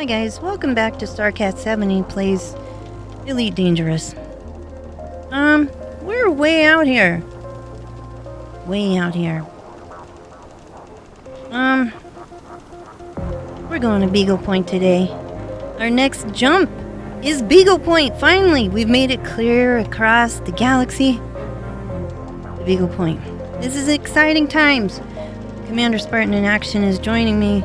Hi guys, welcome back to StarCat70 Plays Elite Dangerous. We're way out here. Way out here. We're going to Beagle Point today. Our next jump is Beagle Point, finally! We've made it clear across the galaxy. The Beagle Point. This is exciting times. Commander Spartan in action is joining me.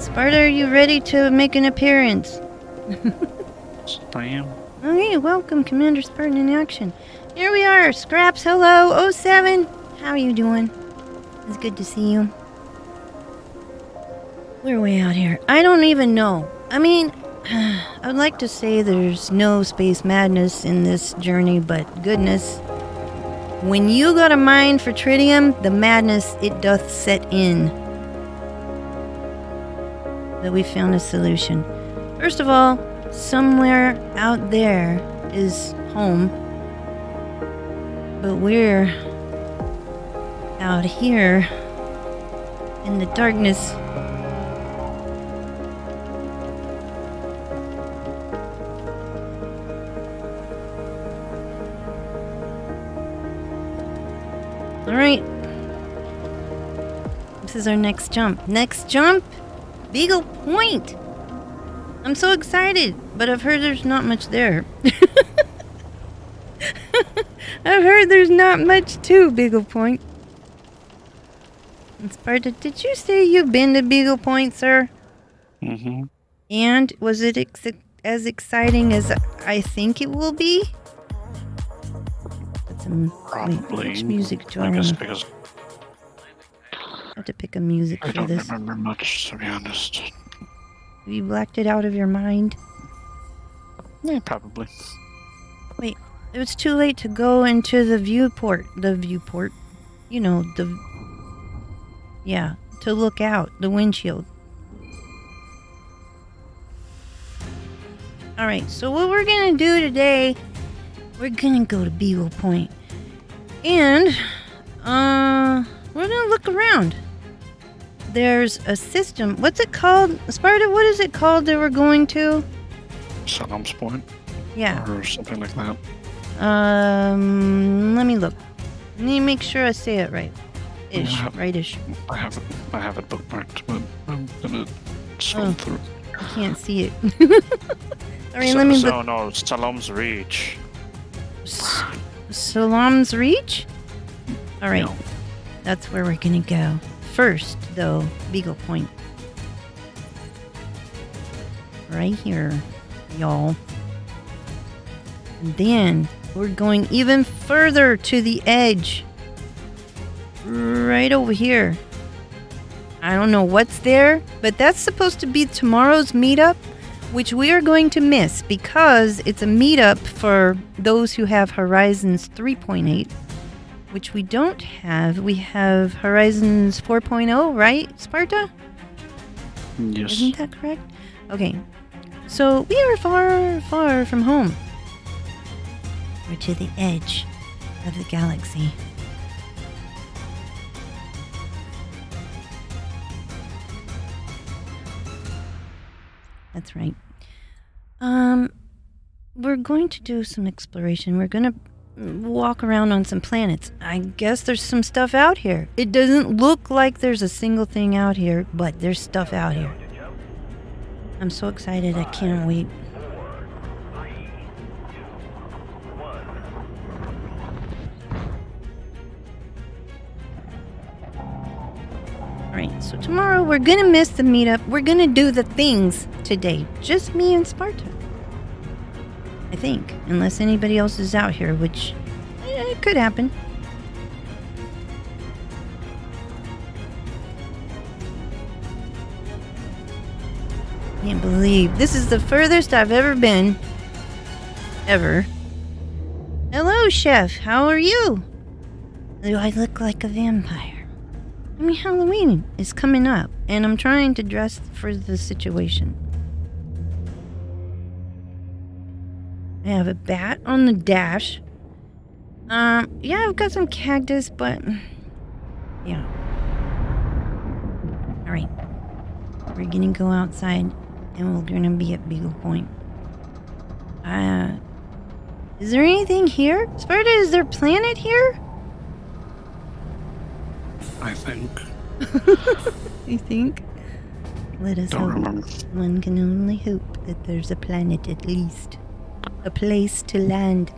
Sparta, are you ready to make an appearance? I am. Okay, welcome, Commander Spartan in action. Here we are, Scraps, hello, 07. How are you doing? It's good to see you. We're way out here. I don't even know. I mean, I'd like to say there's no space madness in this journey, but goodness. When you got a mind for tritium, the madness, it doth set in. But we found a solution. First of all, somewhere out there is home. But we're out here in the darkness. Alright. This is our next jump. Next jump? Beagle Point! I'm so excited, but I've heard there's not much there. I've heard there's not much to Beagle Point. And Sparta, did you say you've been to Beagle Point, sir? Mm-hmm. And was it as exciting as I think it will be? Put some, Probably. Wait, which music do I I guess want? because I have to pick a music I for don't this. remember much, to be honest. Have you blacked it out of your mind? Yeah, probably. Wait, it was too late to go into the viewport. You know, yeah, to look out, the windshield. Alright, so what we're gonna do today, we're gonna go to Beagle Point. And, we're gonna look around. There's a system. What's it called? Sparta, what is it called that we're going to? Salam's Point? Yeah. Or something like that. Let me look. Let me make sure I say it right. Ish, Yeah. right-ish. I have it bookmarked, but I'm gonna scroll through. I can't see it. Alright, let me look. Oh no, Salam's Reach. Salam's Reach? Alright, No. that's where we're gonna go. First, though, Beagle Point. Right here, y'all. And then, we're going even further to the edge. Right over here. I don't know what's there, but that's supposed to be tomorrow's meetup, which we are going to miss because it's a meetup for those who have Horizons 3.8, which we don't have. We have Horizons 4.0, right, Sparta? Yes. Isn't that correct? Okay. So we are far, far from home. We're to the edge of the galaxy. That's right. We're going to do some exploration. We're going to walk around on some planets. I guess there's some stuff out here. It doesn't look like there's a single thing out here, but there's stuff out here. I'm so excited. I can't wait. Alright, so tomorrow we're gonna miss the meetup. We're gonna do the things today. Just me and Sparta. I think. Unless anybody else is out here, which it could happen. Can't believe this is the furthest I've ever been. Ever. Hello, Chef. How are you? Do I look like a vampire? I mean, Halloween is coming up, and I'm trying to dress for the situation. I have a bat on the dash. Yeah, I've got some cactus, but... yeah. Alright. We're gonna go outside and we're gonna be at Beagle Point. Is there anything here? Sparta, is there a planet here? I think. You think? Let us Don't hope. remember. One can only hope that there's a planet at least. A place to land.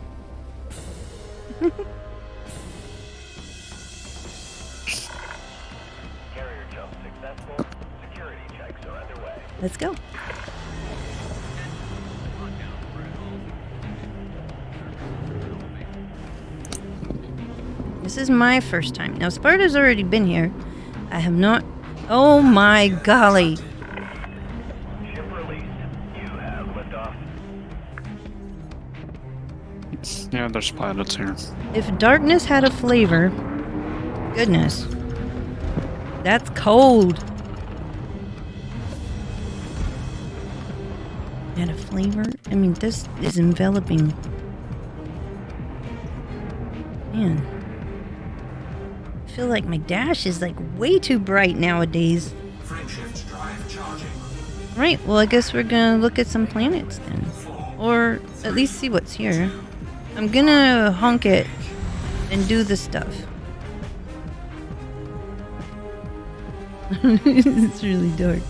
Carrier jump successful. Security checks are underway. Let's go. This is my first time. Now, Sparta's already been here. I have not. Oh my golly. Ship released. You have liftoff. Yeah, there's planets here. If darkness had a flavor, goodness, that's cold. Had a flavor? I mean, this is enveloping. Man, I feel like my dash is like way too bright nowadays. Frameshift drive charging. Right, well, I guess we're gonna look at some planets then. Or at least see what's here. I'm gonna honk it and do the stuff. It's really dark.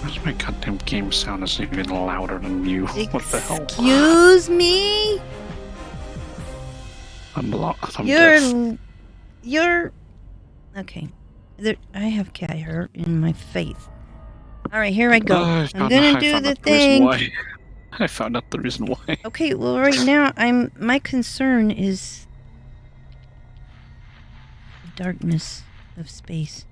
Where's my goddamn game sound is even louder than you? What the hell? Excuse me? I'm deaf. You're... Okay. I have cat hair in my face. Alright, here I go. I'm gonna do the thing. I found out the reason why. Okay, well right now my concern is the darkness of space.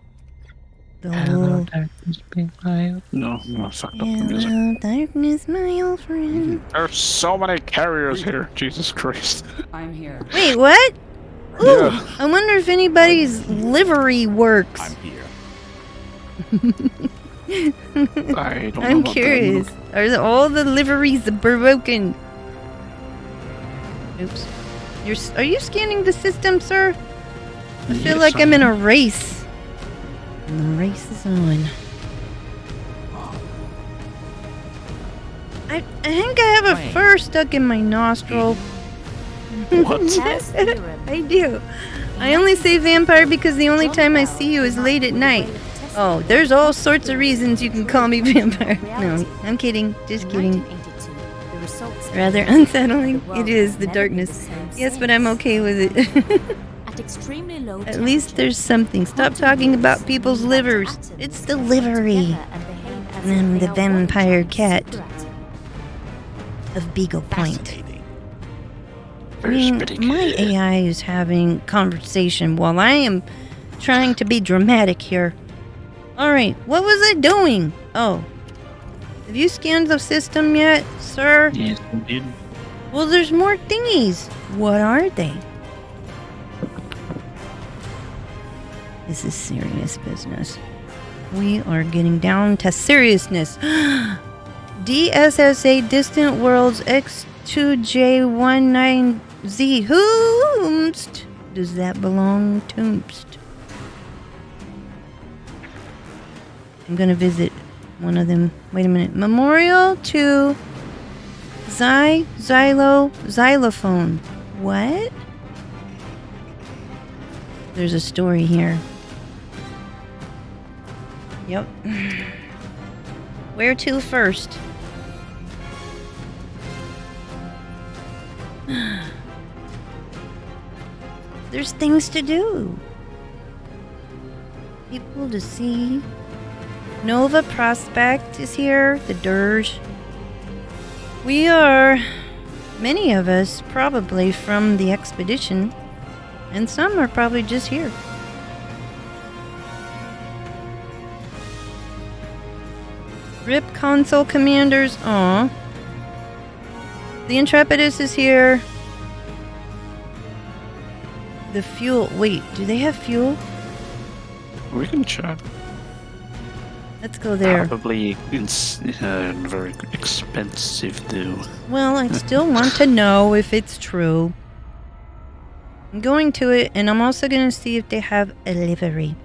Hello, darkness, big child. No, I fucked up the music. Hello, darkness, my old friend. There's so many carriers here. Jesus Christ. I'm here. Wait, what? Ooh, Yeah. I wonder if anybody's livery works. I'm here. I don't know I'm about curious. Are all the liveries broken? Oops. Are you scanning the system, sir? I feel like I'm in a race. And the race is on. I think I have a fur stuck in my nostril. What? I do. I only say vampire because the only time I see you is late at night. Oh, there's all sorts of reasons you can call me vampire. No, I'm kidding. Just kidding. Rather unsettling. It is, the darkness. Yes, but I'm okay with it. At least there's something. Stop talking about people's livers. It's the livery. I'm the vampire cat of Beagle Point. I mean, my AI is having conversation while I am trying to be dramatic here. Alright, what was I doing? Oh. Have you scanned the system yet, sir? Yes, I did. Well, there's more thingies. What are they? This is serious business. We are getting down to seriousness. DSSA Distant Worlds X2J19Z. Whomst does that belong toomst? I'm gonna visit one of them. Wait a minute. Memorial to Xylophone. What? There's a story here. Yep. Where to first? There's things to do. People to see. Nova Prospect is here. The Dirge. We are, many of us, probably from the expedition. And some are probably just here. RIP console commanders. Aw. The Intrepidus is here. The fuel. Wait, do they have fuel? We can check. Let's go there. Probably it's very expensive though. Well, I still want to know if it's true. I'm going to it, and I'm also going to see if they have a livery.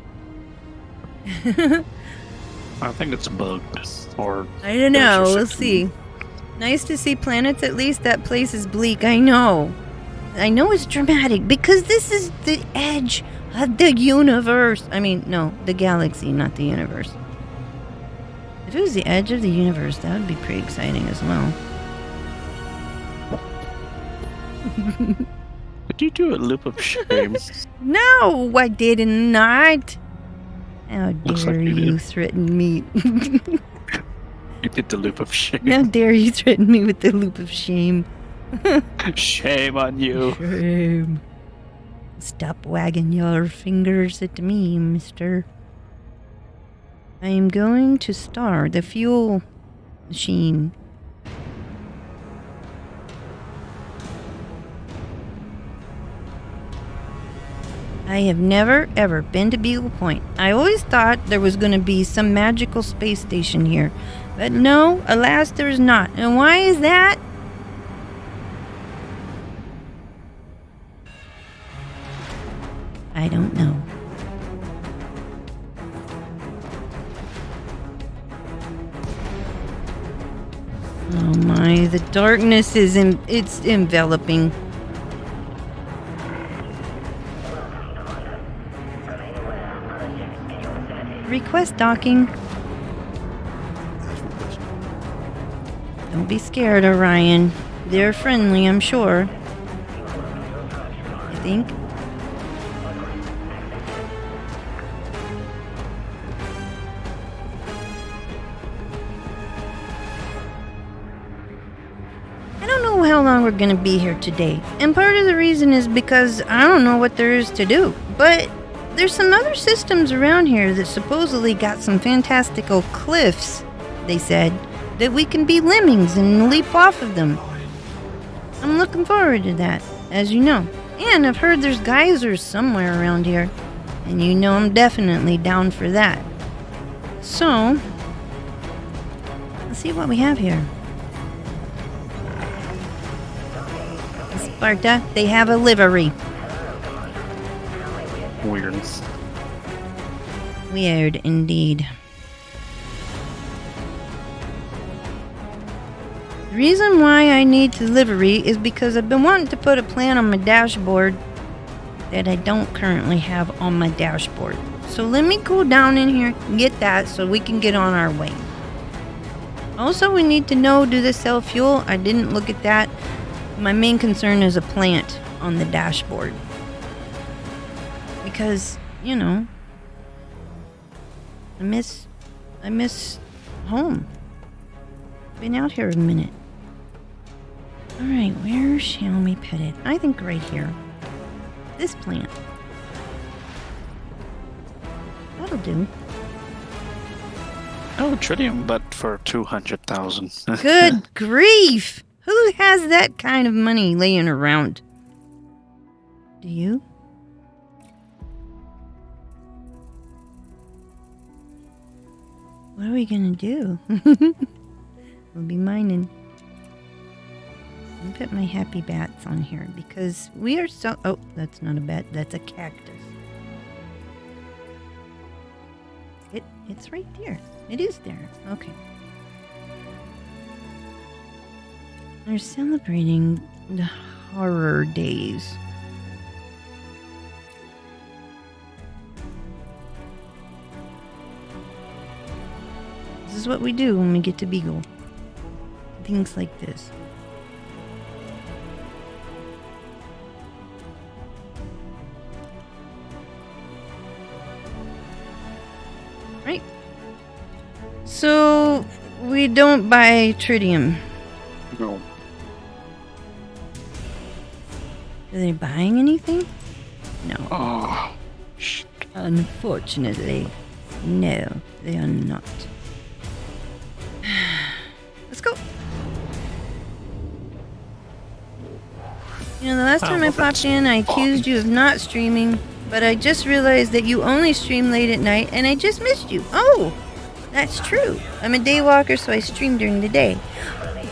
I think it's bugged. Or I don't there's know. your We'll 16. see. Nice to see planets. At least that place is bleak. I know. I know it's dramatic because this is the edge of the universe. I mean, no, the galaxy, not the universe. If it was the edge of the universe, that would be pretty exciting as well. Did you do a loop of shame? No, I did not. How Looks like dare you you did. threaten me? You did the loop of shame. How dare you threaten me with the loop of shame? Shame on you. Shame. Stop wagging your fingers at me, mister. I am going to start the fuel machine. I have never ever been to Beagle Point. I always thought there was going to be some magical space station here. But no, alas, there is not. And why is that? I don't know. Oh my, the darkness is it's enveloping. Request docking. Don't be scared, Orion. They're friendly, I'm sure. I think. I don't know how long we're gonna be here today. And part of the reason is because I don't know what there is to do. But there's some other systems around here that supposedly got some fantastical cliffs, they said, that we can be lemmings and leap off of them. I'm looking forward to that, as you know. And I've heard there's geysers somewhere around here. And you know I'm definitely down for that. So, let's see what we have here. Sparta, they have a livery. Weird. Weird indeed. The reason why I need to livery is because I've been wanting to put a plan on my dashboard that I don't currently have on my dashboard. So let me go down in here and get that so we can get on our way. Also, we need to know, do they sell fuel? I didn't look at that. My main concern is a plant on the dashboard. Because, you know, I miss home. Been out here a minute. Alright, where shall we put it? I think right here. This plant. That'll do. Oh, tritium, but for 200,000. Good grief! Who has that kind of money laying around? Do you? What are we gonna do? We'll be mining. I'll put my happy bats on here because we are so... Oh, that's not a bat. That's a cactus. It's right there. It is there. Okay. They're celebrating the horror days. This is what we do when we get to Beagle. Things like this. Right. So, we don't buy tritium. No. Are they buying anything? No. Oh, shit. Unfortunately, no, they are not. Let's go. You know, the last time I popped in, I accused you of not streaming, but I just realized that you only stream late at night, and I just missed you. Oh, that's true. I'm a day walker, so I stream during the day. Okay,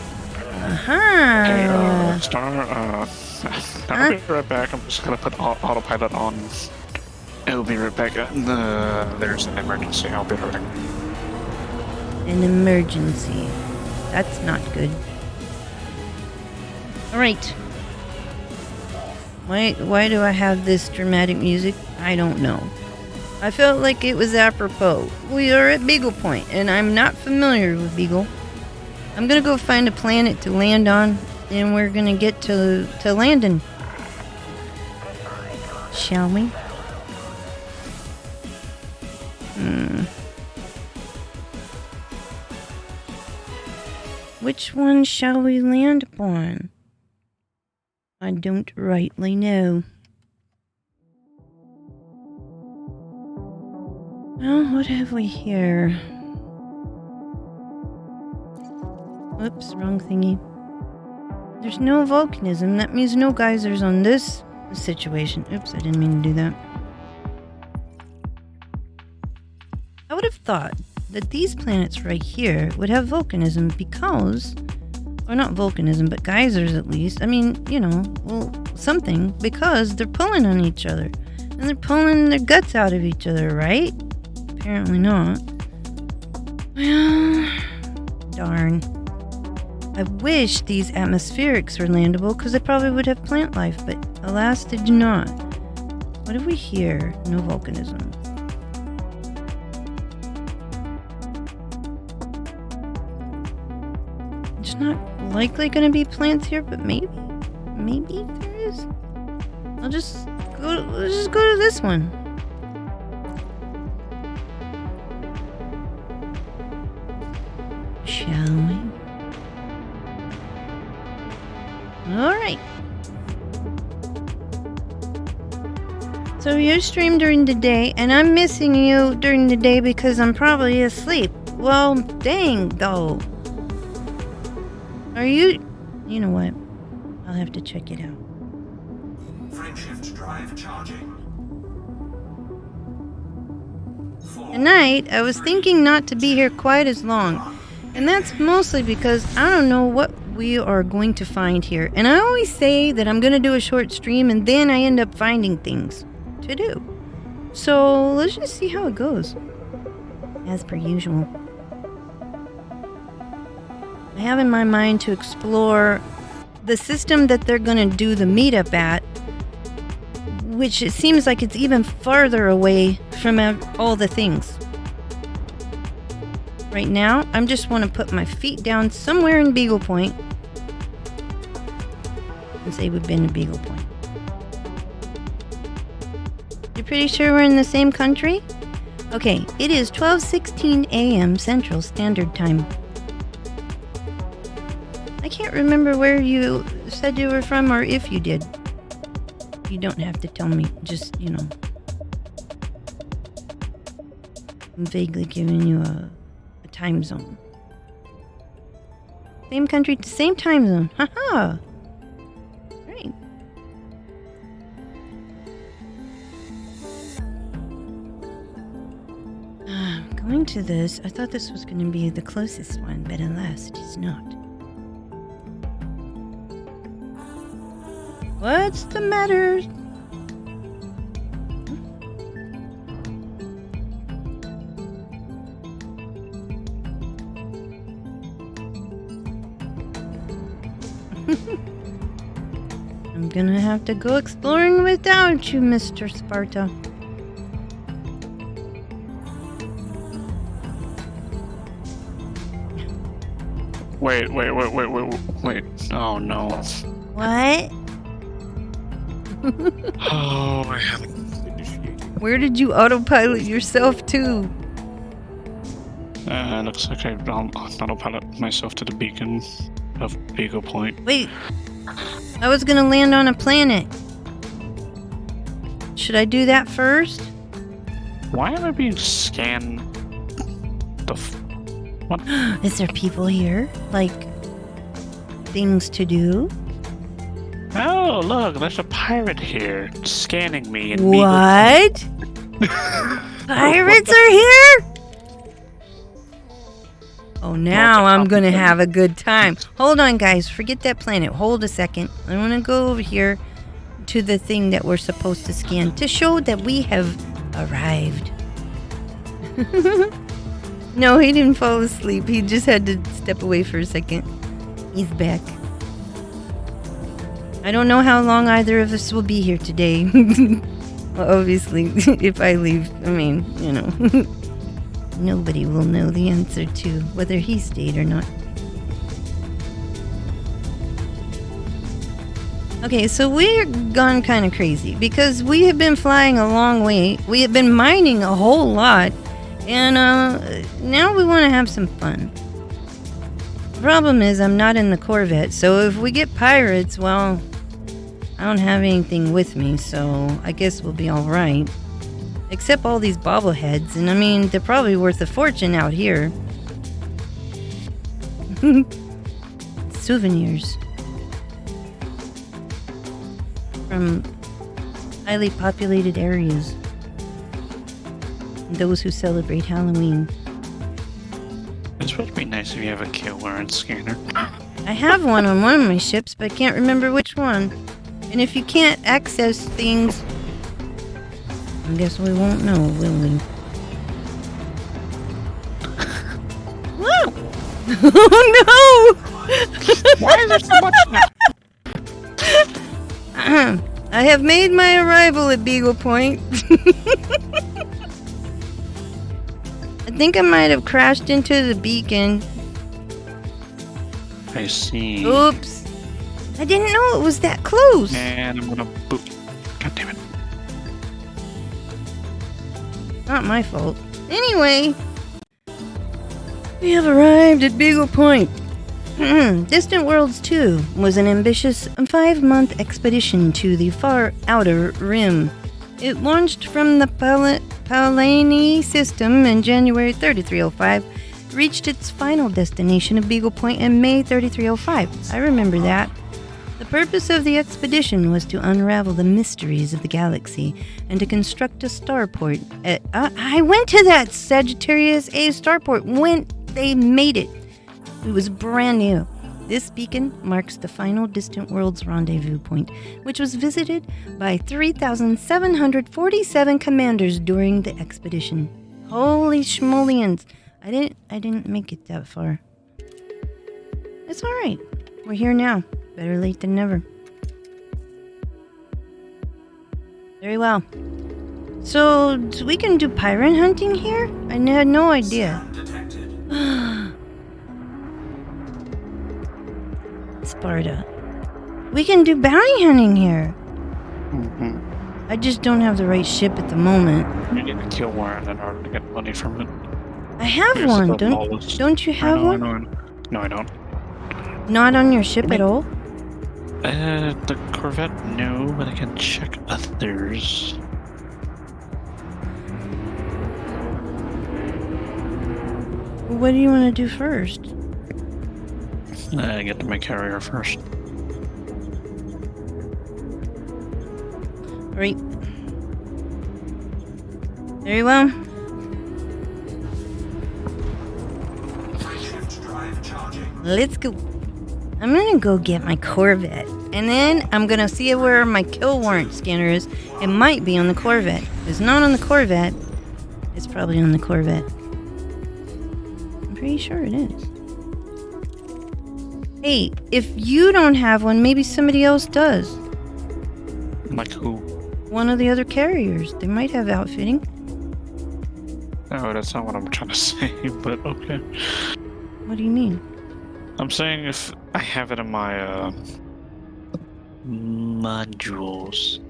Aha. I'll be right back. I'm just gonna put autopilot on. I'll be right back. There's an emergency. I'll be right back. An emergency. That's not good. Alright. Why do I have this dramatic music? I don't know. I felt like it was apropos. We are at Beagle Point, and I'm not familiar with Beagle. I'm gonna go find a planet to land on, and we're gonna get to landing. Shall we? Which one shall we land upon? I don't rightly know. Well, what have we here? Oops, wrong thingy. There's no volcanism. That means no geysers on this situation. Oops, I didn't mean to do that. I would have thought that these planets right here would have volcanism because, or not volcanism, but geysers at least. I mean, you know, well, something, because they're pulling on each other. And they're pulling their guts out of each other, right? Apparently not. Well, darn. I wish these atmospherics were landable because they probably would have plant life, but alas, they do not. What have we here? No volcanism. There's not likely going to be plants here, but maybe there is. Let's just go to this one. Shall we? Alright. So you stream during the day, and I'm missing you during the day because I'm probably asleep. Well, dang, though. Are you... You know what? I'll have to check it out. Frameshift drive charging. Tonight, I was thinking not to be here quite as long. And that's mostly because I don't know what we are going to find here. And I always say that I'm going to do a short stream and then I end up finding things to do. So let's just see how it goes. As per usual. I have in my mind to explore the system that they're going to do the meetup at, which it seems like it's even farther away from all the things. Right now, I just want to put my feet down somewhere in Beagle Point and say we've been to Beagle Point. You're pretty sure we're in the same country? Okay, it is 12:16 a.m. Central Standard Time. I can't remember where you said you were from or if you did. You don't have to tell me, just, you know. I'm vaguely giving you a time zone. Same country, same time zone. Haha! Great. Going to this, I thought this was going to be the closest one, but alas, it is not. What's the matter? I'm gonna have to go exploring without you, Mr. Sparta. Wait. Oh no. What? Oh, I haven't. Where did you autopilot yourself to? Looks like I've autopilot myself to the beacon of Beagle Point. Wait. I was gonna land on a planet. Should I do that first? Why am I being scanned? What? Is there people here? Like, things to do? Oh, look, there's a pirate here scanning me. And What? Pirates are here? Oh, now I'm gonna have a good time. Hold on, guys. Forget that planet. Hold a second. I want to go over here to the thing that we're supposed to scan to show that we have arrived. No, he didn't fall asleep. He just had to step away for a second. He's back. I don't know how long either of us will be here today. Well, obviously, if I leave, I mean, you know, nobody will know the answer to whether he stayed or not. Okay, so we're gone kind of crazy because we have been flying a long way. We have been mining a whole lot. And now we want to have some fun. The problem is I'm not in the Corvette, so if we get pirates, well, I don't have anything with me, so I guess we'll be alright. Except all these bobbleheads, and I mean, they're probably worth a fortune out here. Souvenirs. From highly populated areas. Those who celebrate Halloween. It's supposed to be nice if you have a kill warrant scanner. I have one on one of my ships, but I can't remember which one. And if you can't access things, I guess we won't know, will we? Oh no! Why is there so much now? I have made my arrival at Beagle Point. I think I might have crashed into the beacon. I see. Oops. I didn't know it was that close. And I'm gonna boot. God damn it. Not my fault. Anyway, we have arrived at Beagle Point. Distant Worlds 2 was an ambitious 5-month expedition to the far outer rim. It launched from the Palani system in January 3305, reached its final destination of Beagle Point in May 3305. I remember that. The purpose of the expedition was to unravel the mysteries of the galaxy and to construct a starport. I went to that Sagittarius A starport when they made it. It was brand new. This beacon marks the final Distant Worlds rendezvous point, which was visited by 3,747 commanders during the expedition. Holy schmolians! I didn't make it that far. It's all right. We're here now. Better late than never. Very well. So we can do pirate hunting here? I had no idea. Sparta. We can do bounty hunting here. Mm-hmm. I just don't have the right ship at the moment. You need a kill warrant in order to get money from it. I have Here's one. the Don't lowest. you have one? No, I don't. Not on your ship at all? The Corvette, no, but I can check others. What do you want to do first? I get to my carrier first. Right. Very well. Shift drive charging. Let's go. I'm gonna go get my Corvette. And then I'm gonna see where my kill warrant scanner is. It might be on the Corvette. If it's not on the Corvette, it's probably on the Corvette. I'm pretty sure it is. Hey, if you don't have one, maybe somebody else does. Like who? One of the other carriers. They might have outfitting. No, that's not what I'm trying to say, but okay. What do you mean? I'm saying if I have it in my, modules.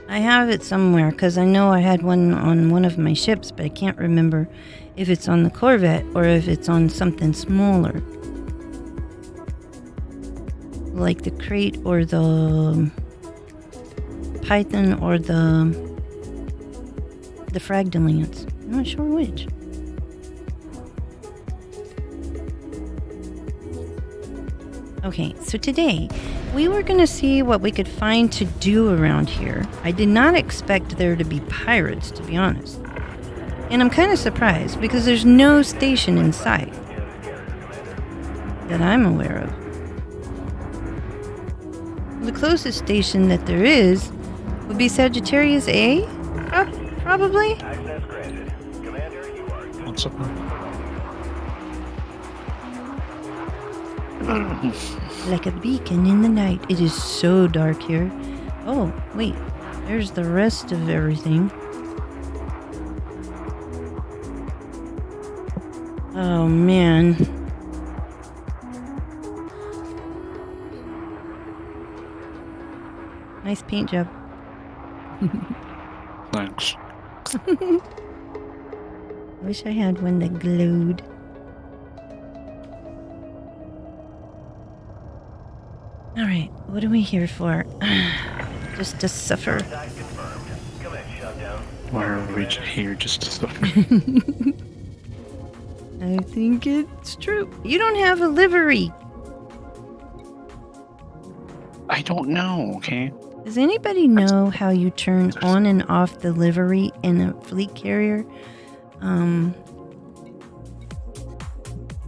I have it somewhere because I know I had one on one of my ships, but I can't remember if it's on the Corvette or if it's on something smaller. Like the crate or the Python or the Fragdalance. I'm not sure which. Okay, so today we were going to see what we could find to do around here. I did not expect there to be pirates, to be honest. And I'm kind of surprised because there's no station in sight that I'm aware of. The closest station that there is would be Sagittarius A, probably. Access granted. Commander, you are What's up? Like a beacon in the night. It is so dark here. Oh, wait. There's the rest of everything. Oh, man. Nice paint job. Thanks. Wish I had one that glowed. Alright, what are we here for? Just to suffer. Contact confirmed. Commit shutdown. Why are we here just to suffer? I think it's true. You don't have a livery. I don't know, okay? Does anybody know how you turn on and off the livery in a fleet carrier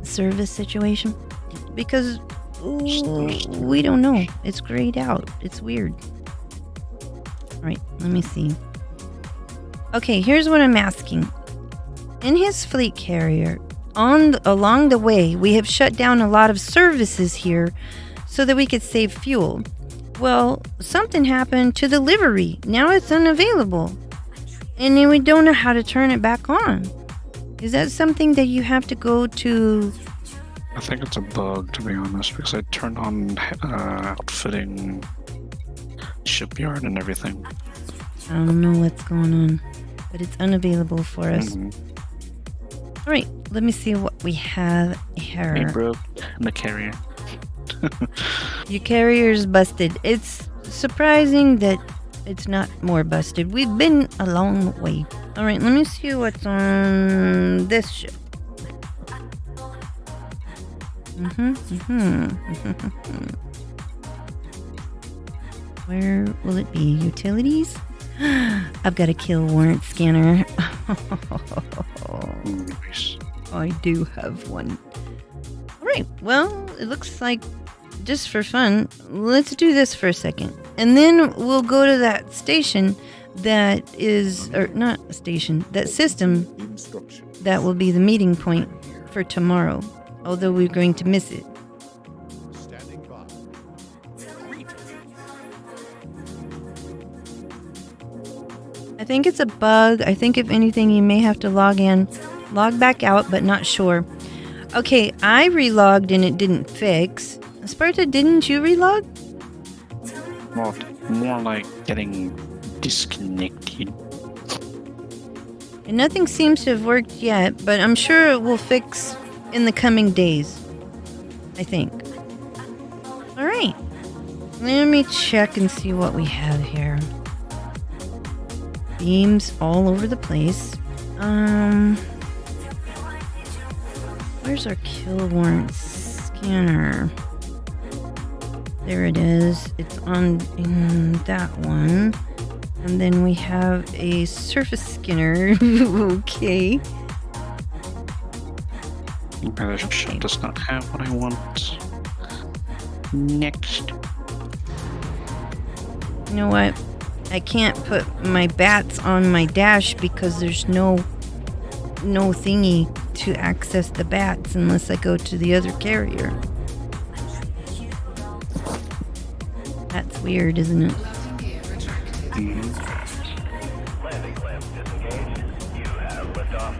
service situation? Because we don't know. It's grayed out. It's weird. All right, let me see. Okay, here's what I'm asking. In his fleet carrier, along the way, we have shut down a lot of services here so that we could save fuel. Well, something happened to the livery. Now it's unavailable. And then we don't know how to turn it back on. Is that something that you have to go to? I think it's a bug, to be honest, because I turned on outfitting shipyard and everything. I don't know what's going on, but it's unavailable for us. All right, let me see what we have here. Hey, bro, I'm a carrier. Your carrier's busted. It's surprising that it's not more busted. We've been a long way. All right, let me see what's on this ship. Where will it be? Utilities? I've got a kill warrant scanner. Nice. I do have one. All right, well, it looks like just for fun, let's do this for a second. And then we'll go to that station that is, or not a station, that system that will be the meeting point for tomorrow. Although we're going to miss it. I think it's a bug. I think if anything, you may have to log back out, but not sure. Okay, I relogged and it didn't fix. Sparta, didn't you relog? Well, more like getting disconnected. And nothing seems to have worked yet, but I'm sure it will fix in the coming days. I think. All right. Let me check and see what we have here. Beams all over the place. Where's our kill warrant scanner? There it is. It's on that one. And then we have a surface scanner. Okay. The ship does not have what I want. Next. You know what? I can't put my bats on my dash because there's no thingy to access the bats unless I go to the other carrier. That's weird, isn't it? Landing clamp disengaged. You have liftoff.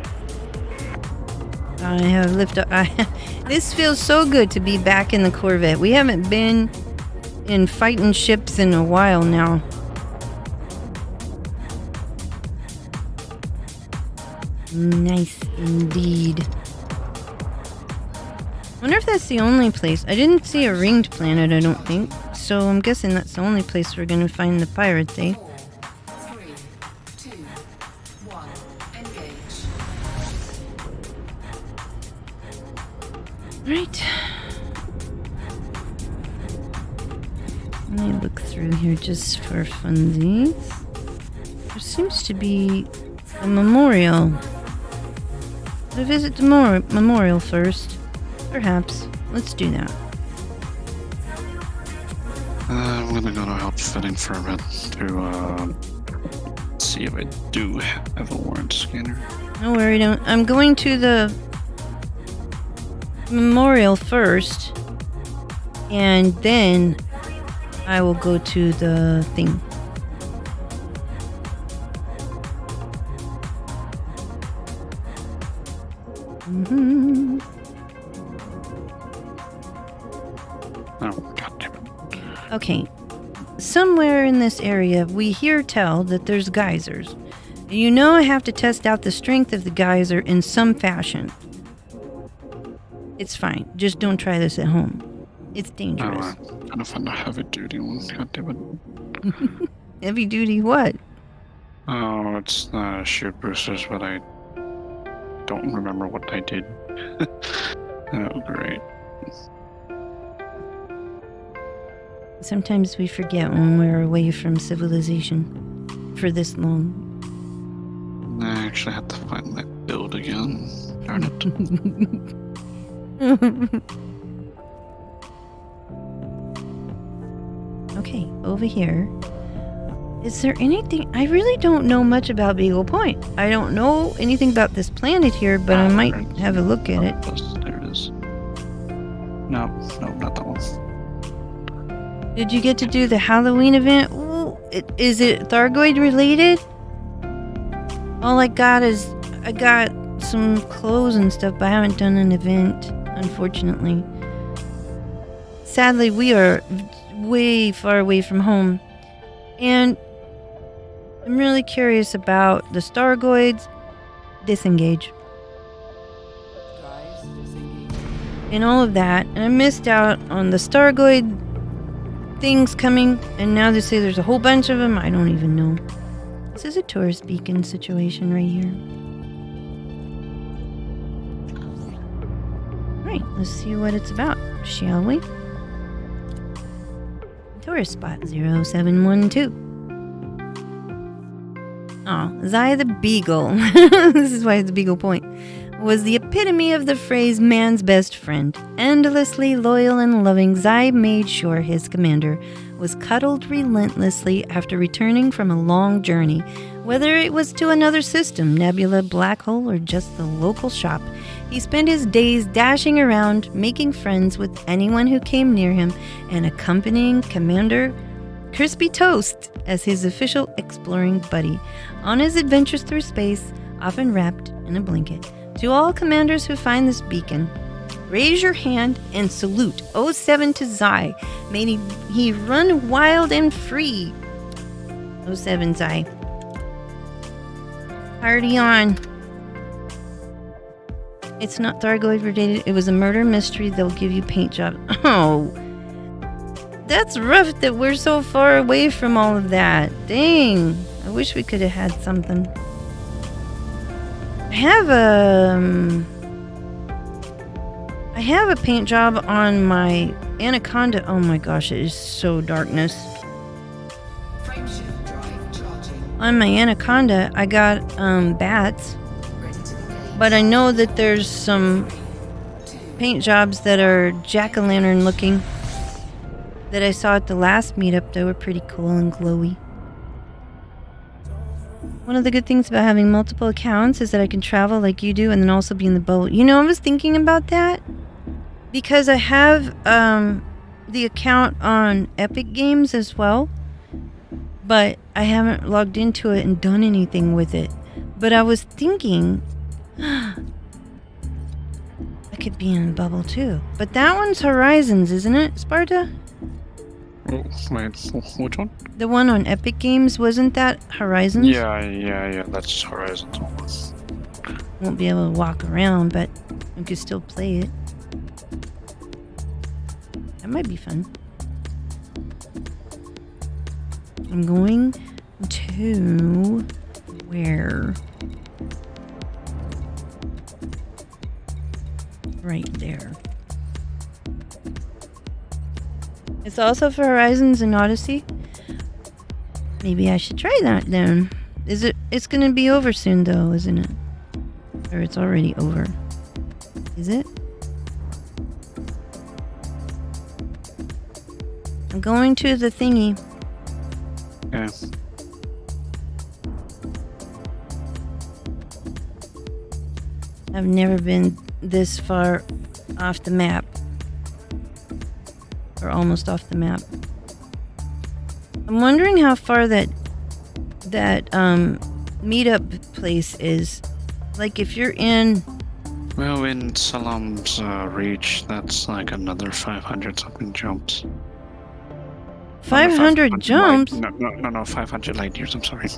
I have liftoff. This feels so good to be back in the Corvette. We haven't been in fighting ships in a while now. Nice indeed. Wonder if that's the only place. I didn't see a ringed planet, I don't think. So I'm guessing that's the only place we're gonna find the pirates, eh? 3, 2, 1, engage. Right. Let me look through here just for funsies. There seems to be a memorial. I'll visit the memorial first. Perhaps. Let's do that. I'm gonna go to outfitting for a bit to see if I do have a warrant scanner. Don't worry, don't. I'm going to the memorial first, and then I will go to the thing. Mm-hmm. Oh, God damn it. Okay. Somewhere in this area, we hear tell that there's geysers. You know I have to test out the strength of the geyser in some fashion. It's fine. Just don't try this at home. It's dangerous. I'm trying to find a heavy duty one. God damn it. Heavy duty what? Oh, it's shield boosters, but I don't remember what I did. Oh, great. Sometimes we forget when we're away from civilization for this long. I actually have to find that build again. Darn it. Okay, over here. Is there anything? I really don't know much about Beagle Point. I don't know anything about this planet here, but I might have a look at it. There it is. No, not that one. Did you get to do the Halloween event? Ooh, is it Thargoid related? All I got is I got some clothes and stuff, but I haven't done an event, unfortunately. Sadly, we are way far away from home, and I'm really curious about the Stargoids. Disengage. Drives disengaged. And all of that, and I missed out on the Stargoid things coming, and now they say there's a whole bunch of them. I don't even know. This is a tourist beacon situation right here. Right, let's see what it's about, shall we? Tourist spot 0712. Oh, Zai the Beagle. This is why it's Beagle Point. Was the epitome of the phrase man's best friend. Endlessly loyal and loving, Zai made sure his commander was cuddled relentlessly after returning from a long journey, whether it was to another system, nebula, black hole, or just the local shop. He spent his days dashing around, making friends with anyone who came near him, and accompanying Commander Crispy Toast as his official exploring buddy on his adventures through space, often wrapped in a blanket. To all commanders who find this beacon, raise your hand and salute 07 to Zai. May he run wild and free. 07 Zai. Party on. It's not Thargoid related. It was a murder mystery. They'll give you paint job. Oh, that's rough that we're so far away from all of that. Dang. I wish we could have had something. I have a paint job on my Anaconda. Oh my gosh, it is so darkness. Frameshift drive charging. On my Anaconda, I got bats, Ready to engage. but I know that there's some 2, paint jobs that are jack-o'-lantern looking that I saw at the last meetup that were pretty cool and glowy. One of the good things about having multiple accounts is that I can travel like you do and then also be in the boat. You know, I was thinking about that because I have the account on Epic Games as well, but I haven't logged into it and done anything with it. But I was thinking I could be in a bubble too. But that one's Horizons, isn't it, Sparta? Oh, wait, which one? The one on Epic Games, wasn't that Horizons? Yeah, that's Horizons almost. Won't be able to walk around, but we could still play it. That might be fun. I'm going to where? Right there. It's also for Horizons and Odyssey. Maybe I should try that then. It's gonna be over soon though, isn't it? Or it's already over. Is it? I'm going to the thingy. Yeah. I've never been this far off the map. Or almost off the map. I'm wondering how far that meetup place is. Like if you're in... Well, in Salam's reach, that's like another 500 something jumps. 500 jumps? No, 500 light years, I'm sorry.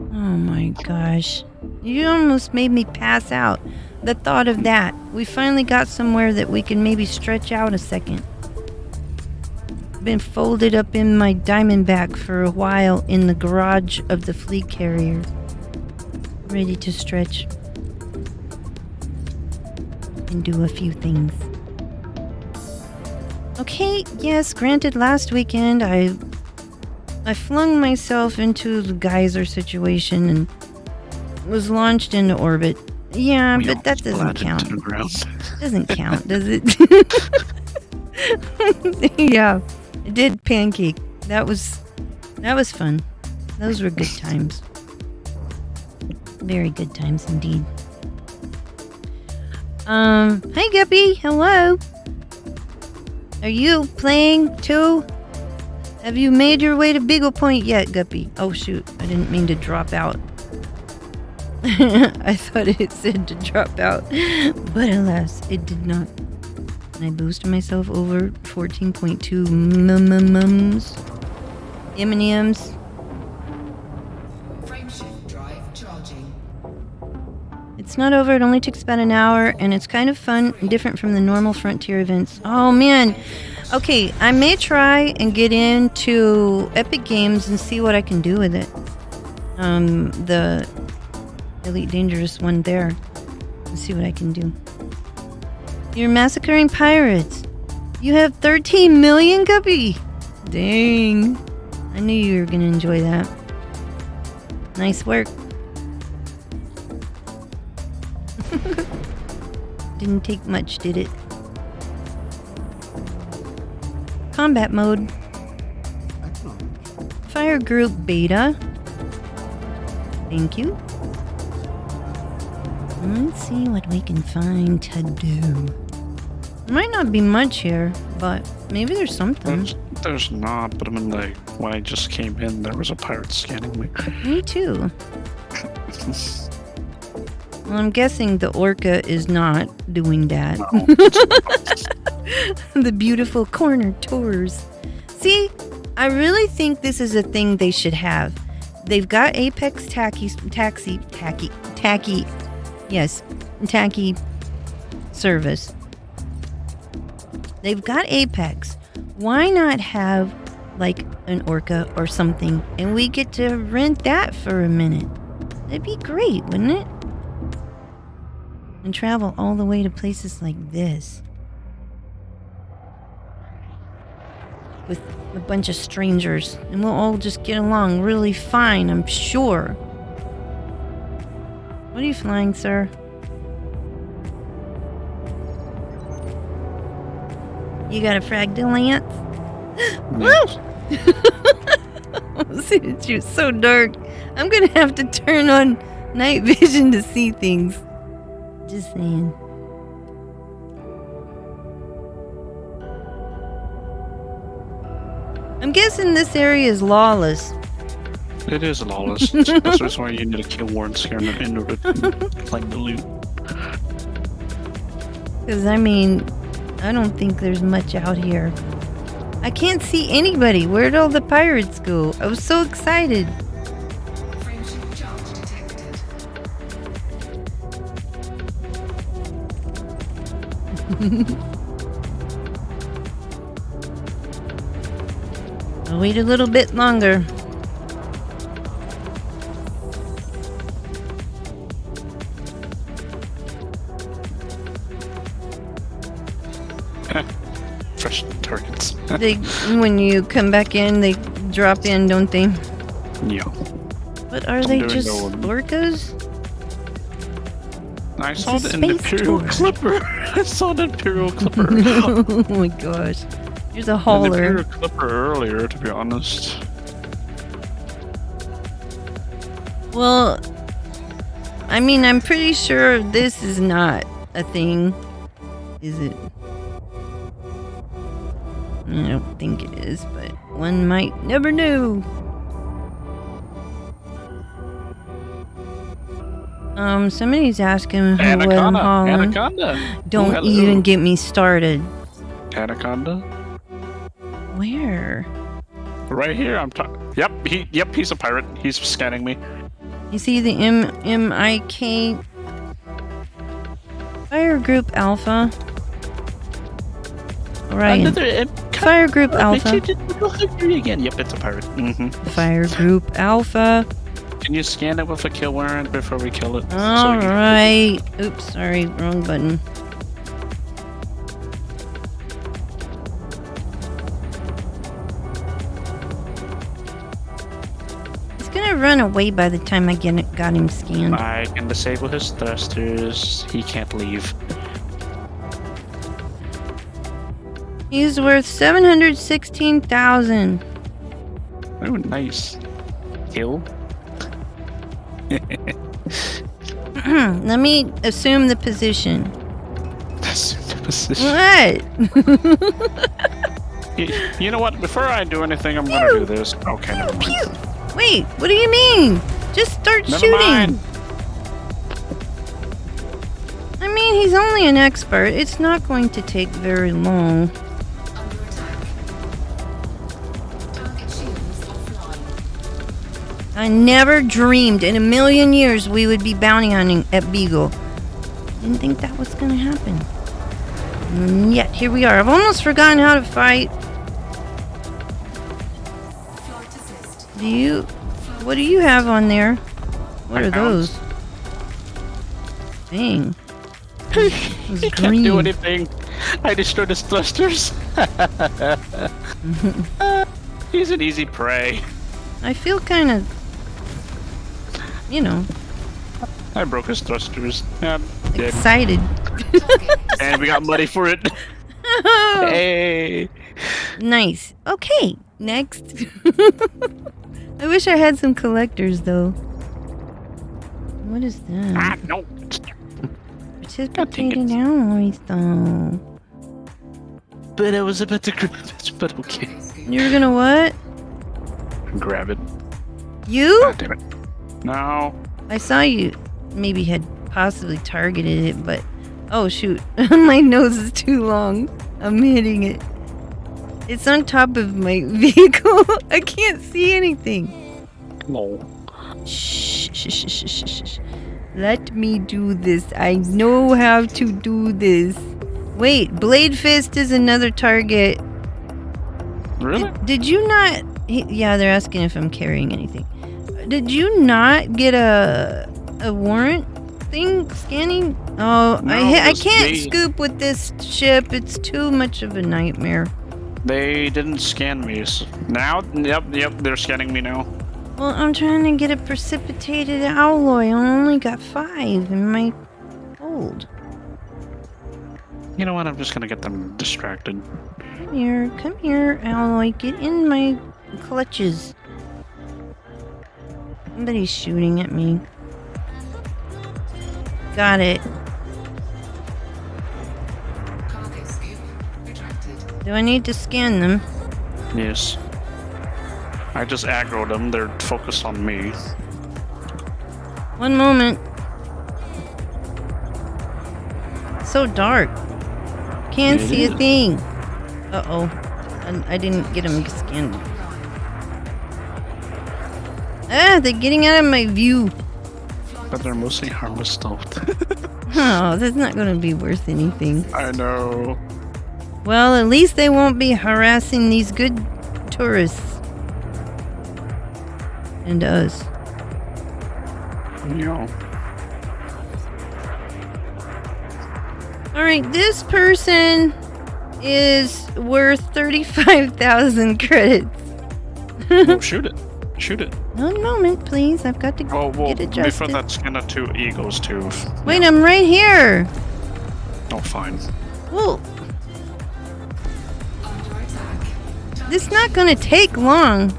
Oh my gosh. You almost made me pass out. The thought of that. We finally got somewhere that we can maybe stretch out a second. Been folded up in my Diamondback for a while in the garage of the fleet carrier. Ready to stretch. And do a few things. Okay, yes, granted last weekend I flung myself into the geyser situation and was launched into orbit. Yeah, but that doesn't count. Doesn't count, does it? Yeah, it did pancake. That was fun. Those were good times. Very good times indeed. Hi Guppy, hello. Are you playing too? Have you made your way to Beagle Point yet, Guppy? Oh shoot, I didn't mean to drop out. I thought it said to drop out, but alas, it did not. And I boosted myself over 14.2 mums. M&Ms. Frameshift drive charging. It's not over, it only takes about an hour, and it's kind of fun and different from the normal Frontier events. Oh man! Okay, I may try and get into Epic Games and see what I can do with it. The Elite Dangerous one there. Let's see what I can do. You're massacring pirates. You have 13 million, Guppy! Dang. I knew you were gonna enjoy that. Nice work. Didn't take much, did it? Combat mode. Fire group beta. Thank you. Let's see what we can find to do. Might not be much here, but maybe there's something. There's not, but I mean, like, when I just came in, there was a pirate scanning me. Me too. Well, I'm guessing the orca is not doing that. No. The beautiful corner tours. See, I really think this is a thing they should have. They've got Apex tacky service. They've got Apex. Why not have like an orca or something and we get to rent that for a minute? That'd be great, wouldn't it? And travel all the way to places like this. With a bunch of strangers. And we'll all just get along really fine, I'm sure. What are you flying, sir? You got a fragdulance? Yes. It's so dark. I'm gonna have to turn on night vision to see things. Just saying. I'm guessing this area is lawless. It is lawless. That's why you need to kill Warren Scared in order to claim the loot. Because, I mean, I don't think there's much out here. I can't see anybody. Where'd all the pirates go? I was so excited. Frameshift charge detected. I'll wait a little bit longer. Fresh targets. They, when you come back in, they drop in, don't they? Yeah. But are I'm they doing just the one. orcas? I It's saw a the Imperial space Clipper. I saw the Imperial Clipper. Oh my gosh. There's a The hauler. Imperial Clipper earlier, to be honest. Well, I mean, I'm pretty sure this is not a thing. Is it? I don't think it is, but one might never know. Somebody's asking what I'm Anaconda. hauling. Anaconda. Don't hello. even get me started. Anaconda. Where? Right here. Yep, he's a pirate. He's scanning me. You see the MIK Fire Group Alpha. Orion. Fire Group Alpha. Again. Yep, it's a pirate. Mm-hmm. Fire Group Alpha. Can you scan it with a kill warrant before we kill it? Alright. Oops, sorry, wrong button. He's gonna run away by the time I got him scanned. I can disable his thrusters. He can't leave. He's worth 716,000. Oh, nice. Kill. Let me assume the position. Assume the position. What? You know what? Before I do anything, I'm gonna do this. Okay, never mind. Pew! Wait, what do you mean? Just start Never shooting. mind. I mean, he's only an expert. It's not going to take very long. Under attack. Target shields offline. I never dreamed in a million years we would be bounty hunting at Beagle. Didn't think that was gonna happen. And yet, here we are. I've almost forgotten how to fight. Flight assist. What do you have on there? What My are those? Dang. It was He can't do green. anything. I destroyed his thrusters. He's an easy prey. I feel kind of, I broke his thrusters. Yeah, dead. excited. And we got money for it. Hey. Nice. Okay, next. I wish I had some collectors though. What is that? Ah, no. Participating alloys though. But I was about to grab it, but okay. You were gonna what? Grab it. You? God damn it. No. I saw you maybe had possibly targeted it, but oh shoot. My nose is too long. I'm hitting it. It's on top of my vehicle. I can't see anything. No. Shh, shh, shh, shh, shh, shh. Let me do this. I know how to do this. Wait, Blade Fist is another target. Really? Did you not? Yeah, they're asking if I'm carrying anything. Did you not get a warrant thing scanning? Oh, No, I it's can't me. scoop with this ship. It's too much of a nightmare. They didn't scan me. Now? Yep, they're scanning me now. Well, I'm trying to get a precipitated alloy. I only got 5 in my hold. You know what? I'm just gonna get them distracted. Come here, alloy. Get in my clutches. Somebody's shooting at me. Got it. Cargo scoop retracted. Do I need to scan them? Yes. I just aggroed them. They're focused on me. One moment. So dark. Can't It see a is. thing. Uh-oh. I didn't get them scanned. Ah, they're getting out of my view. But they're mostly harmless stuff. Oh, that's not going to be worth anything. I know. Well, at least they won't be harassing these good tourists. And us. You know. Alright, this person is worth 35,000 credits. Oh, shoot it. Shoot it. One moment, please. I've got to Oh, well, get before adjusted. that, scan it to egos too. Wait, I'm right here. Oh, fine. Well, Under attack. this is not going to take long.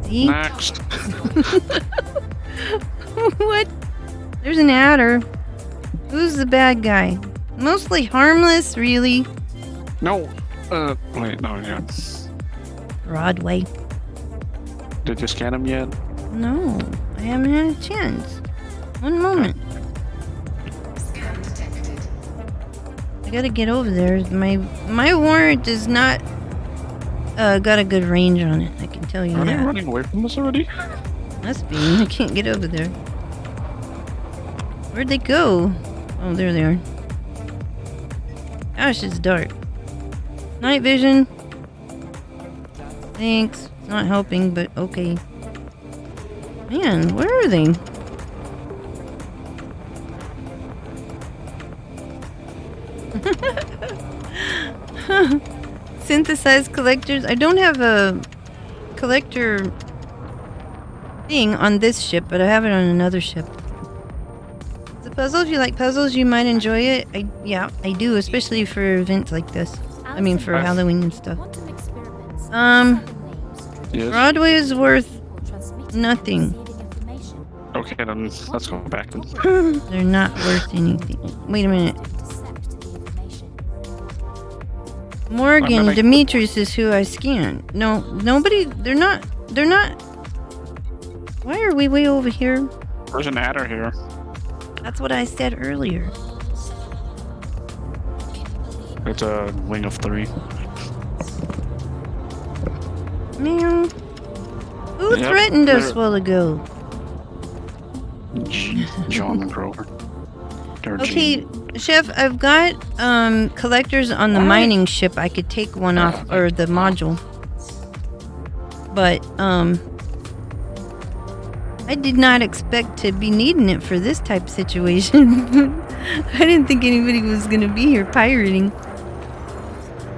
See? Next. What? There's an adder. Who's the bad guy? Mostly harmless, really. No. Wait, no, yeah. Broadway. Did you scan him yet? No, I haven't had a chance. One moment. Scan detected. I gotta get over there. My warrant is not got a good range on it. I can tell you Are they that. running away from us already? Must be. I can't get over there. Where'd they go? Oh, there they are. Gosh, it's dark. Night vision. Thanks. It's not helping, but okay. Man, where are they? Synthesized collectors. I don't have a collector thing on this ship, but I have it on another ship. The puzzles, you like puzzles, you might enjoy it. Yeah, I do, especially for events like this. I mean, for Halloween and stuff. Yes. Broadway is worth nothing. Okay, then let's go back. They're not worth anything. Wait a minute. Morgan, Demetrius is who I scanned. No, nobody. They're not. Why are we way over here? There's an adder here. That's what I said earlier. It's a wing of 3. Man, who Yep, threatened us a they're- while ago? John and Grover. Okay, Chef, I've got collectors on the mining ship. I could take one off, or the module. But I did not expect to be needing it for this type of situation. I didn't think anybody was gonna be here pirating.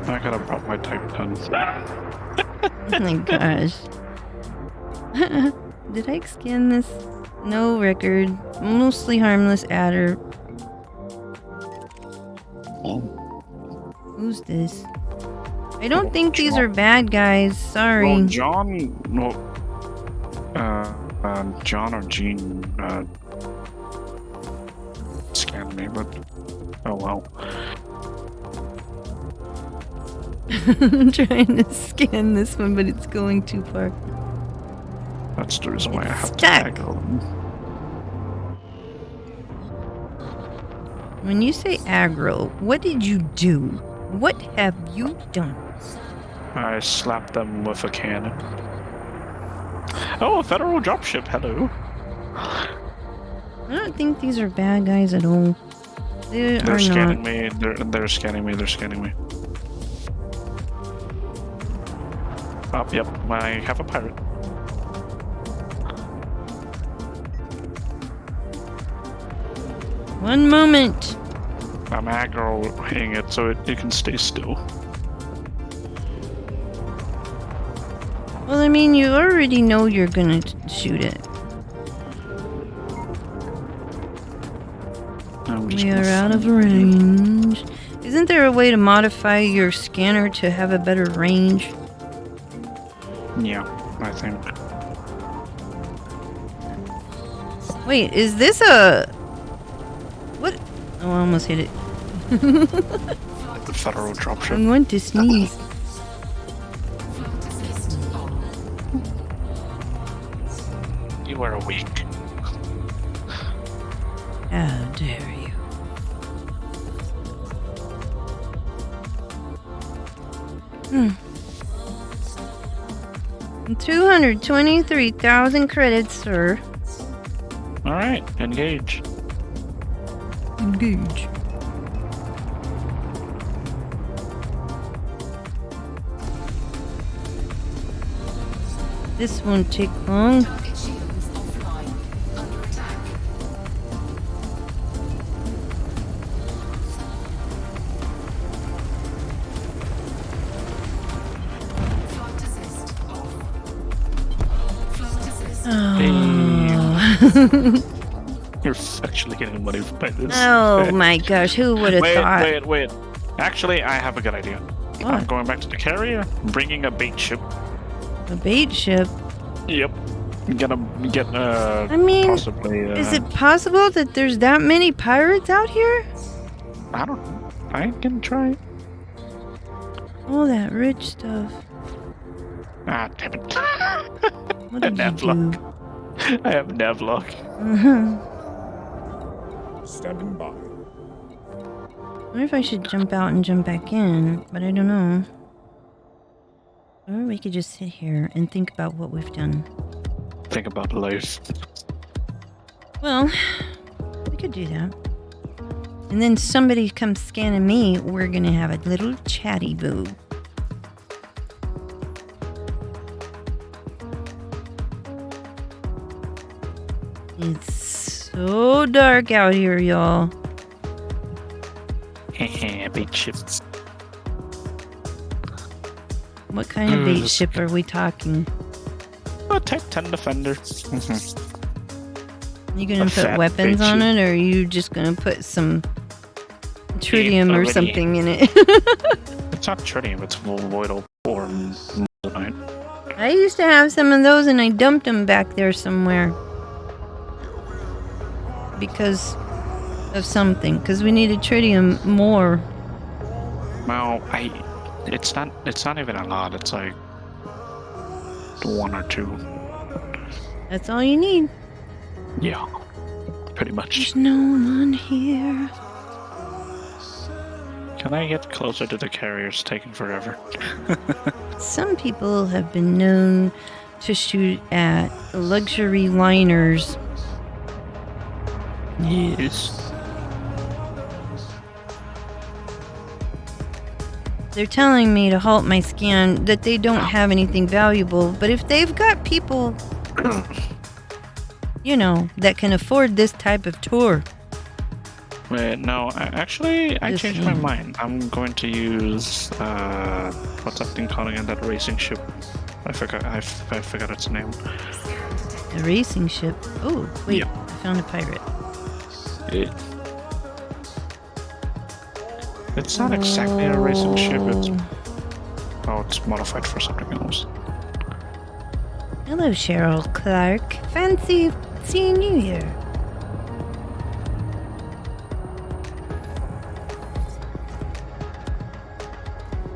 I gotta brought my Type 10. Oh my gosh. Did I scan this? No record. Mostly harmless adder. Who's this? I don't think these are bad guys. Sorry. Well, John or Jean scanned me, but oh well. I'm trying to scan this one, but it's going too far. That's the reason why I have Stuck. to aggro them. When you say aggro, what did you do? What have you done? I slapped them with a cannon. Oh, a federal dropship, hello. I don't think these are bad guys at all. They They're are scanning not. me, they're scanning me, they're scanning me. Oh, yep, I have a pirate. One moment. I'm aggroing it so it can stay still. Well, I mean, you already know you're gonna shoot it. We are out of range. Isn't there a way to modify your scanner to have a better range? Yeah, I think. Wait, is this a... What? Oh, I almost hit it. The federal I'm dropship. going to sneeze. Flight assist on. You are weak. How dare you? 223,000 credits, sir. Alright, engage. Engage. This won't take long. Target shields offline. Under attack. Flight assist off. Flight assist. Oh, You're actually getting money by this. oh my gosh, who would have thought? Wait. Actually, I have a good idea. I'm What? going back to the carrier, bringing a bait ship. A bait ship? Yep. Get I mean, possibly. is it possible that there's that many pirates out here? I don't know. I can try. All that rich stuff. Ah, damn it. What did you Navlock. do? I have Navlock. Standing by. I wonder if I should jump out and jump back in, but I don't know. Or we could just sit here and think about what we've done. Think about life. Well, we could do that. And then somebody comes scanning me, we're gonna have a little chatty boo. It's so dark out here, y'all. Big ships. What kind of bait ship are we talking? A Type 10 Defender. You gonna A put fat weapons bait on ship. it, or are you just gonna put some tritium or already- something in it? It's not tritium, it's voidal or monazite. I used to have some of those and I dumped them back there somewhere. Because of something. Because we needed tritium more. Well, it's not even a lot, it's like 1 or 2. That's all you need. Yeah. Pretty much. There's no one here. Can I get closer to the carriers? Taking forever. Some people have been known to shoot at luxury liners. Yes. They're telling me to halt my scan, that they don't have anything valuable, but if they've got people, you know, that can afford this type of tour. Wait, no, I This changed my thing. mind. I'm going to use, what's that thing called again? That racing ship. I forgot its name. A racing ship. Oh, wait, Yep. I found a pirate. It's not exactly a racing ship, it's modified for something else. Hello, Cheryl Clark. Fancy seeing you here.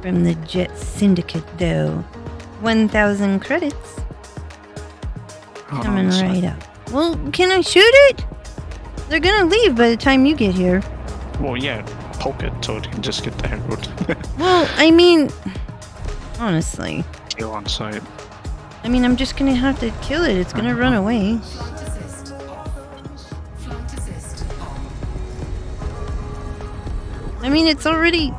From the Jet Syndicate, though. 1,000 credits. Hold Coming on a sec. right up. Well, can I shoot it? They're gonna leave by the time you get here. Well, yeah, poke it so it can just get the head Well, I mean, honestly. kill on sight. I mean, I'm just gonna have to kill it. It's gonna run away. Flight assist off. Flight assist on. I mean, it's already...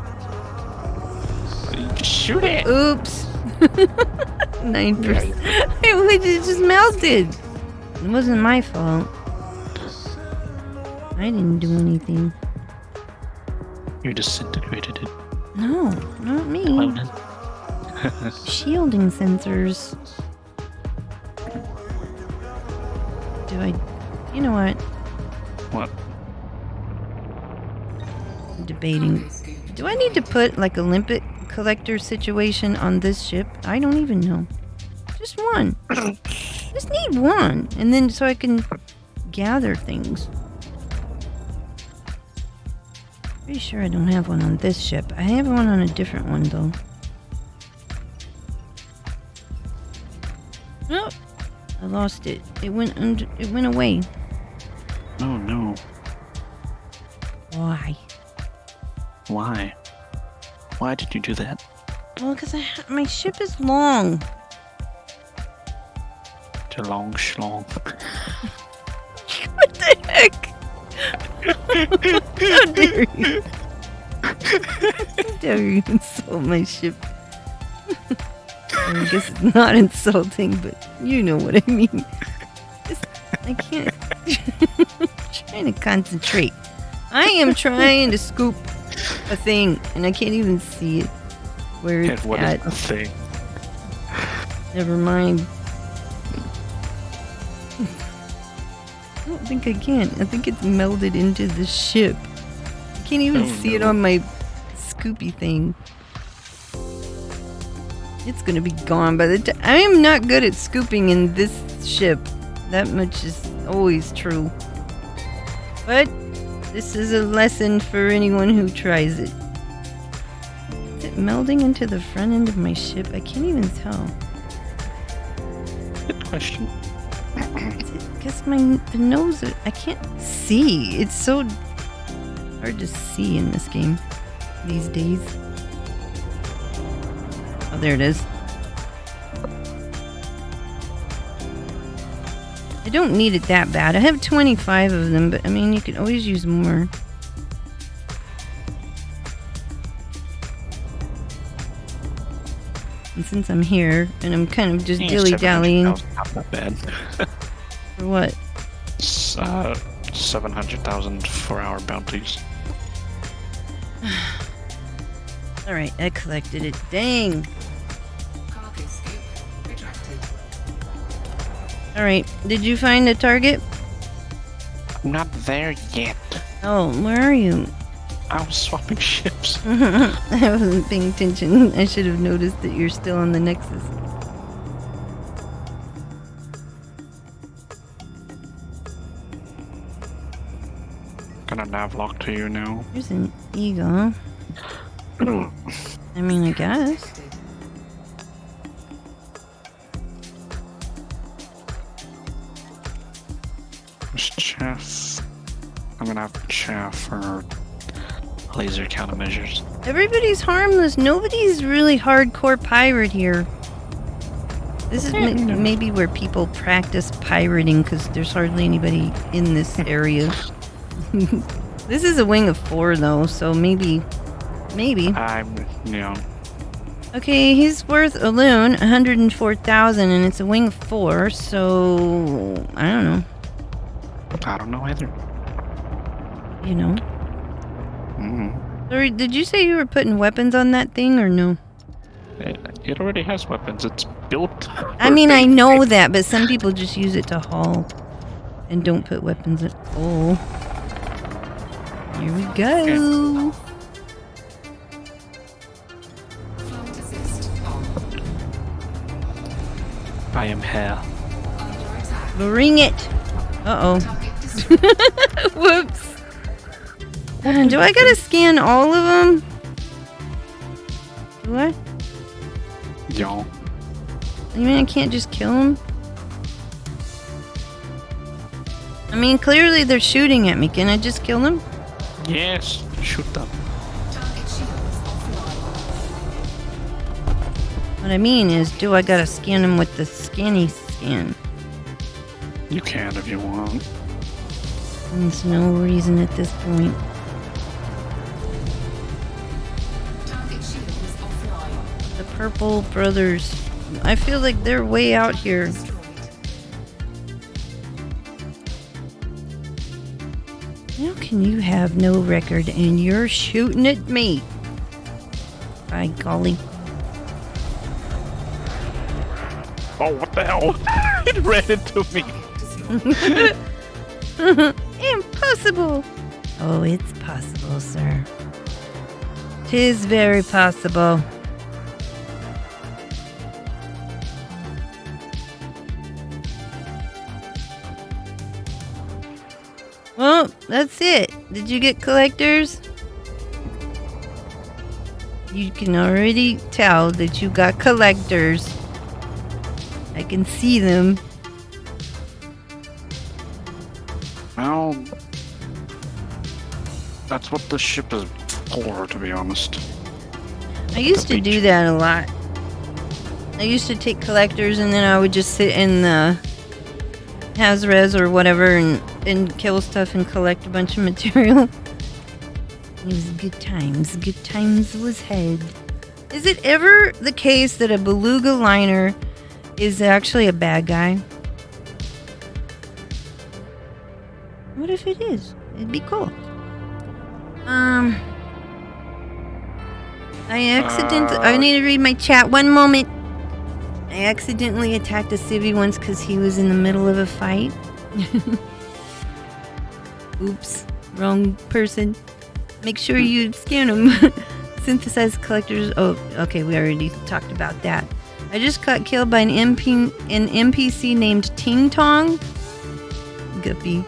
Shoot it! Oops. 9%. It just melted. It wasn't my fault. I didn't do anything. You disintegrated it. No, not me. Cloning. Shielding sensors. Do I... You know what? What? I'm debating. Do I need to put like a limpet collector situation on this ship? I don't even know. Just one. Just need one. And then so I can gather things. Pretty sure I don't have one on this ship. I have one on a different one though. Oh, I lost it. It went under, it went away. Oh no. Why? Why? Why did you do that? Well, because my ship is long. The long schlong. What the heck? How dare you? How dare you insult my ship? I guess it's not insulting, but you know what I mean. I can't. I'm trying to concentrate. I am trying to scoop a thing, and I can't even see it. Where And it's what at. is the thing? Never mind. I don't think I can. I think it's melded into the ship. I can't even Oh, see it no. on my scoopy thing. It's gonna be gone by the time. I am not good at scooping in this ship. That much is always true. But this is a lesson for anyone who tries it. Is it melding into the front end of my ship? I can't even tell. Good question. Because the nose, I can't see. It's so hard to see in this game these days. Oh, there it is. I don't need it that bad. I have 25 of them, but I mean, you can always use more. And since I'm here, and I'm kind of just dilly-dallying. Not that bad. For what? 700,000 for our bounties. Alright, I collected it. Dang! Cargo scoop retracted. Alright, did you find a target? I'm not there yet. Oh, where are you? I was swapping ships. I wasn't paying attention. I should have noticed that you're still on the Nexus. Gonna navlock to you now. There's an Eagle. I mean, I guess. There's chaff. I'm gonna have chaff for laser countermeasures. Everybody's harmless. Nobody's really hardcore pirate here. This is maybe where people practice pirating because there's hardly anybody in this area. This is a wing of 4 though, so maybe. Okay, he's worth alone 104,000 and it's a wing of 4, so I don't know. I don't know either. You know. Mm. Sorry, did you say you were putting weapons on that thing or no? It already has weapons. It's built. I mean, I know that, but some people just use it to haul and don't put weapons in. Oh. Here we go. Flight assist on. I am here. Under attack. Bring it. Uh-oh. Target destroyed. Whoops. Do I gotta scan all of them? Do I? Yo. You mean I can't just kill them? I mean, clearly they're shooting at me. Can I just kill them? Yes. Shoot them. Target shields offline. What I mean is, do I gotta scan them with the scanny scan? You can if you want. There's no reason at this point. Target shields offline. The Purple Brothers. I feel like they're way out here. Destroyed. How can you have no record and you're shooting at me? By golly. Oh, what the hell? It ran into me. Impossible! Oh, it's possible, sir. 'Tis very possible. Well, that's it. Did you get collectors? You can already tell that you got collectors. I can see them. Well, that's what the ship is for, to be honest. I used to do that a lot. I used to take collectors and then I would just sit in the Hazres or whatever and kill stuff and collect a bunch of material. It was good times. Good times was had. Is it ever the case that a beluga liner is actually a bad guy? What if it is? It'd be cool. I need to read my chat. One moment. I accidentally attacked a civvy once because he was in the middle of a fight. Oops. Wrong person. Make sure you scan him. Synthesized collectors. Oh, okay, we already talked about that. I just got killed by an NPC named Ting Tong. Guppy.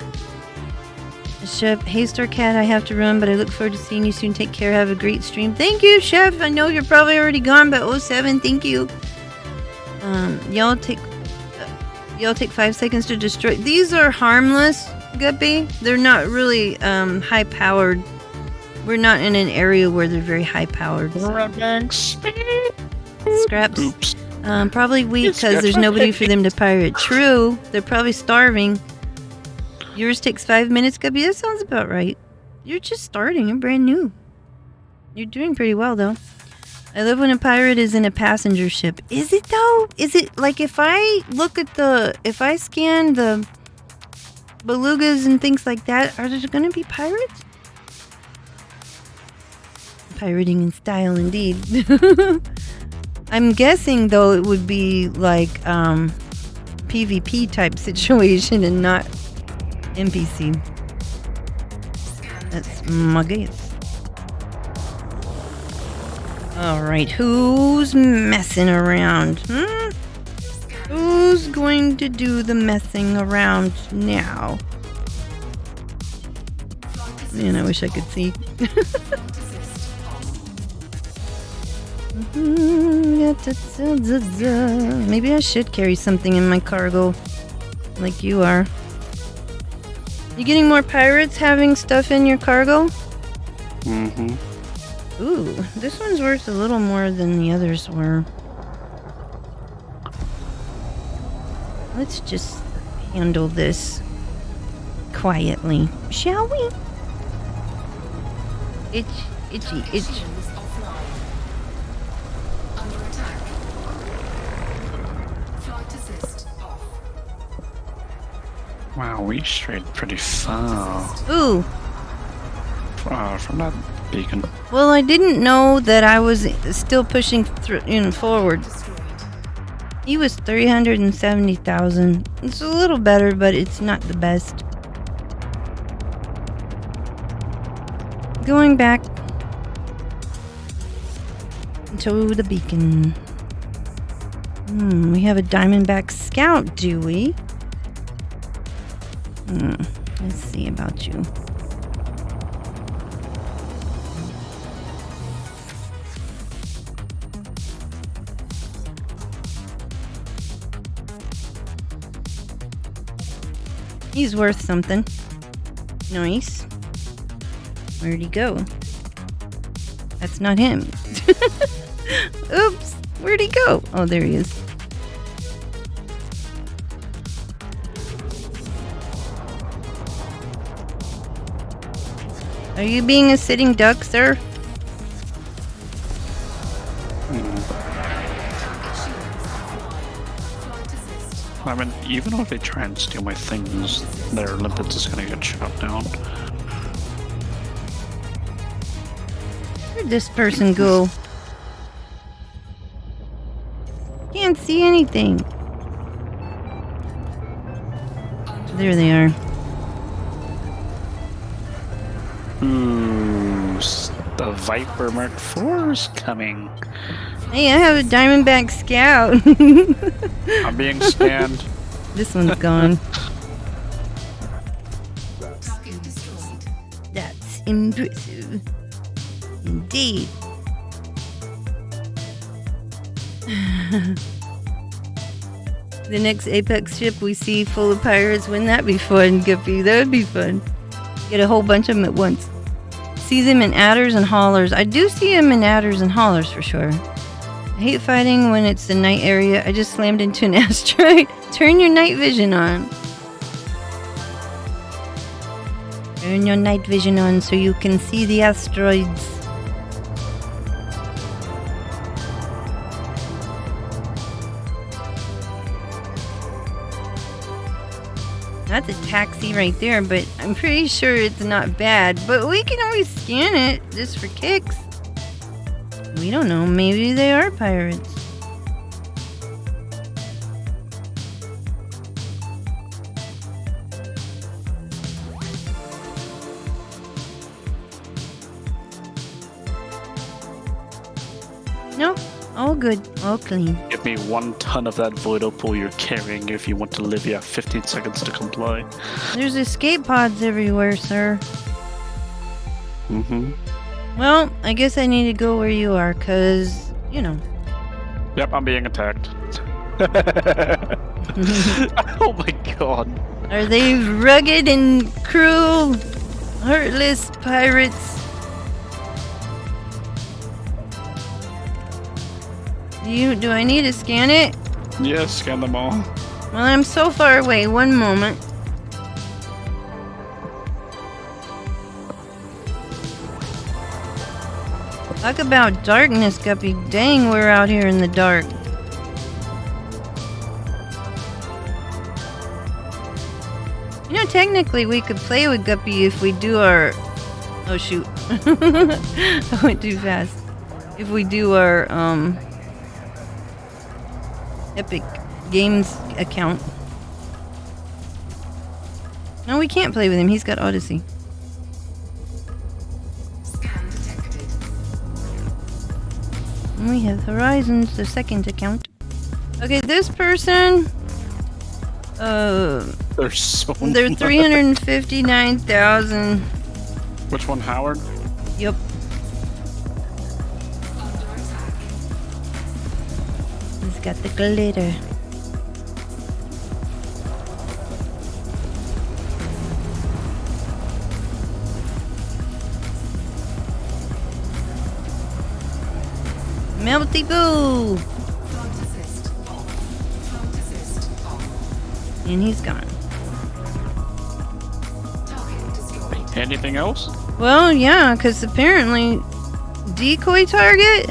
Chef, hey Star Cat, I have to run, but I look forward to seeing you soon. Take care, have a great stream. Thank you, Chef. I know you're probably already gone, but 07, thank you. Y'all take 5 seconds to destroy. These are harmless, Guppy. They're not really high powered. We're not in an area where they're very high powered. Scraps. Oops. Probably weak because there's nobody for them to pirate. True. They're probably starving. Yours takes 5 minutes, Guppy. That sounds about right. You're just starting. You're brand new. You're doing pretty well, though. I love when a pirate is in a passenger ship. Is it, though? Is it, like, if I look at if I scan the belugas and things like that, are there going to be pirates? Pirating in style, indeed. I'm guessing, though, it would be, like, PvP type situation and not NPC. That's my guess. Alright, who's messing around? Who's going to do the messing around now? Man, I wish I could see. Maybe I should carry something in my cargo, like you are. You getting more pirates having stuff in your cargo? Mm-hmm. Ooh, this one's worth a little more than the others were. Let's just handle this quietly, shall we? Itchy. Shields offline. Under attack. Flight assist off. Wow, we strayed pretty far Ooh. From that beacon. Well, I didn't know that I was still pushing forward. Destroyed. He was 370,000. It's a little better, but it's not the best. Going back to the beacon. We have a Diamondback Scout, do we? Let's see about you. He's worth something. Nice. Where'd he go? That's not him. Oops. Where'd he go? Oh, there he is. Are you being a sitting duck, sir? I mean, even if they try and steal my things, their limpets is gonna get shot down. Where'd this person go? Can't see anything. There they are. Ooh, the Viper Mark IV is coming. Hey, I have a Diamondback Scout. I'm being scanned. This one's gone. Target destroyed. That's impressive. Indeed. The next Apex ship we see full of pirates, wouldn't that be fun, Guppy? That would be fun. Get a whole bunch of them at once. See them in adders and haulers. I do see them in adders and haulers for sure. I hate fighting when it's the night area. I just slammed into an asteroid. Turn your night vision on. Turn your night vision on so you can see the asteroids. That's a taxi right there, but I'm pretty sure it's not bad. But we can always scan it just for kicks. We don't know. Maybe they are pirates. Nope. All good. All clean. Give me 1 ton of that void opal you're carrying if you want to live. You have 15 seconds to comply. There's escape pods everywhere, sir. Mm-hmm. Well, I guess I need to go where you are, cause, you know. Yep, I'm being attacked. Oh my god. Are they rugged and cruel, heartless pirates? Do I need to scan it? Yes, scan them all. Well, I'm so far away. One moment. Talk about darkness, Guppy. Dang, we're out here in the dark. You know, technically we could play with Guppy if we do our... Oh, shoot. I went too fast. If we do our, Epic Games account. No, we can't play with him. He's got Odyssey. Scan detected. And we have Horizons, the second account. Okay, this person... There's so they're 359,000. Which one, Howard? Yep. Under attack. He's got the glitter. Melty Boo! Front assist off. Front assist off. And he's gone. Target destroyed. Anything else? Well, yeah, because apparently... Decoy target?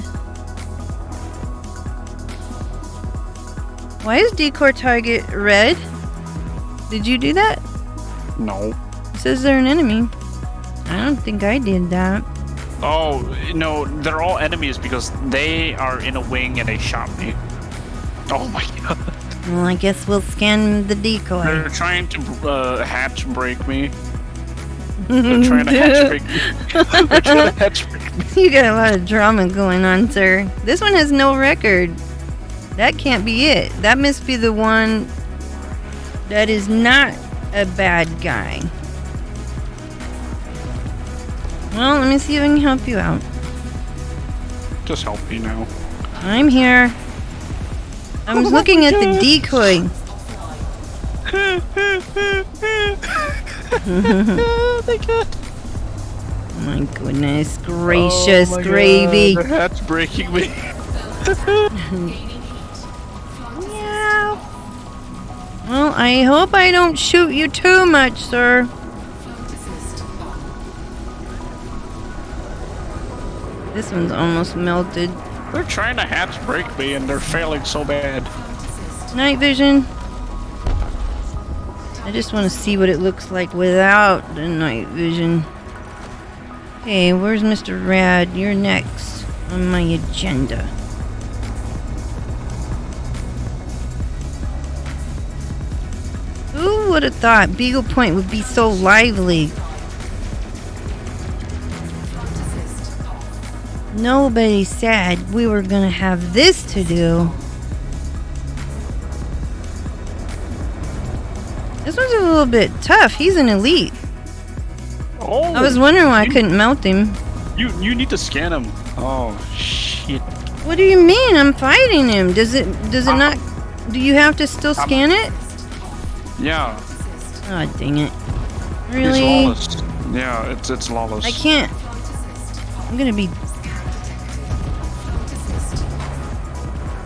Why is decoy target red? Did you do that? No. It says they're an enemy. I don't think I did that. Oh, no, they're all enemies because they are in a wing and they shot me. Oh my god. Well, I guess we'll scan the decoy. They're trying to hatch break me. They're trying to hatch break me. They're trying to hatch break me. You got a lot of drama going on, sir. This one has no record. That can't be it. That must be the one that is not a bad guy. Well, let me see if I can help you out. Just help me now. I'm here. I was looking at the decoy. My goodness gracious, Oh my gravy. God, their hat's breaking me. Gaining heat. Meow. Well, I hope I don't shoot you too much, sir. Front assist on. This one's almost melted. They're trying to hatch break me and they're failing so bad. Night vision. I just want to see what it looks like without the night vision. Okay, where's Mr. Rad? You're next on my agenda. Who would have thought Beagle Point would be so lively? Front assist off. Nobody said we were gonna have this to do. This one's a little bit tough. He's an elite. Oh, I was wondering why I couldn't melt him. you need to scan him. Oh shit. What do you mean? I'm fighting him. Does it not? Do you have to still scan it? Yeah. Oh, dang it. He's Really? lawless. Yeah, it's lawless. I can't. I'm gonna be.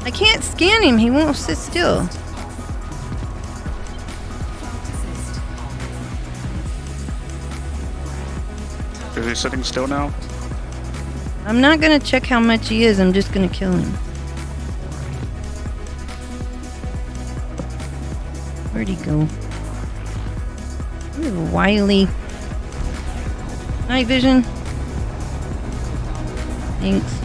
I can't scan him. He won't sit still. Is he sitting still now? I'm not gonna check how much he is. I'm just gonna kill him. Where'd he go? Ooh, wily. Night vision. Thanks.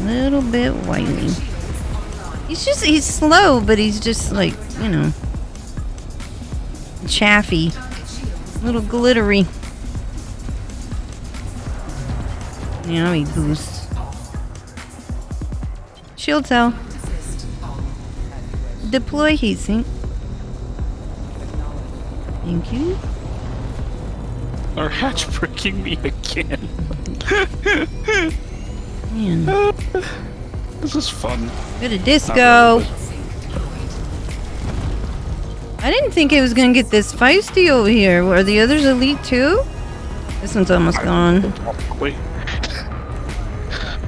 Little bit wily. He's slow, but he's just like, you know, chaffy. Little glittery. Yeah, we boost. Shield cell. Deploy heatsink. Thank you. Are hatch bricking me again? Man. This is fun. Go to disco. I didn't think it was gonna get this feisty over here. Are the others elite too? This one's almost gone. Wait.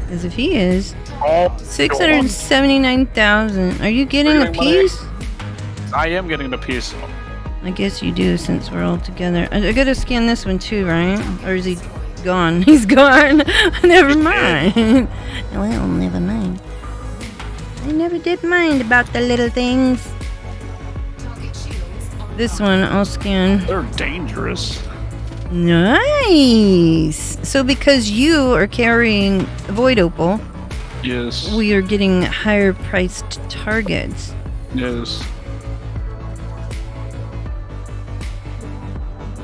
As if he is. Oh, 679,000. Are you getting a piece? I am getting the piece. I guess you do since we're all together. I gotta scan this one too, right? Or is he gone? He's gone. Never mind. Well, never mind. I never did mind about the little things. This one I'll scan. They're dangerous. Nice. So because you are carrying Void Opal, Yes. we are getting higher priced targets. Yes.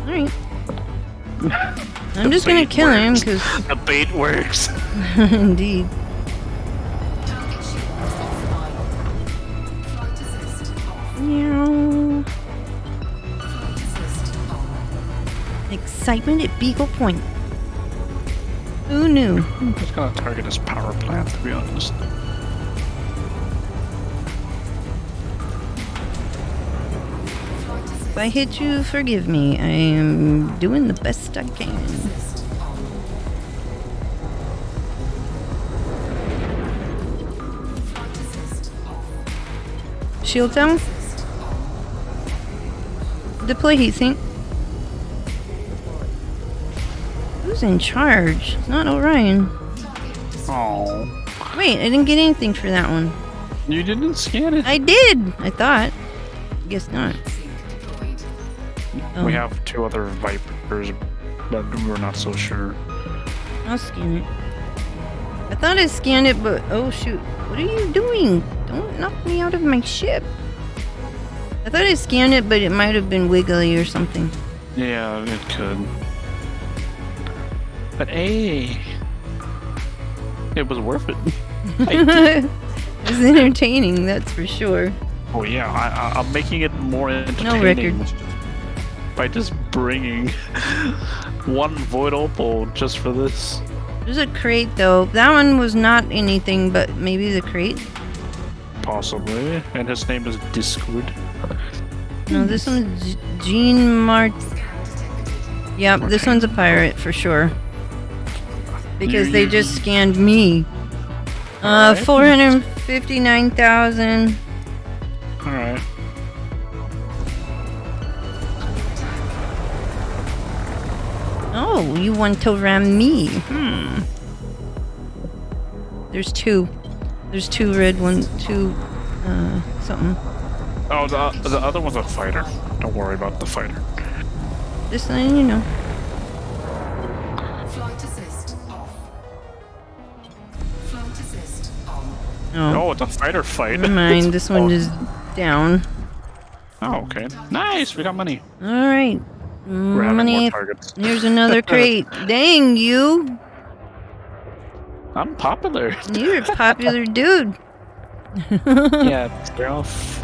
Alright. I'm just gonna kill him because The bait works. indeed. Meow. Excitement at Beagle Point. Who knew? I'm just gonna target his power plant, to be honest. If I hit you, forgive me. I am doing the best I can. Shield down. Deploy heatsink. Who's in charge? It's not Orion. Oh. Wait, I didn't get anything for that one. You didn't scan it? I did! I thought. Guess not. Oh, We have 2 other Vipers, but we're not so sure. I'll scan it. I thought I scanned it, but oh shoot. What are you doing? Don't knock me out of my ship. I thought I scanned it, but it might have been wiggly or something. Yeah, it could. But hey, it was worth it. It was entertaining, that's for sure. Oh yeah, I'm making it more entertaining. record. By just bringing 1 Void Opal just for this. There's a crate though. That one was not anything, but maybe the crate. Possibly. And his name is Discord. No, this one's Jean Mart. Yep, this Okay. one's a pirate for sure. Because You- they you- just scanned me. Alright. 459,000. Alright. Oh, you want to ram me? There's 2. There's 2 red ones, 2 something. Oh, the other one's a fighter. Don't worry about the fighter. This one, you know. Flight assist off. Flight assist on. Oh, Oh, it's a fighter fight. never mind. This one is down. Oh, okay. Nice, we got money. All right. We're having more Money. targets. Here's another crate. Dang you! I'm popular. You're a popular dude. Yeah, girl.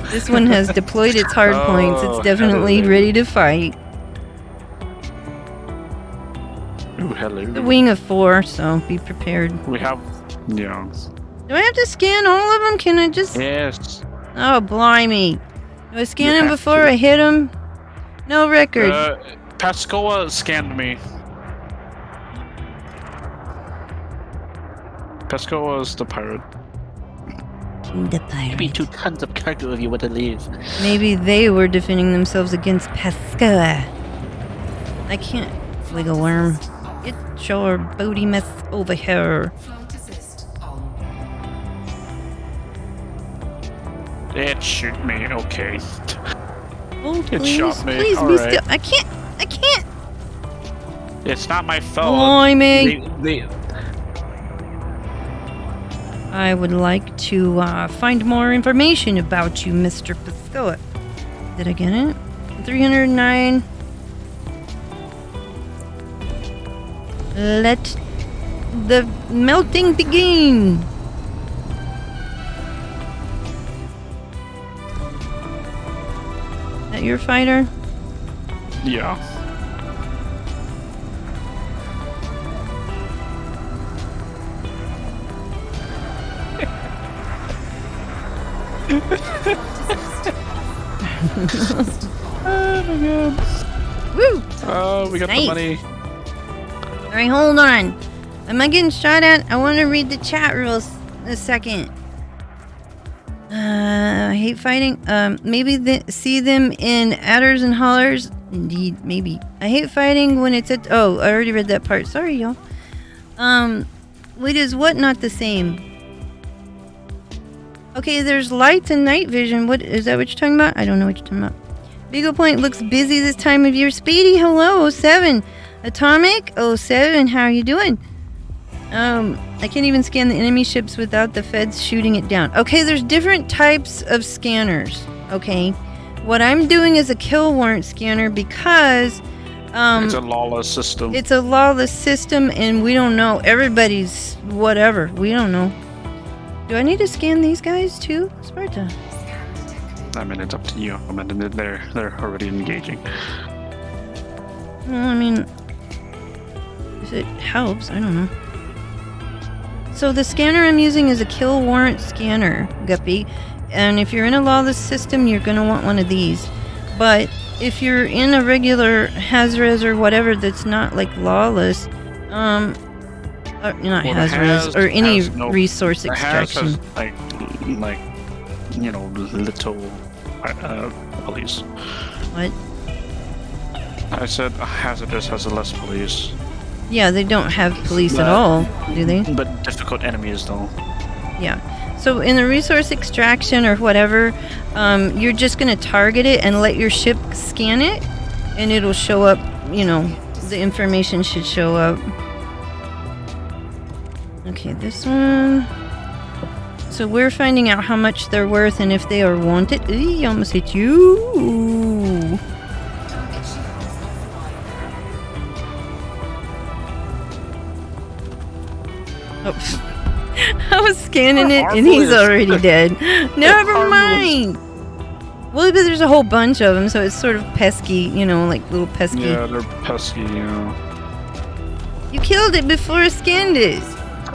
This one has deployed its hard points. Oh, It's definitely hello. ready to fight. Ooh, hello. The wing of 4, so be prepared. We have, yeah. Do I have to scan all of them? Can I just... Yes. Oh, blimey. Do I scan You them have before to. I hit them? No record. Pascoa scanned me. Pascoa is the pirate. The pirate. 2 tons of cargo if you want to leave. Maybe they were defending themselves against Pascoa. I can't wiggle worm. Get your booty mess over here. Flight assist on. It shoot me, okay. Oh, It please, shot me. please be Alright. still. I can't. It's not my fault. Blimey. They, I would like to find more information about you, Mr. Pascoa. Did I get it? 309. Let the melting begin. Is that your fighter? Yeah. Oh my god. Woo! Oh, we got Nice. the money. Alright, hold on. Am I getting shot at? I want to read the chat rules a second. I hate fighting. Maybe see them in adders and hollers. Indeed, maybe. I hate fighting when it's at. Oh, I already read that part. Sorry, y'all. Wait, is what not the same? Okay, there's lights and night vision. What is that? What you're talking about? I don't know what you're talking about. Beagle Point looks busy this time of year. Speedy, hello, 07. Atomic, 07. How are you doing? I can't even scan the enemy ships without the feds shooting it down. Okay, there's different types of scanners. Okay, what I'm doing is a kill warrant scanner because It's a lawless system. it's a lawless system and we don't know. Everybody's whatever. We don't know. Do I need to scan these guys too, Sparta? I mean, it's up to you. I mean, they're already engaging. Well, I mean, if it helps, I don't know. So the scanner I'm using is a kill warrant scanner, Guppy. And if you're in a lawless system, you're going to want one of these. But if you're in a regular Hazres or whatever that's not like lawless, or not Well, the Hazres, Haz or any has no- resource The Haz extraction. has like you know, little police. What? I said hazardous has less police, Yeah, they don't have police at But- all, do they? but difficult enemies though. Yeah. So in the resource extraction or whatever, you're just going to target it and let your ship scan it, and it'll show up, you know, the information should show up. Okay, this one. So we're finding out how much they're worth and if they are wanted. Eee, I almost hit you. Target shields Oh. I was scanning it They're and he's harmless. already dead. Never harmless. mind. Well, but there's a whole bunch of them, so it's sort of pesky, you know, like little pesky. Yeah, they're pesky. Yeah. You killed it before I scanned it.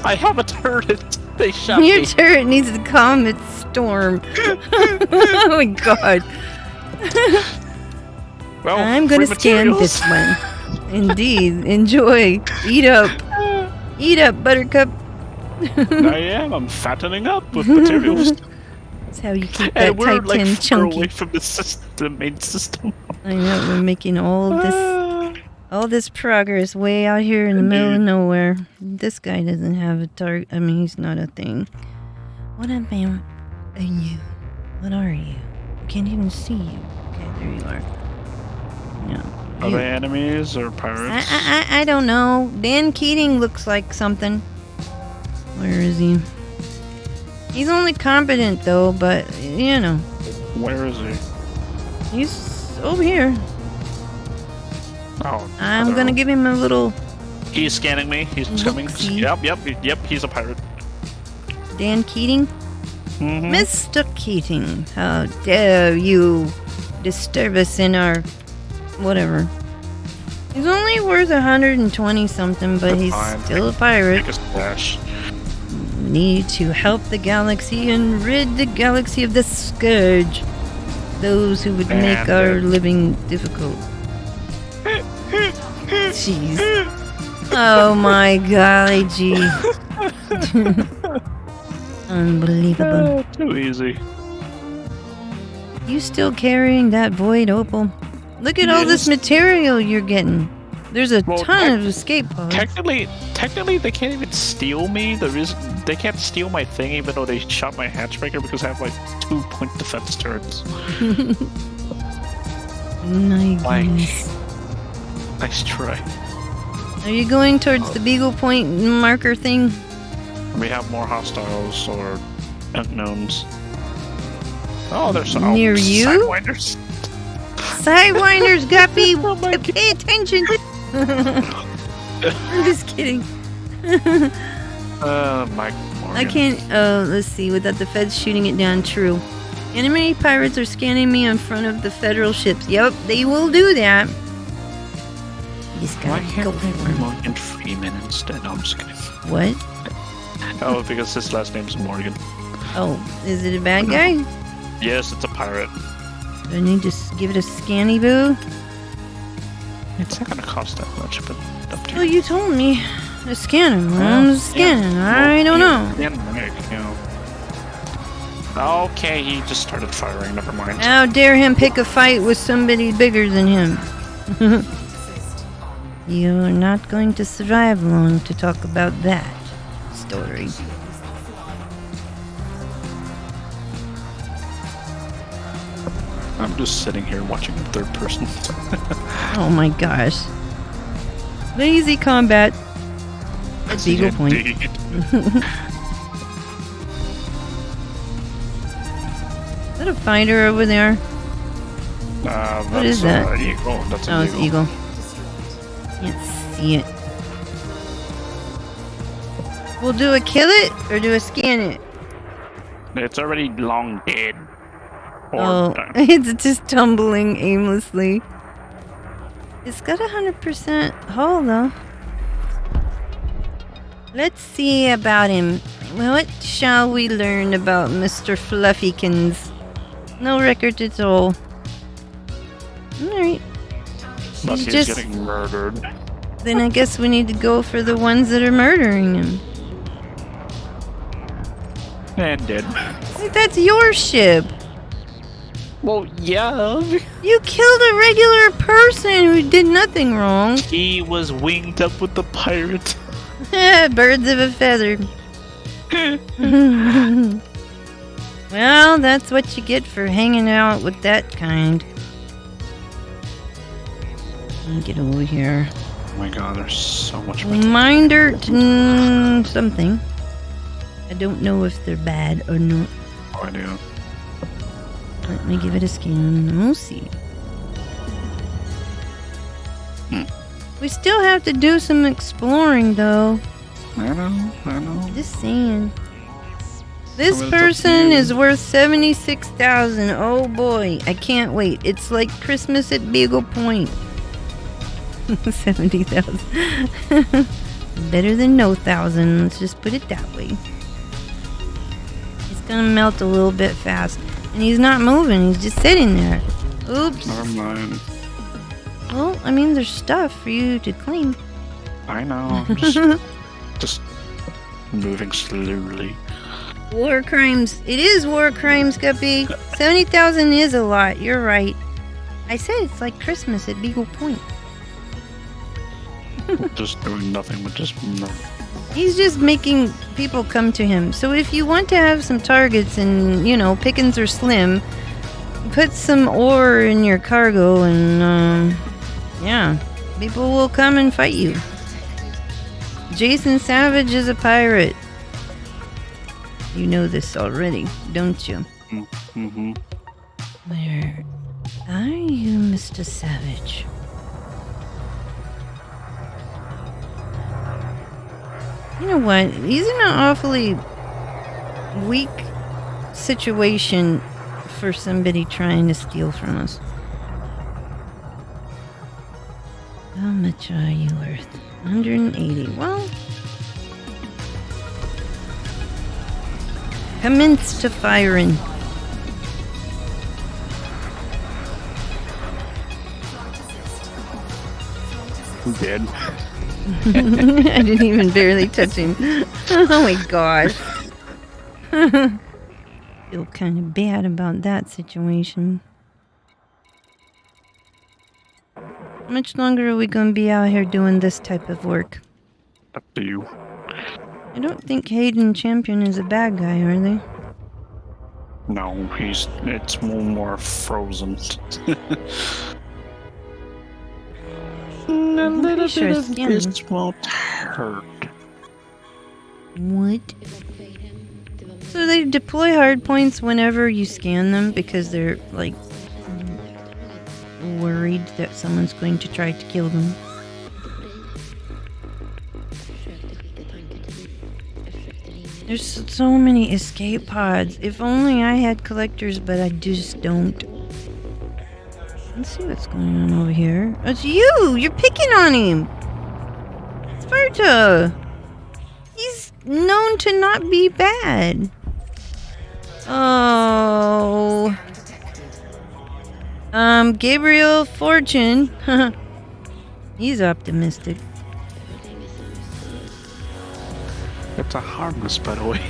I have a turret. They shot Your me. turret needs to calm its storm. Oh my god. Well, I'm gonna free scan materials. this one. Indeed. Enjoy. Eat up. Eat up, Buttercup. I am. I'm fattening up with materials. That's how you keep that And we're Type like 10 far chunky. away from the system, the main system. I know, we're making all this progress way out here in the middle of Indeed. nowhere. This guy doesn't have a target. I mean, he's not a thing. What about you? What are you? I can't even see you. Okay, there you are. No. Are you. they enemies or pirates? I don't know. Dan Keating looks like something. Where is he? He's only competent though, but you know, Where is he? he's over here. Oh, I'm gonna give him a little He's scanning me. He's coming. Look-see. Yep. He's a pirate. Dan Keating. Mm-hmm. Mr. Keating, how dare you disturb us in our whatever. He's only worth 120 something, but he's Fine. still a pirate. Make a splash. We need to help the galaxy and rid the galaxy of the scourge. Those who would make And, our living difficult. Jeez. Oh my golly gee. Unbelievable. Too easy. You still carrying that void opal? Look at all this Yes. material you're getting. There's a Well, ton of escape pods. Technically, they can't even steal me. They can't steal my thing, even though they shot my hatchbreaker because I have like 2-point defense turrets. My Like- goodness. Nice try. Are you going towards the Beagle Point marker thing? We have more hostiles or unknowns. Oh, there's Near you? Sidewinders. Sidewinders, Guppy! Oh my Pay attention! I'm just kidding. Mike Morgan. I can't. Let's see. Without the feds shooting it down, true. Enemy pirates are scanning me in front of the federal ships. Yep, they will do that. You just Why gotta can't go we for play it. Morgan Freeman instead? No, I'm just kidding. What? Oh, because his last name's Morgan. Oh, is it a bad guy? Yes, it's a pirate. Do I need to give it a scanny boo? It's not gonna cost that much, but up to Well, you. you told me to scan him. I'm scanning. I don't know. Okay, he just started firing. Never mind. How dare him pick a fight with somebody bigger than him? You're not going to survive long to talk about that story. I'm just sitting here watching in third person. Oh my gosh. Lazy combat at Beagle Point. Indeed. Is that a fighter over there? What is that? Eagle. That's Oh, an it's Eagle. Can't see it. We'll do a kill it or do a scan it? It's already long dead. Or Oh, done. it's just tumbling aimlessly. It's got 100% hull though. Let's see about him. What shall we learn about Mr. Fluffykins? No record at all. Alright. But He's he's just- getting murdered. Then I guess we need to go for the ones that are murdering him. And dead. Like, that's your ship. Well, yeah. You killed a regular person who did nothing wrong. He was winged up with the pirate. Birds of a feather. Well, that's what you get for hanging out with that kind. Let me get over here. Oh my god, there's so much. Reminder something. I don't know if they're bad or not. Oh, I do. Let me give it a scan. We'll see. We still have to do some exploring, though. I know. Just saying. This Well, it's up to person you. is worth 76,000. Oh boy, I can't wait. It's like Christmas at Beagle Point. 70,000. Better than no thousand. Let's just put it that way. He's gonna melt a little bit fast, and he's not moving. He's just sitting there. Oops. Never mind. Well, I mean, there's stuff for you to claim. I know. I'm just moving slowly. War crimes. It is war crimes, Guppy. 70,000 is a lot. You're right. I said it's like Christmas at Beagle Point. Just doing nothing but just. He's just making people come to him. So if you want to have some targets and, you know, pickings are slim, put some ore in your cargo and, yeah, people will come and fight you. Jason Savage is a pirate. You know this already, don't you? Mm-hmm. Where are you, Mr. Savage? You know what? He's in an awfully weak situation for somebody trying to steal from us. How much are you worth? 180. Well, commence to firing. Who did? I didn't even barely touch him. Oh my gosh. Feel kind of bad about that situation. How much longer are we going to be out here doing this type of work? Up to you. I don't think Hayden Champion is a bad guy, are they? No, it's more frozen. A little sure bit it's of scanning. this won't hurt. What? So they deploy hard points whenever you scan them because they're like worried that someone's going to try to kill them. There's so many escape pods. If only I had collectors, but I just don't. Let's see what's going on over here. It's you! You're picking on him! Sparta! He's known to not be bad. Oh. Gabriel Fortune. He's optimistic. It's a harmless, by the way.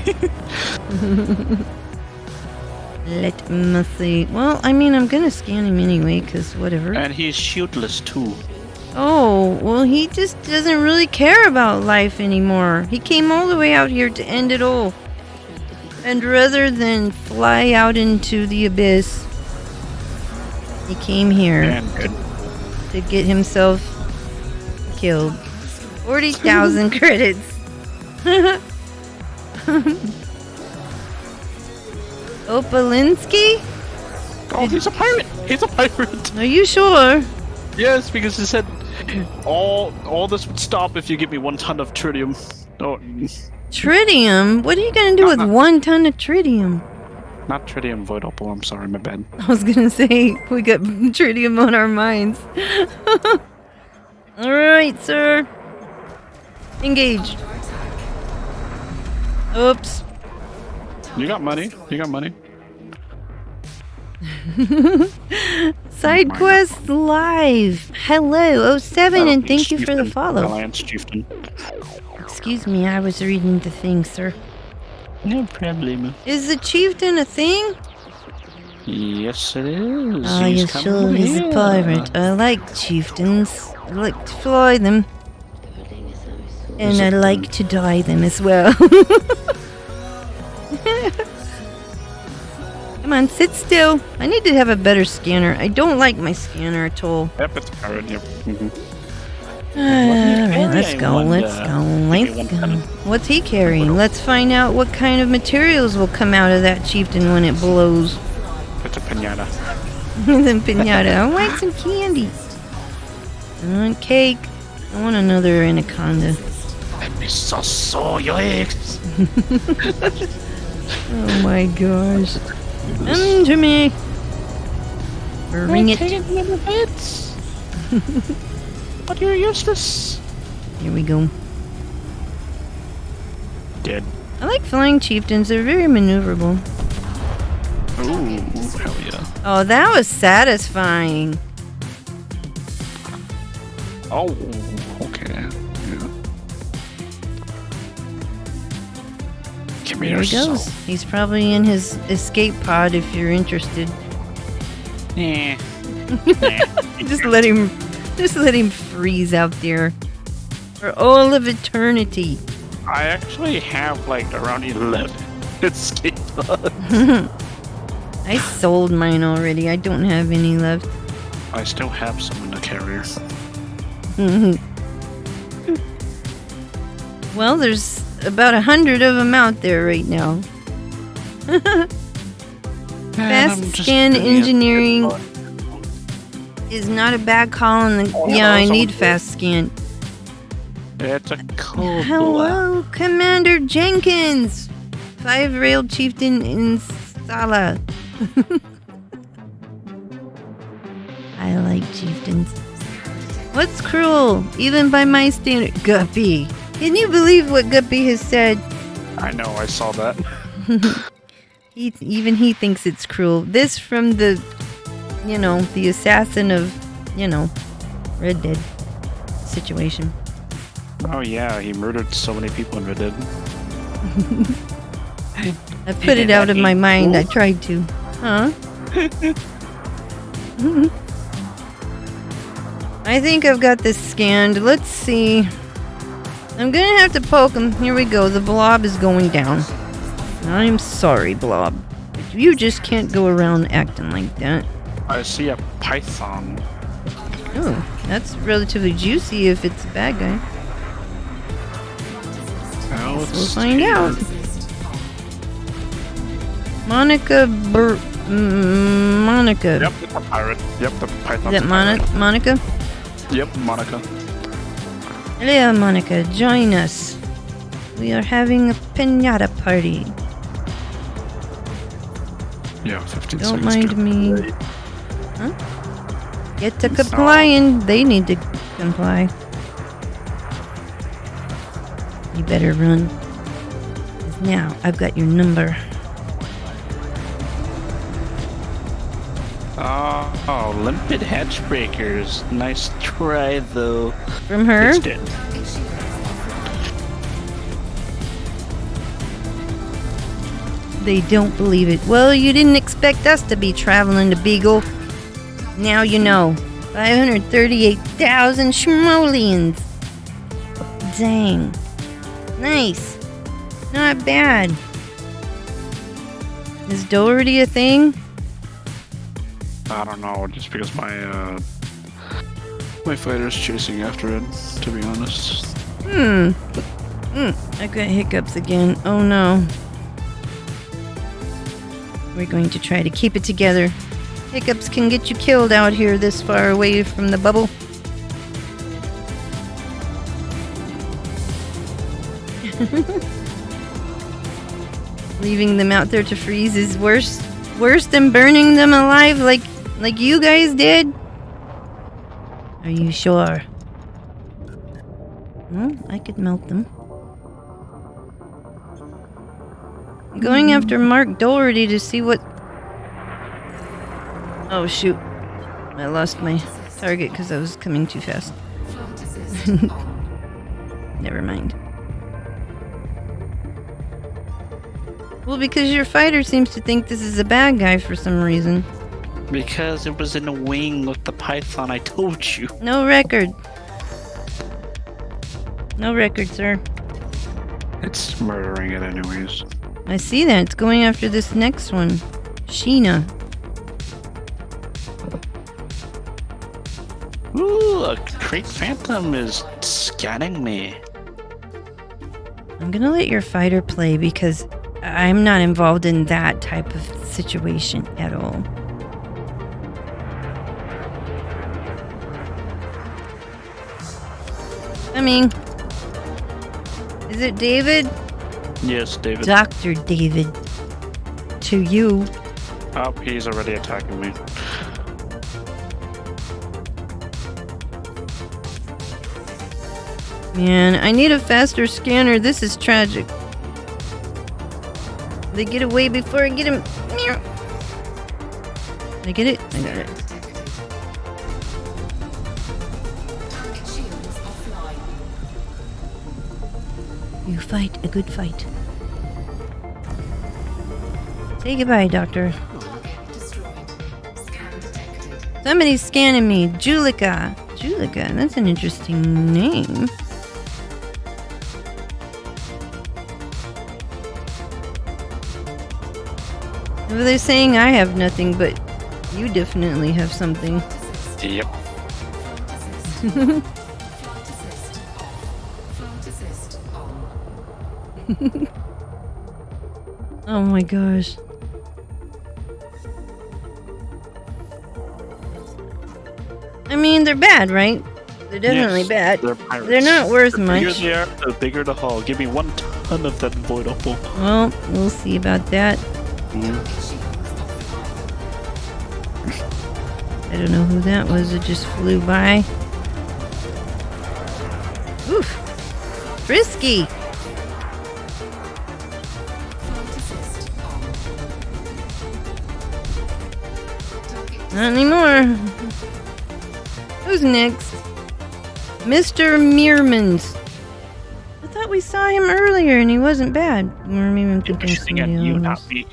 Let me see. Well, I mean, I'm gonna scan him anyway, because whatever. And he's shieldless too. Oh, well, he just doesn't really care about life anymore. He came all the way out here to end it all. And rather than fly out into the abyss, he came here And good. to get himself killed. 40,000 credits. Opalinsky? Oh, he's a pirate! He's a pirate! Are you sure? Yes, because he said all this would stop if you give me 1 ton of tritium. Oh, Tritium? What are you gonna do with 1 ton of tritium? not tritium, void opal. I'm sorry, my bad. I was gonna say, we got tritium on our minds. Alright, sir. Engage. Oops. You got money. You got money. Side my quest live. Hello, 07, and thank you for the follow. Alliance Chieftain. Excuse me, I was reading the thing, sir. No problem. Is the chieftain a thing? Yes, it is. Oh, you sure he's a pirate. I like chieftains. I like to fly them. And I like to dye them as well. Come on, sit still. I need to have a better scanner. I don't like my scanner at all. Yep, it's a pirate. Yep. Alright, let's go, let's go. What's he carrying? Let's find out what kind of materials will come out of that chieftain when it blows. It's a pinata. The pinata. I want some candy. I want cake. I want another anaconda. Let me so your eggs. Oh my gosh. Under me. Bring it. But you're useless. Here we go. Dead. I like flying chieftains. They're very maneuverable. Ooh, hell yeah. Oh, that was satisfying. Oh, okay. Yeah. Give me There your he goes. soul. He's probably in his escape pod if you're interested. Yeah. Just let him freeze out there for all of eternity. I actually have like around 11 escape pods. I sold mine already. I don't have any left. I still have some in the carrier. Well, there's about 100 of them out there right now. Fast scan engineering is not a bad call in the... Yeah, I need fast scan. It's a cool. Hello, Commander Jenkins! 5-rail chieftain in Sala. I like chieftains. What's cruel, even by my standard? Guppy. Can you believe what Guppy has said? I know, I saw that. Even he thinks it's cruel. This from the, the assassin of, Red Dead situation. Oh yeah, he murdered so many people in Red Dead. I put it out of my mind. I tried to. Huh? I think I've got this scanned. Let's see. I'm gonna have to poke him. Here we go. The blob is going down. I'm sorry, blob. But you just can't go around acting like that. I see a python. Oh, that's relatively juicy if it's a bad guy. Oh, We'll find out. Monica Monica. Yep, it's a pirate. Yep, the python. Is that Monica? Yep, Monica. Hello, Monica. Join us. We are having a pinata party. Yeah, 15 Don't seconds. mind me. Huh? Get to complying. They need to comply. You better run. 'Cause now I've got your number. Oh, limpid hatch breakers. Nice try, though. From her? It's dead. They don't believe it. Well, you didn't expect us to be traveling to Beagle. Now you know. 538,000 schmoleans. Dang. Nice. Not bad. Is Doherty a thing? I don't know, just because my fighter's chasing after it, to be honest. I got hiccups again. Oh no. We're going to try to keep it together. Hiccups can get you killed out here this far away from the bubble. Leaving them out there to freeze is worse than burning them alive like you guys did? Are you sure? Well, I could melt them. I'm going after Mark Doherty to see what... Oh shoot. I lost my target because I was coming too fast. Never mind. Well, because your fighter seems to think this is a bad guy for some reason. Because it was in a wing with the python, I told you. No record. No record, sir. It's murdering it anyways. I see that. It's going after this next one. Sheena. Ooh, a Crate Phantom is scanning me. I'm gonna let your fighter play because I'm not involved in that type of situation at all. I mean, is it David? Yes, David. Dr. David. To you. Oh, he's already attacking me. Man, I need a faster scanner. This is tragic. They get away before I get him. Meow. Did I get it? I got it. Target shields offline. You fight a good fight. Say goodbye, Doctor. Target destroyed. Scan detected. Somebody's scanning me. Julika. Julika, that's an interesting name. Well, they're saying I have nothing, but you definitely have something. Yep. Flight assist off. Flight assist on. Oh my gosh. I mean, they're bad, right? They're definitely Yes, bad. They're pirates. They're not worth The bigger much. they are, the bigger the hull. Give me 1 ton of that void opal. Well, we'll see about that. Target shields offline. I don't know who that was. It just flew by. Oof. Frisky. Flight assist on. Target Not anymore. Who's next? Mr. Meermans. I thought we saw him earlier and he wasn't bad. Or maybe I'm You're thinking shooting at somebody you, else. not me.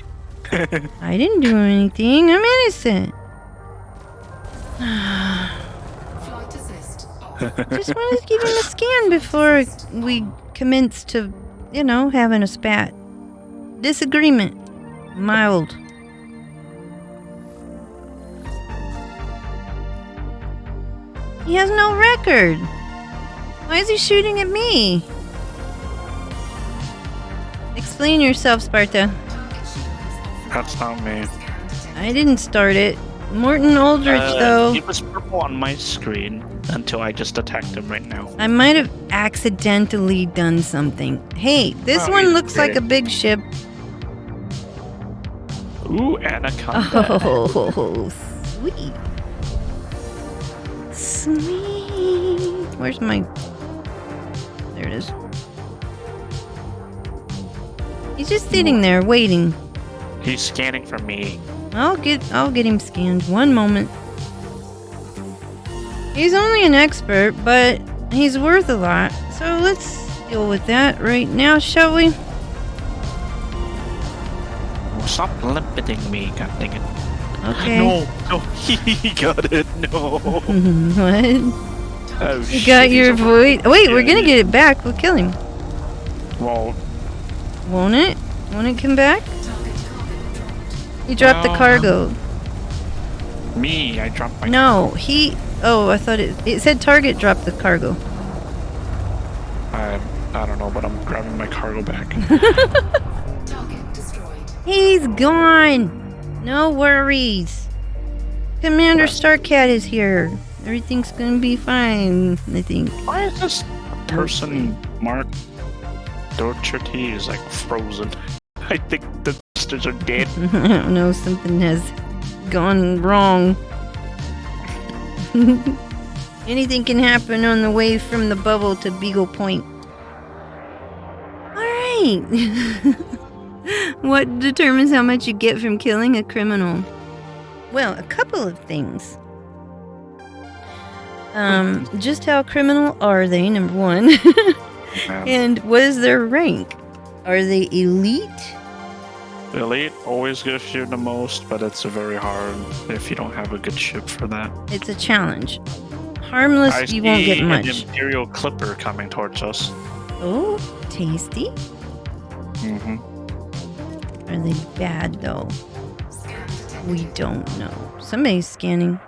I didn't do anything. I'm innocent. flight assist off. Just wanted to give him a scan before we commence to, having a spat. Disagreement. Mild. He has no record. Why is he shooting at me? Explain yourself, Sparta. Target shields offline. That's not me. Scan detected. I didn't start it. Morton Aldrich, though. It was purple on my screen until I just attacked him right now. I might have accidentally done something. Hey, this Oh, one you looks like did. a big ship. Ooh, anaconda. Oh, sweet. Sweet. Where's my... There it is. He's just sitting there waiting. He's scanning for me. I'll get him scanned. One moment. He's only an expert, but he's worth a lot. So let's deal with that right now, shall we? Oh, stop limiting me, god dang it. Okay. No, he got it, no. What? Oh, You shit, got he's your over- void. Wait, we're Yeah, gonna yeah. get it back. We'll kill him. Well, Won't it? Won't it come back? Target cargo dropped. He dropped the Well, cargo. me, I dropped my... No, he... Oh, I thought it said target dropped the cargo. I don't know, but I'm grabbing my cargo back. Target destroyed. He's gone. No worries. Commander Starcat is here. Everything's gonna be fine, I think. Why is this person marked Dorchety is like frozen? I think the monsters are dead. I don't know, something has gone wrong. Anything can happen on the way from the bubble to Beagle Point. Alright. What determines how much you get from killing a criminal? Well, a couple of things. Just how criminal are they, number one? And what is their rank? Are they elite? Elite always gives you the most, but it's very hard if you don't have a good ship for that. It's a challenge. Harmless, I you won't get see an much. Imperial Clipper coming towards us. Oh, tasty. Mm-hmm. Are they bad though? Scan detected. We don't know. Somebody's scanning.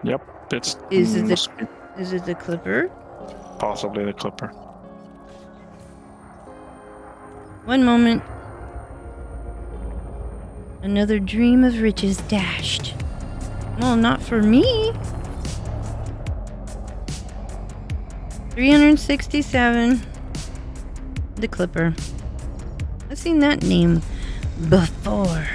Yep, it's Is it must be Is it the Clipper? possibly the Clipper. One moment. Another dream of riches dashed. Well, not for me. 367. The Clipper. I've seen that name before.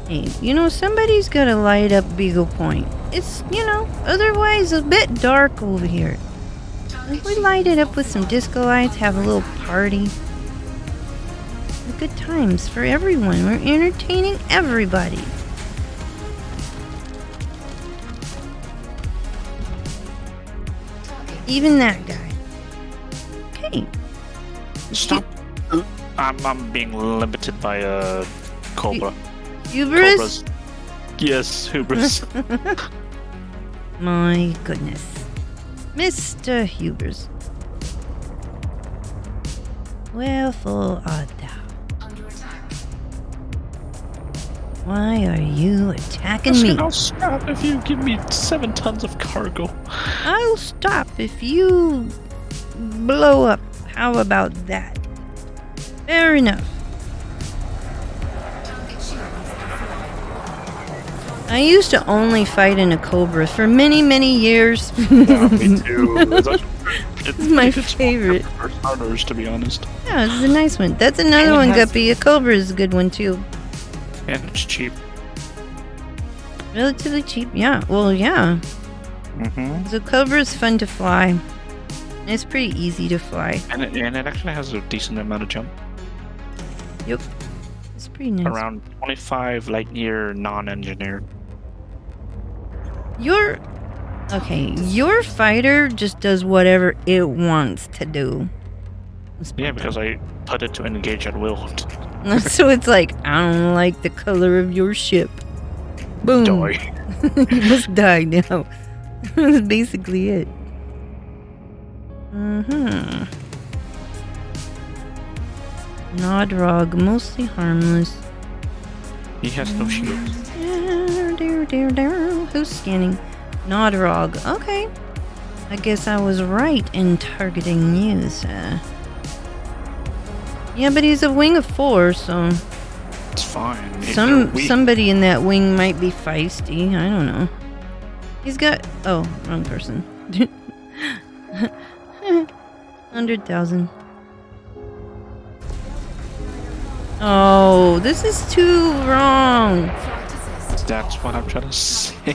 Hey, somebody's gotta light up Beagle Point. It's, otherwise a bit dark over here. If we light it up with some disco lights, have a little party. Good times for everyone. We're entertaining everybody. Even that guy. Okay. Stop! I'm being limited by a Cobra. Hubris? Cobras. Yes, hubris. My goodness. Mr. Hubris. Wherefore art thou? Under attack. Why are you attacking me? I'll stop if you give me 7 tons of cargo. I'll stop if you blow up. How about that? Fair enough. Target shields deployed. I used to only fight in a Cobra for many, many years. Yeah, me too. It's my it's favorite. For starters, to be honest. Yeah, this is a nice one. That's another And it one, has- Guppy. A Cobra is a good one, too. And it's cheap. Relatively cheap. Yeah. Well, yeah. Mm-hmm. So Cobra is fun to fly. It's pretty easy to fly. And it actually has a decent amount of jump. Yep. It's pretty nice. Around 25 light year non-engineered. Your fighter just does whatever it wants to do. Yeah, because I put it to engage at will. So it's like, I don't like the color of your ship. Boom. Die. You must die now. That's basically it. Nodrog, mostly harmless. He has no shield. Who's scanning? Nodrog. Okay. I guess I was right in targeting you, sir. Yeah, but he's a wing of 4, so... It's fine. If they're weak- Somebody in that wing might be feisty. I don't know. He's got... Oh, wrong person. 100,000. Oh, this is too wrong. Flight assist. That's what I'm trying to say.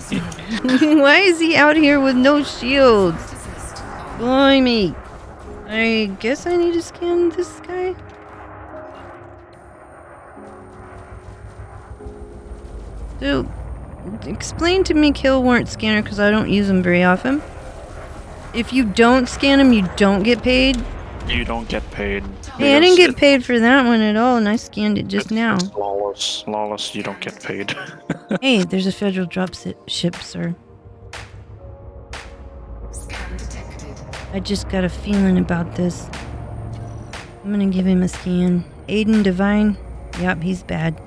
Why is he out here with no shields? Flight assist. Blimey. I guess I need to scan this guy. So, explain to me kill warrant scanner because I don't use them very often. If you don't scan them, you don't get paid. You don't get paid. Hey, I didn't because get paid for that one at all, and I scanned it just now. It's lawless. Lawless, you don't get paid. Hey, there's a federal drop ship, sir. Scan detected. I just got a feeling about this. I'm gonna give him a scan. Aiden Divine. Yep, he's bad.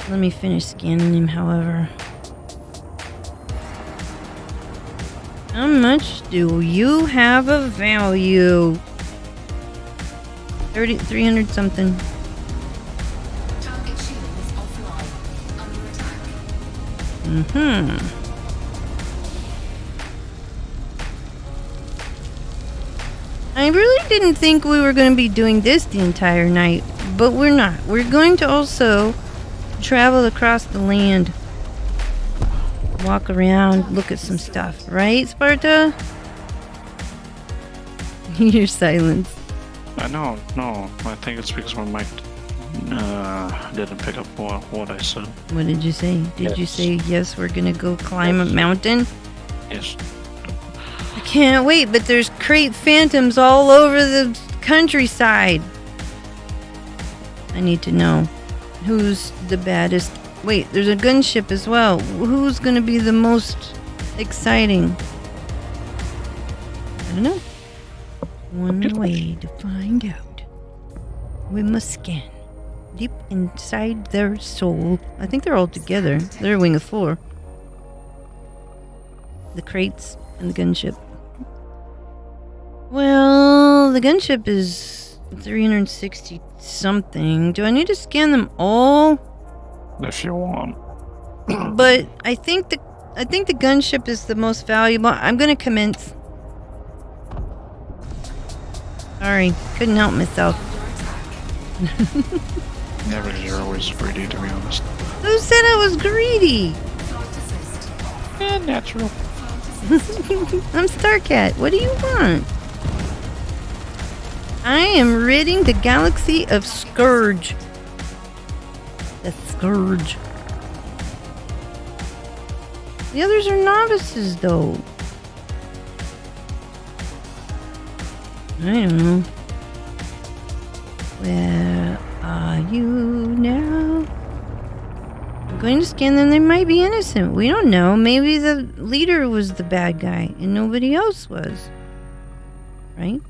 Let me finish scanning him, however. How much do you have of value? 300 something. Target shields offline. Under attack. Mm-hmm. I really didn't think we were going to be doing this the entire night, but we're not. We're going to also travel across the land. Walk around, look at some stuff. Right, Sparta? Your silence. I know, no. I think it's because my mic didn't pick up what I said. What did you say? Did you Yes. say, yes, we're going to go climb a mountain? Yes. I can't wait, but there's crate phantoms all over the countryside. I need to know who's the baddest. Wait, there's a gunship as well. Who's gonna be the most exciting? I don't know. One way to find out. We must scan deep inside their soul. I think they're all together. They're a wing of 4. The crates and the gunship. Well, the gunship is 360 something. Do I need to scan them all? If you want. But I think the gunship is the most valuable. I'm gonna commence. Sorry, couldn't help myself. Never zero is greedy, to be honest. Who said I was greedy? Flight assist. Natural. I'm Starcat. What do you want? I am ridding the galaxy of Scourge. The Scourge. The others are novices, though. I don't know. Where are you now? I'm going to scan them. They might be innocent. We don't know. Maybe the leader was the bad guy and nobody else was. Right?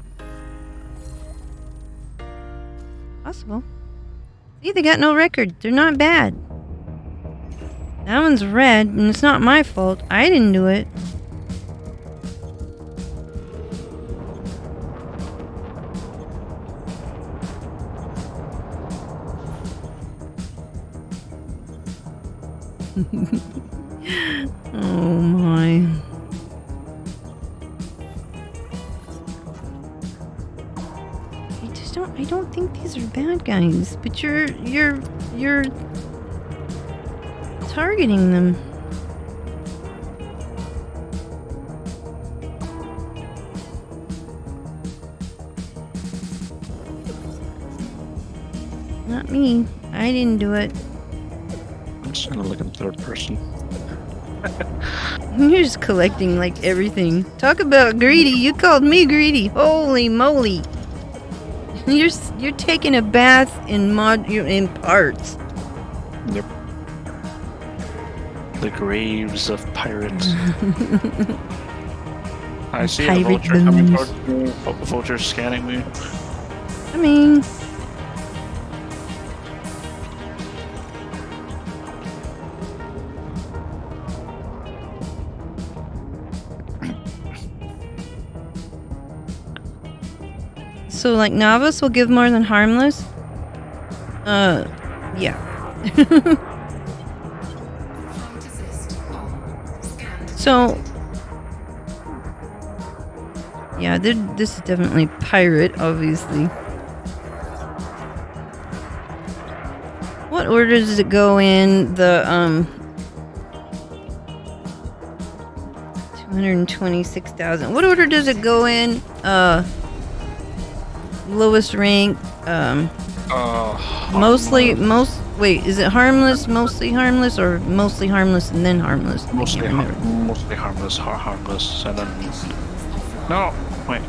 Possible. See, they got no record. They're not bad. That one's red, and it's not my fault. I didn't do it. Oh my. I don't think these are bad guys, but you're targeting them. Not me. I didn't do it. I'm just gonna look in third person. You're just collecting like everything. Talk about greedy. You called me greedy. Holy moly. You're taking a bath in parts. Yep. The graves of pirates. I see a Pirate vulture coming bones. towards me. Vulture scanning me. I mean, so like novice will give more than harmless. Yeah. Flight assist on. Scan So, yeah, this is definitely pirate, obviously. What order does it go in? The 226,000. What order does it go in? Lowest rank. Wait, is it harmless, mostly harmless, or mostly harmless and then harmless? Mostly harmless, harmless, and then... No, wait.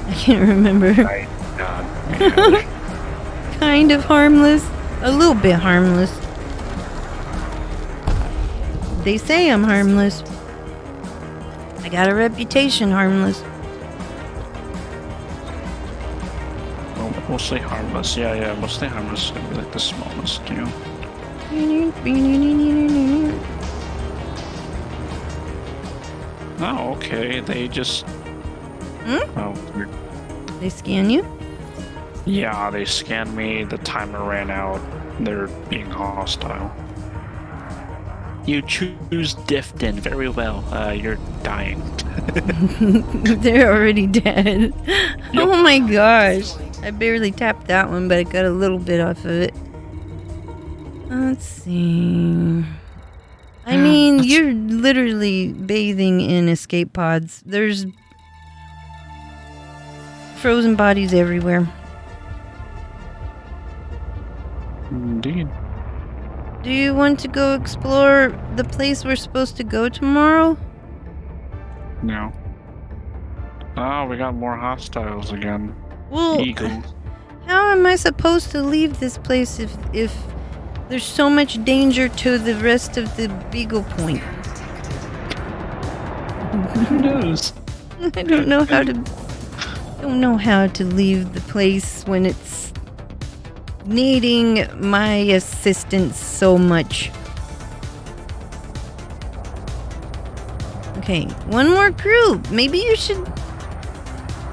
I can't remember. God. Kind of harmless. A little bit harmless. They say I'm harmless. I got a reputation harmless. Mostly harmless, yeah, mostly harmless. Gonna be like the smallest, you know. Oh, okay. They just. Oh, weird. They scan you? Yeah, they scanned me. The timer ran out. They're being hostile. You choose Difton very well. You're dying. They're already dead. Oh my gosh. I barely tapped that one, but I got a little bit off of it. Let's see. I mean, you're literally bathing in escape pods. There's frozen bodies everywhere. Indeed. Do you want to go explore the place we're supposed to go tomorrow? No. Oh, we got more hostiles again. Well, Eagles. how am I supposed to leave this place if there's so much danger to the rest of the Beagle Point? Who knows? I don't know how to leave the place when it's needing my assistance so much. Okay, one more crew. Maybe you should,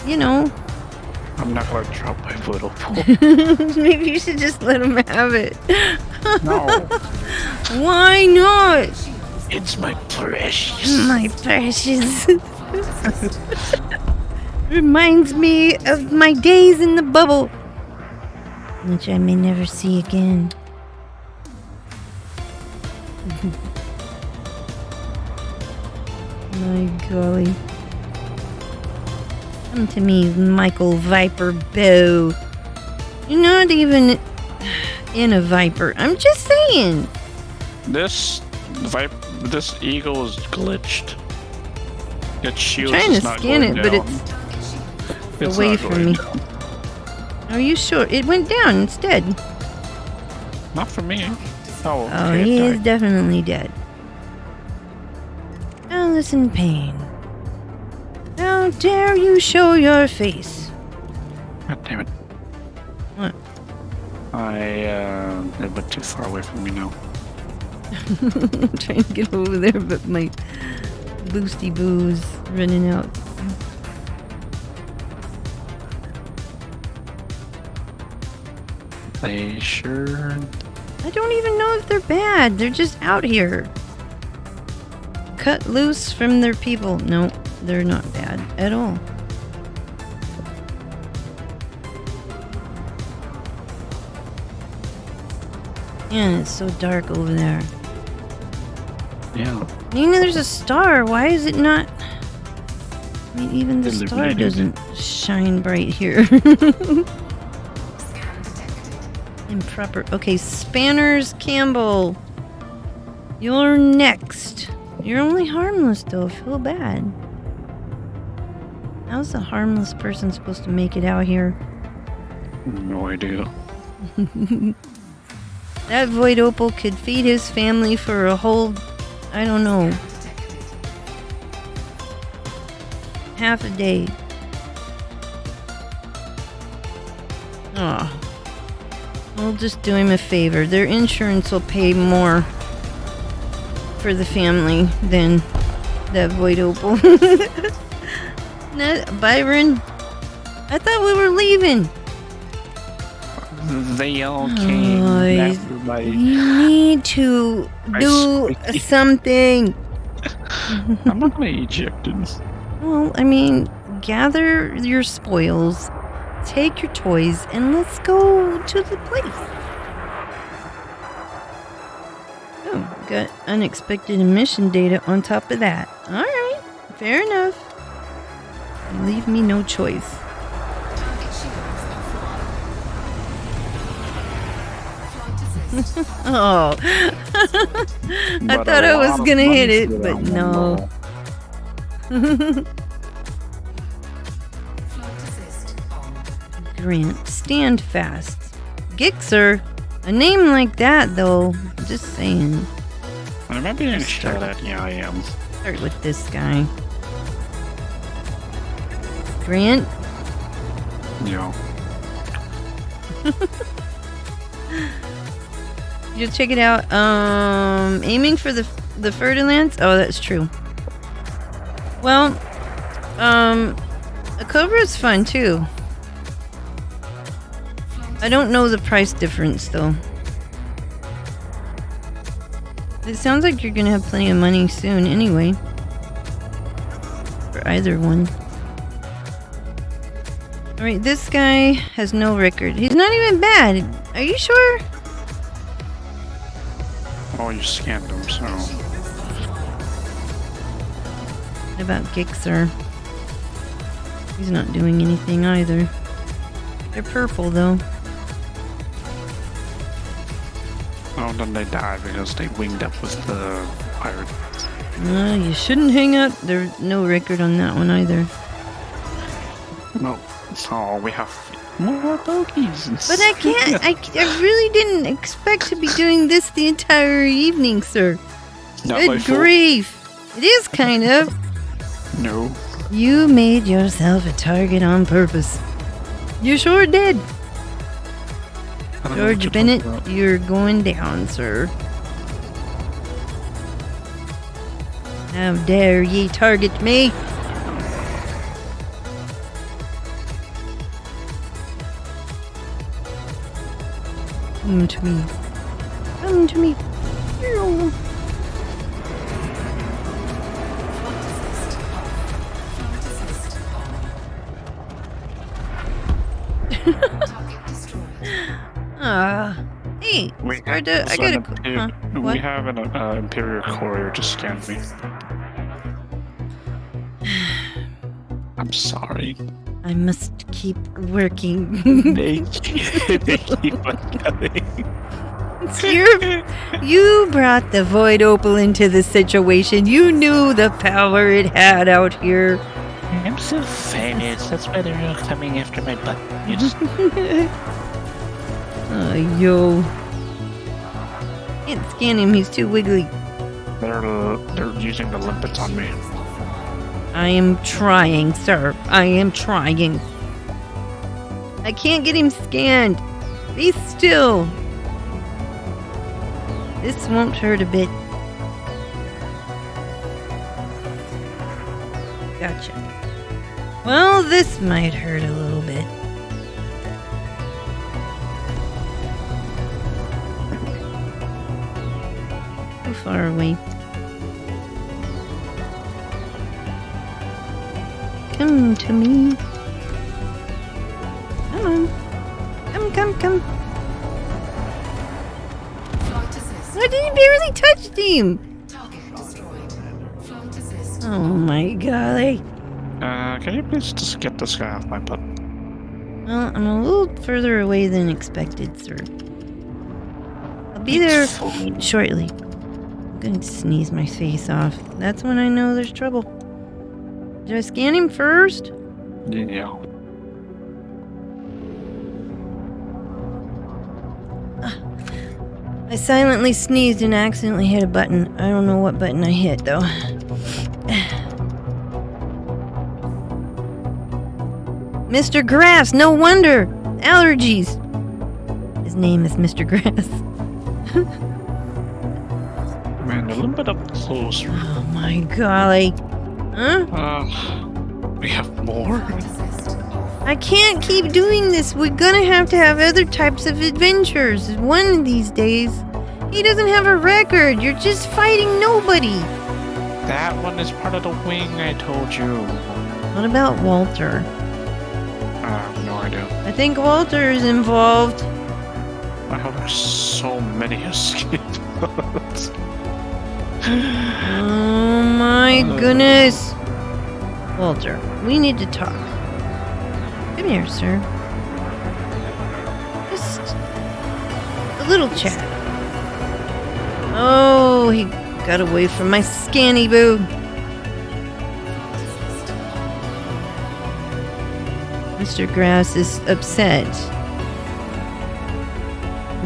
you know, I'm not gonna drop my little pool. maybe you should just let them have it. No. Why not? It's my precious. My precious. Reminds me of my days in the bubble, which I may never see again. My golly. Come to me, Michael Viper Bow. You're not even in a Viper. I'm just saying. This eagle is glitched. Its shield I'm trying is to not scan going it, but down. it's away not from going me. down. Are you sure? It went down instead. Not for me. Oh, Oh, okay, he it is died. definitely dead. Alice in pain. How dare you show your face? God damn it. What? It went too far away from me now. I'm trying to get over there, but my boosty boo's running out. They sure. I don't even know if they're bad. They're just out here. Cut loose from their people. No, they're not bad at all. Man, it's so dark over there. Yeah. You know, there's a star. Why is it not? I mean, even the star Illuminated. doesn't shine bright here. scan detected. Improper. Okay, Spanners Campbell. You're next. You're only harmless, though. I feel bad. How's a harmless person supposed to make it out here? No idea. That Void Opal could feed his family for a whole, I don't know, half a day. Aw. We'll just do him a favor. Their insurance will pay more for the family than that Void Opal. Byron, I thought we were leaving. They all came after my. You need to do squeaky. something. I'm not gonna eject it. Well, I mean, gather your spoils, take your toys, and let's go to the place. Oh, got unexpected emission data on top of that. Alright, fair enough. Leave me no choice. Target shields offline. Flight assist. Oh, I But thought a I was lot of gonna hit money it, for but that no. one, Flight assist on. Grant, stand fast. Gixer, a name like that though, just saying. though. I might be in shot at. Yeah, I am. Start with this guy. Grant, Yeah. you check it out. Aiming for the Ferdinands? Oh, that's true. Well, a Cobra is fun too. I don't know the price difference though. It sounds like you're gonna have plenty of money soon anyway. For either one. Alright, this guy has no record. He's not even bad. Are you sure? Oh, you scanned them, so. What about Gixer? He's not doing anything either. They're purple though. Oh, then they died because they winged up with the pirate. You shouldn't hang up. There's no record on that one either. No. Oh, we have more bogeys. But I can't. I really didn't expect to be doing this the entire evening, sir. Not my Good fault. grief. It is kind of. No. You made yourself a target on purpose. You sure did. I don't know what George you're Bennett, talking about. you're going down, sir. How dare ye target me? Come to me. Come to me. Ew. Flight assist off. Flight assist on. Target destroyed. Hey, We Sparta, I have got an a. we What? have an Imperial courier just scanned me. I'm sorry. I must keep working. They keep on coming. You brought the Void Opal into the situation. You knew the power it had out here. I'm so famous. That's why they're all coming after my butt. Yo. Can't scan him, he's too wiggly. They're using the limpets on me. I am trying, sir. I am trying. I can't get him scanned. Be still. This won't hurt a bit. Gotcha. Well, this might hurt a little bit. Too far away. Come to me. Come on. Come. Flight assist. I didn't barely touch him. Target destroyed. Flight assist. Oh my golly. Can you please just get this guy off my butt? Well, I'm a little further away than expected, sir. I'll be there shortly. I'm going to sneeze my face off. That's when I know there's trouble. Did I scan him first? Yeah. I silently sneezed and accidentally hit a button. I don't know what button I hit, though. Mr. Grass, no wonder! Allergies! His name is Mr. Grass. Man, a little bit up closer. Oh my golly. Huh? We have more. Flight assist off. I can't keep doing this. We're gonna have to have other types of adventures. One of these days. He doesn't have a record. You're just fighting nobody. That one is part of the wing, I told you. What about Walter? I have no idea. I think Walter is involved. I have so many escapes. Oh my goodness. Walter, we need to talk. Come here, sir. Just a little chat. Oh, he got away from my scanny boo. Mr. Grass is upset.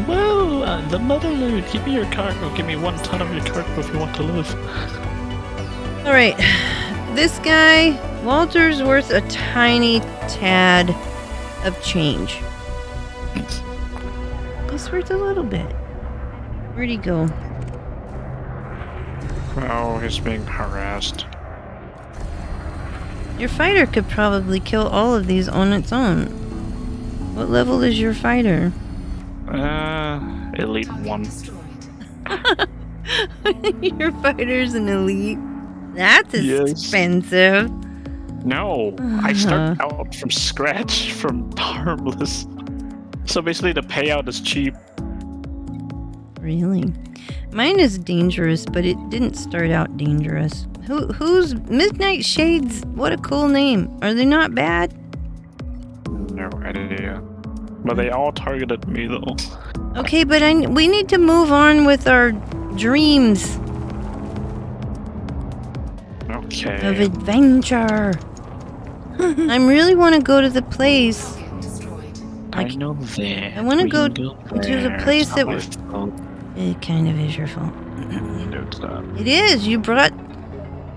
Well, the motherlode, give me your cargo. Give me 1 ton of your cargo if you want to live. Alright, this guy, Walter's worth a tiny tad of change. He's worth a little bit. Where'd he go? Oh, he's being harassed. Your fighter could probably kill all of these on its own. What level is your fighter? Elite 1. Destroyed. Your fighter's an elite. That's Yes. expensive. No, I start out from scratch, from harmless. So basically the payout is cheap. Really? Mine is dangerous, but it didn't start out dangerous. Who's Midnight Shades? What a cool name. Are they not bad? No idea. But they all targeted me though. Okay, but we need to move on with our dreams Okay. of adventure. I really want to go to the place. Target destroyed. I know that. I wanna We go can to the there. place It's that not was- my fault. It kind of is your fault. No, it's not. It is. You brought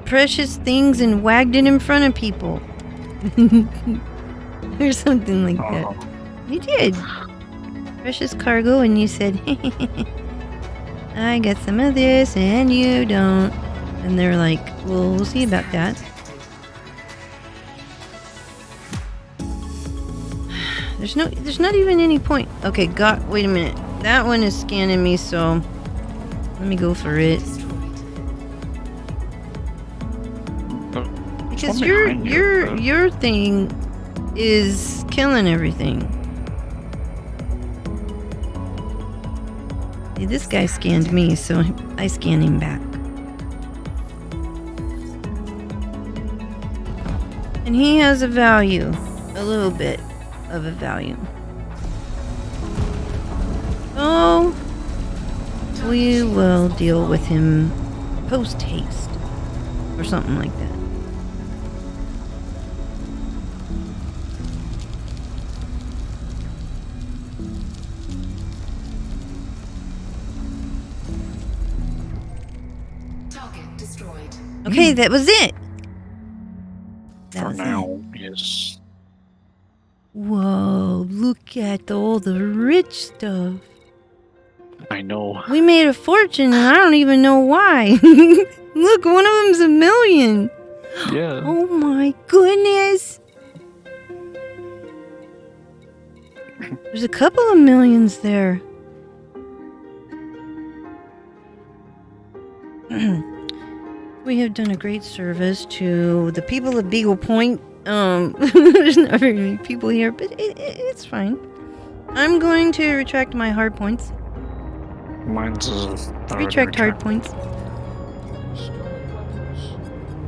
precious things and wagged it in front of people. Or something like that. Oh, You did. Precious cargo, and you said, I got some of this, and you don't. And they're like, well, we'll see about that. There's not even any point. Okay, wait a minute. That one is scanning me, so let me go for it. Destroyed. Because one behind you, but- your thing is killing everything. See, this guy scanned me, so I scan him back. And he has a value. A little bit of a value. Oh, we will deal with him post haste. Or something like that. Target destroyed. Okay, that was it. That For was it. now, yes. Whoa, look at all the rich stuff. I know. We made a fortune and I don't even know why. Look, one of them's $1 million. Yeah. Oh my goodness. There's a couple of millions there. We have done a great service to the people of Beagle Point. There's not very many people here, but it's fine. I'm going to retract my hard points. Mine's Retract hard points.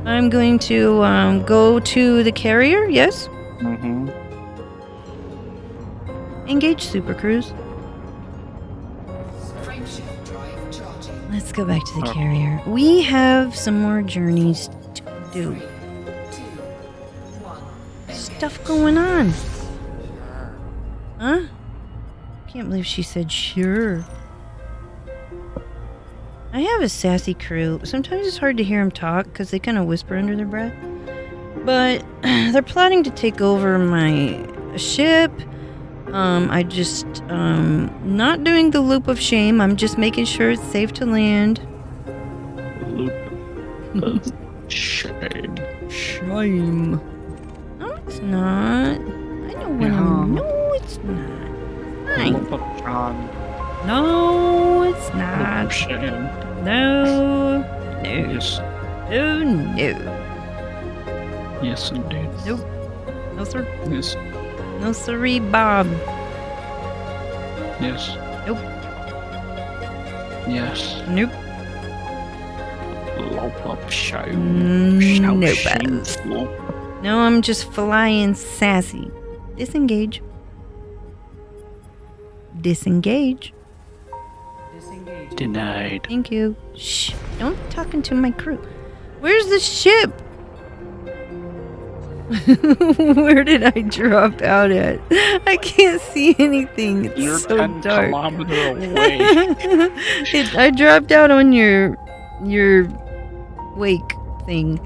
I'm going to go to the carrier, yes? Mm-hmm. Engage Super Cruise. Frameshift drive charging. Let's go back to the carrier. We have some more journeys to do. 3, 2, 1. Stuff going on. Huh? Can't believe she said sure. I have a sassy crew. Sometimes it's hard to hear them talk because they kind of whisper under their breath. But they're plotting to take over my ship. I just not doing the loop of shame. I'm just making sure it's safe to land. Loop of shame. Shame. No, it's not. when Yeah. I'm... No, it's not. Fine. Look up John. No, it's Look not. up Shane. No. No. Yes. Oh, no. Yes, indeed. Nope. No, sir. Yes. No, sirree, Bob. Yes. Nope. Yes. Nope. Lope up show. Nope. Shameful. No, I'm just flying sassy. Disengage. Disengage. Disengage. Denied. Thank you. Shh. Don't talking to my crew. Where's the ship? Where did I drop out at? I can't see anything. It's You're so 10 dark. kilometers away. I dropped out on your wake thing.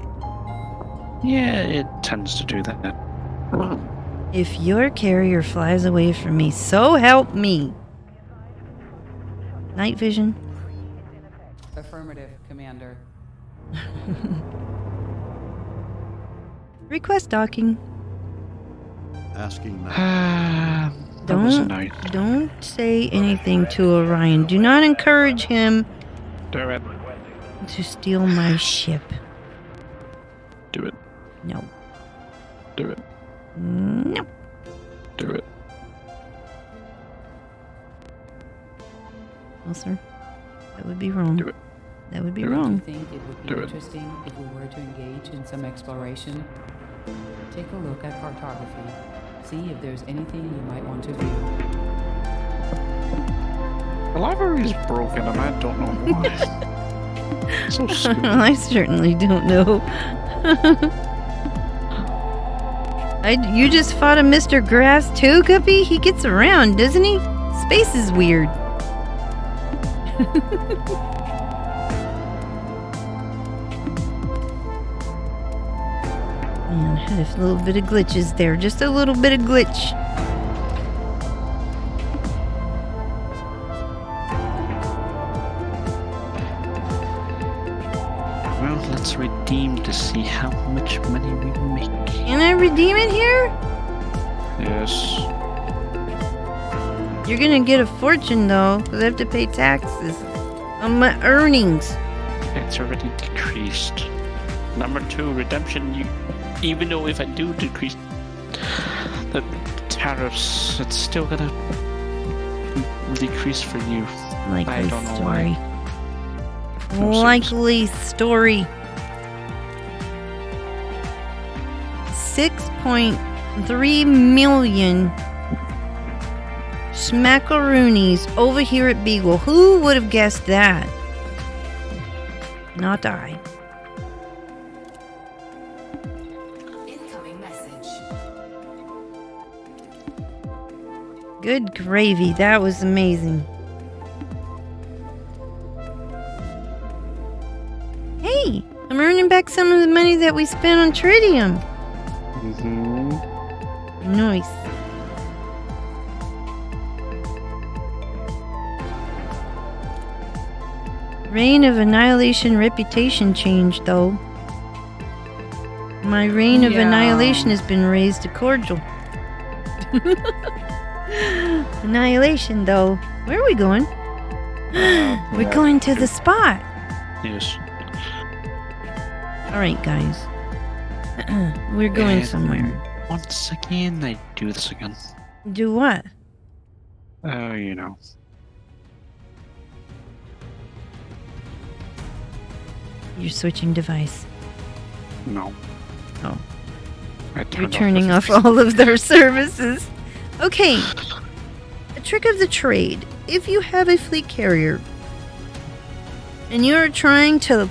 Yeah, it tends to do that. If your carrier flies away from me, so help me. Night vision. Affirmative, Commander. Request docking. Asking that. That was nice. Don't say anything to Orion. Do not encourage him Do it. to steal my ship. Do it. No. Do it. No. Do it. No, sir. That would be wrong. Do it. That would be Do it. Do you wrong. think it would Do be it. interesting if we were to engage in some exploration? Take a look at cartography. See if there's anything you might want to view. The library is broken and I don't know why. So stupid. I certainly don't know. You just fought a Mr. Grass too, Guppy? He gets around, doesn't he? Space is weird. Man, I had a little bit of glitches there. Just a little bit of glitch. Well, let's redeem to see how much money we make. Can I redeem it here? Yes. You're gonna get a fortune though, because I have to pay taxes on my earnings. It's already decreased. Number 2, redemption. Even though if I do decrease the tariffs, it's still gonna decrease for you. Likely I don't know story. why. No, Likely story. 6.3 million smackaroonies over here at Beagle. Who would have guessed that? Not I. Incoming message. Good gravy. That was amazing. Hey, I'm earning back some of the money that we spent on tritium. Mm-hmm. Nice. Reign of Annihilation reputation changed, though. My reign of Yeah. annihilation has been raised to cordial. Annihilation, though. Where are we going? We're going to the spot. Yes. All right, guys. We're going And somewhere. Once again, I do this again. Do what? Oh, you know. You're switching device. No. Oh. I You're turned turning the off all of their services. Okay. A trick of the trade. If you have a fleet carrier and you're trying to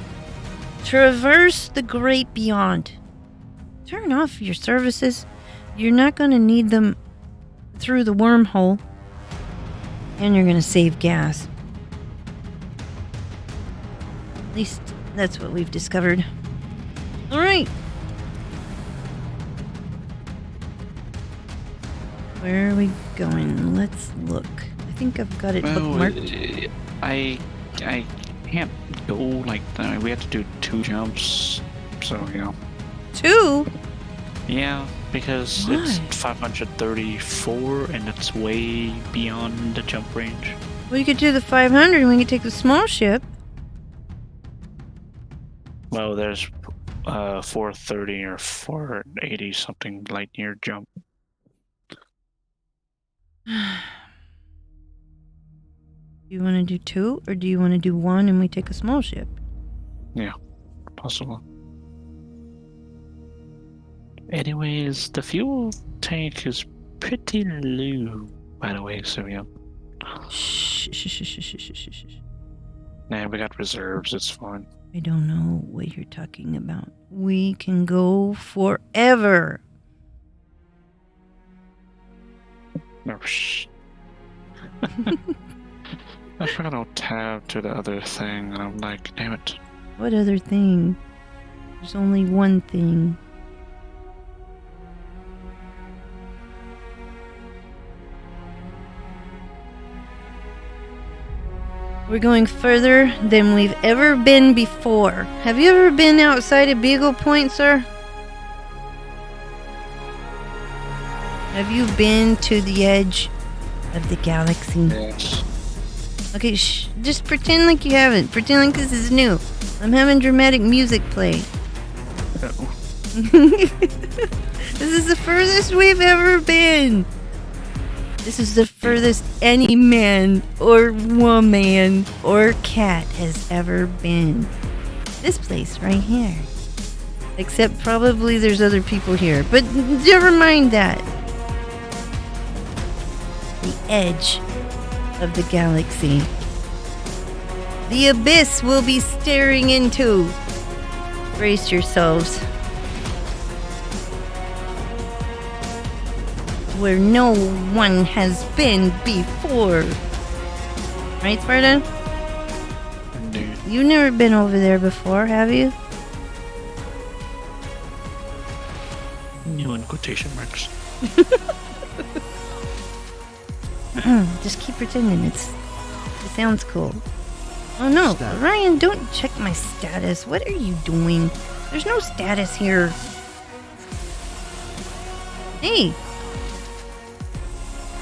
traverse the great beyond, turn off your services. You're not going to need them through the wormhole, and you're going to save gas. At least that's what we've discovered. All right. Where are we going? Let's look. I think I've got it Well, bookmarked. I can't go like that. We had to do 2 jumps. So, yeah. 2? Yeah, because Why? it's 534 and it's way beyond the jump range. We could do the 500 and we could take the small ship. Well, there's 430 or 480 something light year jump. Do you want to do 2 or do you want to do 1 and we take a small ship? Possible. Anyways, the fuel tank is pretty low, by the way, so yeah. Shh, shh, shh, shh, shh, shh, shh. Nah, we got reserves, it's fine. I don't know what you're talking about. We can go forever. No, shh. I forgot I'll tab to the other thing, and I'm like, damn it. What other thing? There's only one thing. We're going further than we've ever been before. Have you ever been outside of Beagle Point, sir? Have you been to the edge of the galaxy? Yes. Okay, shh. Just pretend like you haven't. Pretend like this is new. I'm having dramatic music play. Oh. This is the furthest we've ever been. This is the furthest any man or woman or cat has ever been. This place right here. Except probably there's other people here. But never mind that. The edge of the galaxy. The abyss we'll be staring into. Brace yourselves. Where no one has been before. Right, Sparta? Indeed. You've never been over there before, have you? New in quotation marks. Just keep pretending it sounds cool. Oh no, Status. Ryan, don't check my status. What are you doing? There's no status here. Hey,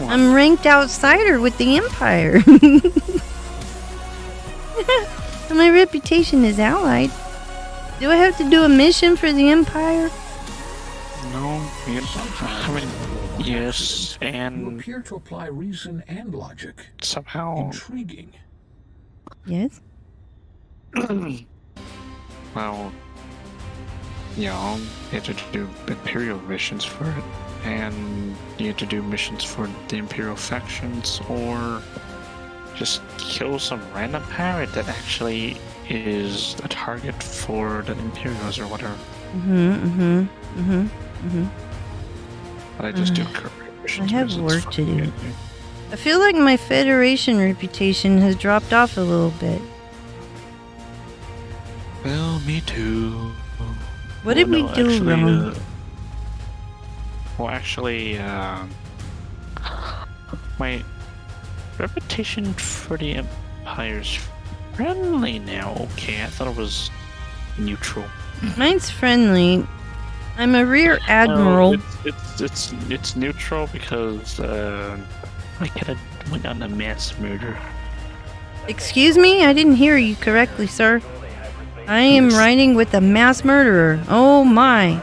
I'm ranked outsider with the Empire. And my reputation is allied. Do I have to do a mission for the Empire? No, I mean, yes, You and appear to apply reason and logic. somehow, Intriguing. Yes. well, yeah, you have to do Imperial missions for it, and you have to do missions for the Imperial factions, or just kill some random pirate that actually is a target for the Imperials or whatever. But I just do current missions. have because work it's to fucking do. good. I feel like my Federation reputation has dropped off a little bit. Well, me too. What did we do actually, wrong? Well, actually, my reputation for the Empire's friendly now. Okay, I thought it was neutral. Mine's friendly. I'm a rear admiral. No, it's neutral because I kind of went on a mass murder. Excuse me? I didn't hear you correctly, sir. I am Yes. riding with a mass murderer. Oh my.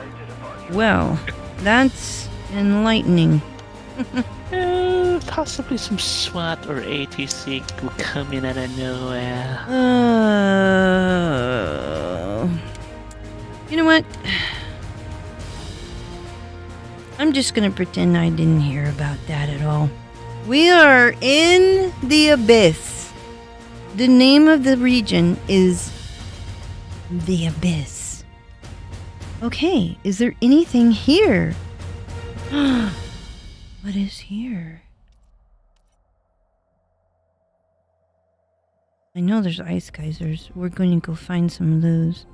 Well, that's enlightening. Possibly some SWAT or ATC will come in out of nowhere. You know what? I'm just gonna pretend I didn't hear about that at all. We are in the abyss. The name of the region is the Abyss. Okay, is there anything here? What is here? I know there's ice geysers. We're going to go find some of those.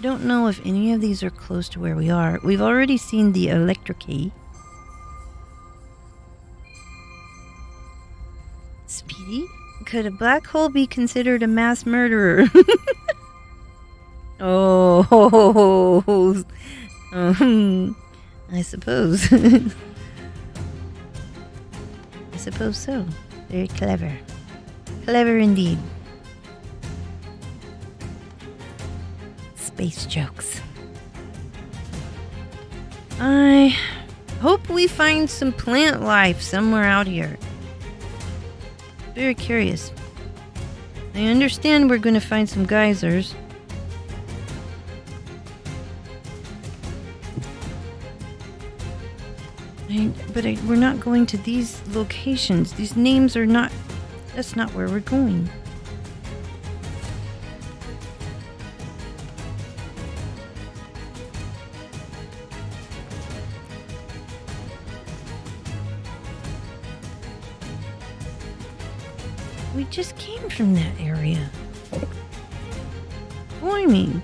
Don't know if any of these are close to where we are. We've already seen the Electrocade. Speedy? Could a black hole be considered a mass murderer? Oh, I suppose. I suppose so. Very clever. Clever indeed. Space jokes. I hope we find some plant life somewhere out here. Very curious. I understand we're going to find some geysers. But we're not going to these locations. These names are not... That's not where we're going. We just came from that area. Blimey.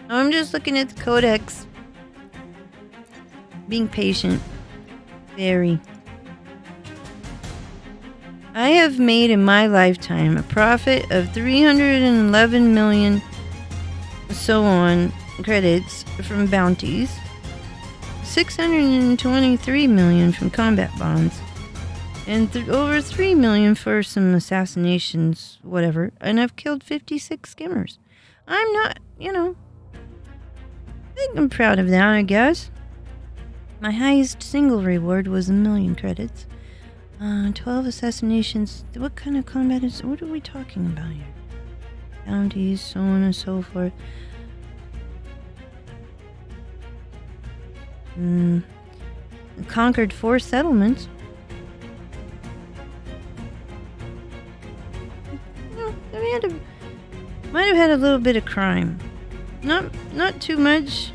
I'm just looking at the codex. Being patient. Very. I have made in my lifetime a profit of 311 million so on credits from bounties, 623 million from combat bonds, and over 3 million for some assassinations, whatever, and I've killed 56 skimmers. I'm not, I think I'm proud of that, I guess. My highest single reward was 1 million credits. 12 assassinations. What kind of combat is... What are we talking about here? Bounties, so on and so forth. Conquered 4 settlements. Might have had a little bit of crime. Not too much.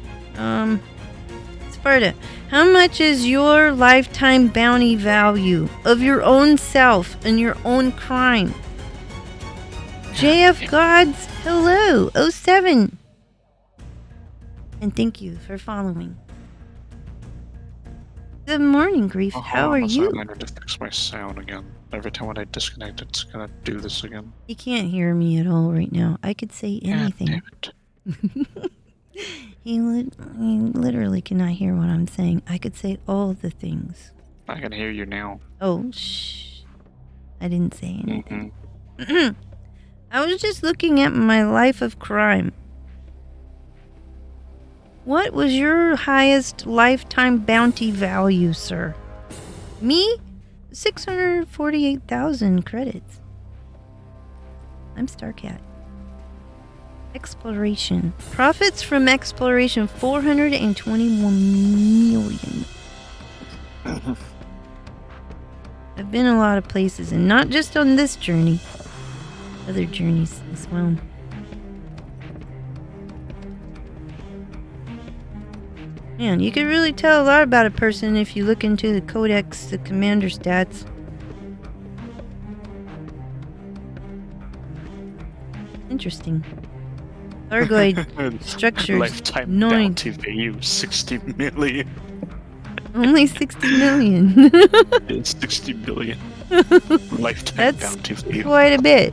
Sparta, how much is your lifetime bounty value of your own self and your own crime? JF Gods, hello, 07. And thank you for following. Good morning, Grief. How are you? I need to fix my sound again. Every time when I disconnect, it's gonna do this again. You can't hear me at all right now. I could say anything. God damn it. He literally cannot hear what I'm saying. I could say all the things. I can hear you now. Oh, shh. I didn't say anything. Mm-hmm. I was just looking at my life of crime. What was your highest lifetime bounty value, sir? Me? 648,000 credits. I'm Starcat. Exploration. Profits from exploration, 421 million. I've been a lot of places, and not just on this journey. Other journeys as well. Man, you can really tell a lot about a person if you look into the codex, the commander stats. Interesting. Thargoid structures. Lifetime 9. bounty value 60 million. Only 60 million. It's 60 million. Lifetime That's bounty value. quite a bit.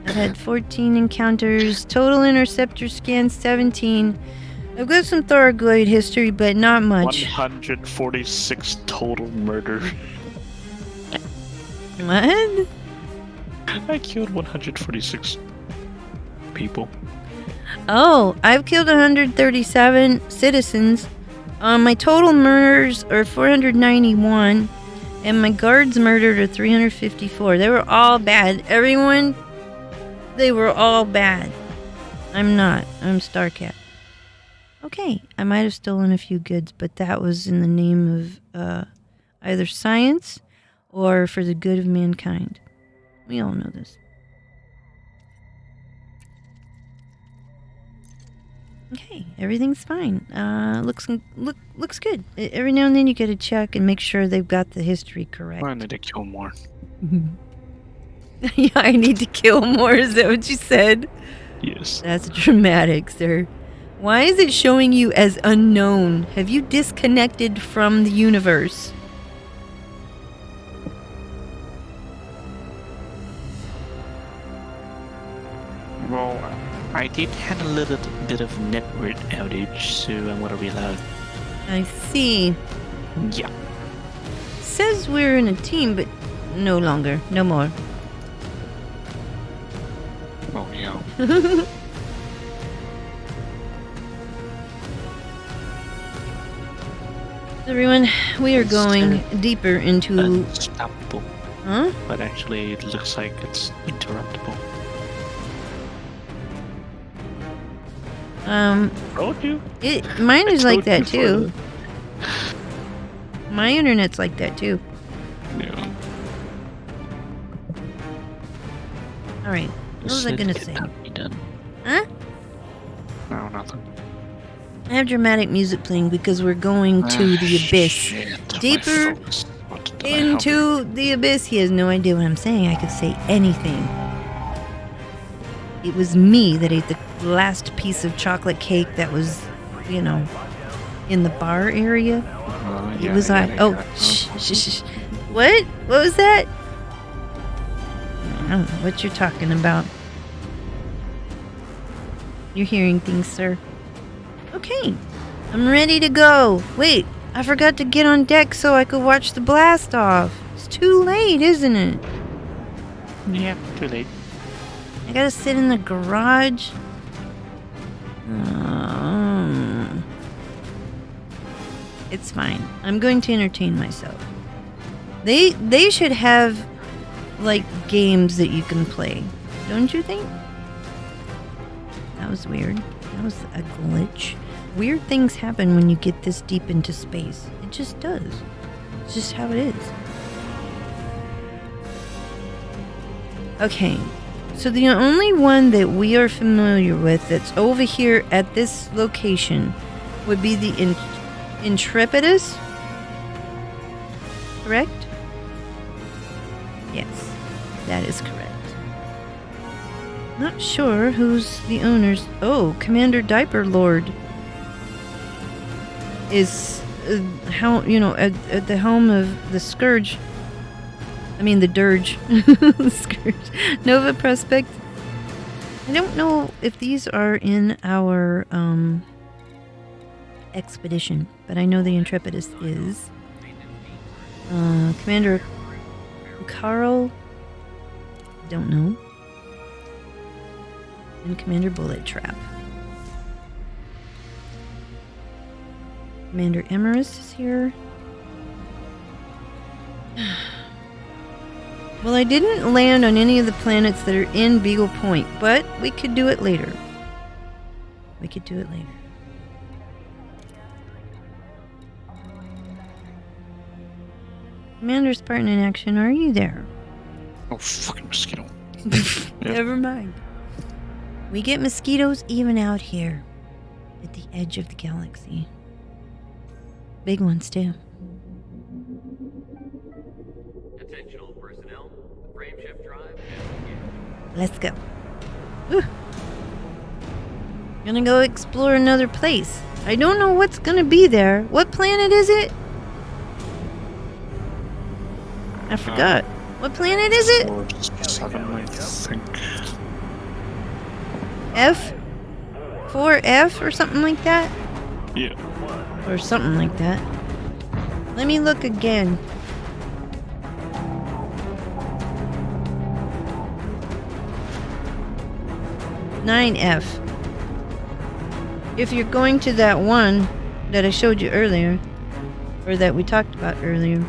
I've had 14 encounters. Total interceptor scans 17. I've got some Thargoid history, but not much. 146 total murder. What? I killed 146 people. Oh, I've killed 137 citizens. My total murders are 491, and my guards murdered are 354. They were all bad. Everyone, they were all bad. I'm not. I'm Starcat. Okay, I might have stolen a few goods, but that was in the name of either science or for the good of mankind. We all know this. Okay, everything's fine. Looks good. Every now and then you get to check and make sure they've got the history correct. I need to kill more. Yeah, I need to kill more. Is that what you said? Yes. That's dramatic, sir. Why is it showing you as unknown? Have you disconnected from the universe? Well, I did have a little bit of network outage, so I'm gonna reload. I see. Yeah. Says we're in a team, but no longer. No more. Oh, yeah. Everyone, we are going deeper into... Unstoppable. Huh? But actually, it looks like it's interruptible. Told you. Mine is like that Told you too. My internet's like that too. Yeah. Alright, what was I gonna say? Be done. Huh? No, nothing. I have dramatic music playing because we're going to the abyss. Shit, Deeper my focus. What did I have? into the abyss. He has no idea what I'm saying. I could say anything. It was me that ate the last piece of chocolate cake that was, you know, in the bar area. It was I. Oh, shh. What? What was that? I don't know what you're talking about. You're hearing things, sir. Okay. I'm ready to go. Wait, I forgot to get on deck so I could watch the blast off. It's too late, isn't it? Yeah, too late. I gotta sit in the garage. It's fine. I'm going to entertain myself. They should have like games that you can play. Don't you think? That was weird. That was a glitch. Weird things happen when you get this deep into space. It just does. It's just how it is. Okay. So the only one that we are familiar with that's over here at this location would be the Intrepidus? Correct? Yes, that is correct. Not sure who's the owners. Oh, Commander Diaper Lord is at the helm of the Scourge. I mean the Dirge. The Scourge. Nova Prospect. I don't know if these are in our expedition, but I know the Intrepidus is. Commander Carl. Don't know. And Commander Bullet Trap. Commander Emerus is here. Well, I didn't land on any of the planets that are in Beagle Point, but we could do it later. We could do it later. Commander Spartan in action, are you there? Oh, fucking mosquito. Never mind. We get mosquitoes even out here at the edge of the galaxy. Big ones, too. Attention all personnel. Frameshift drive. Let's go. Whew. Gonna go explore another place. I don't know what's gonna be there. What planet is it? I forgot. What planet is it? 7, I think. F? 4F or something like that? Yeah. Or something like that. Let me look again. (9F). If you're going to that one that I showed you earlier, or that we talked about earlier.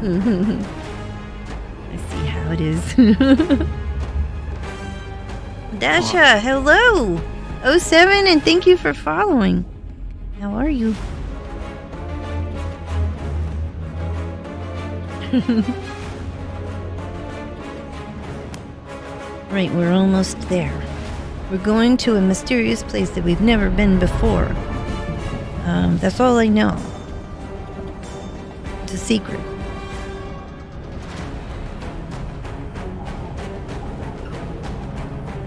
I see how it is. Dasha, hello! 07, and thank you for following. How are you? Right, we're almost there. We're going to a mysterious place that we've never been before. That's all I know. It's a secret.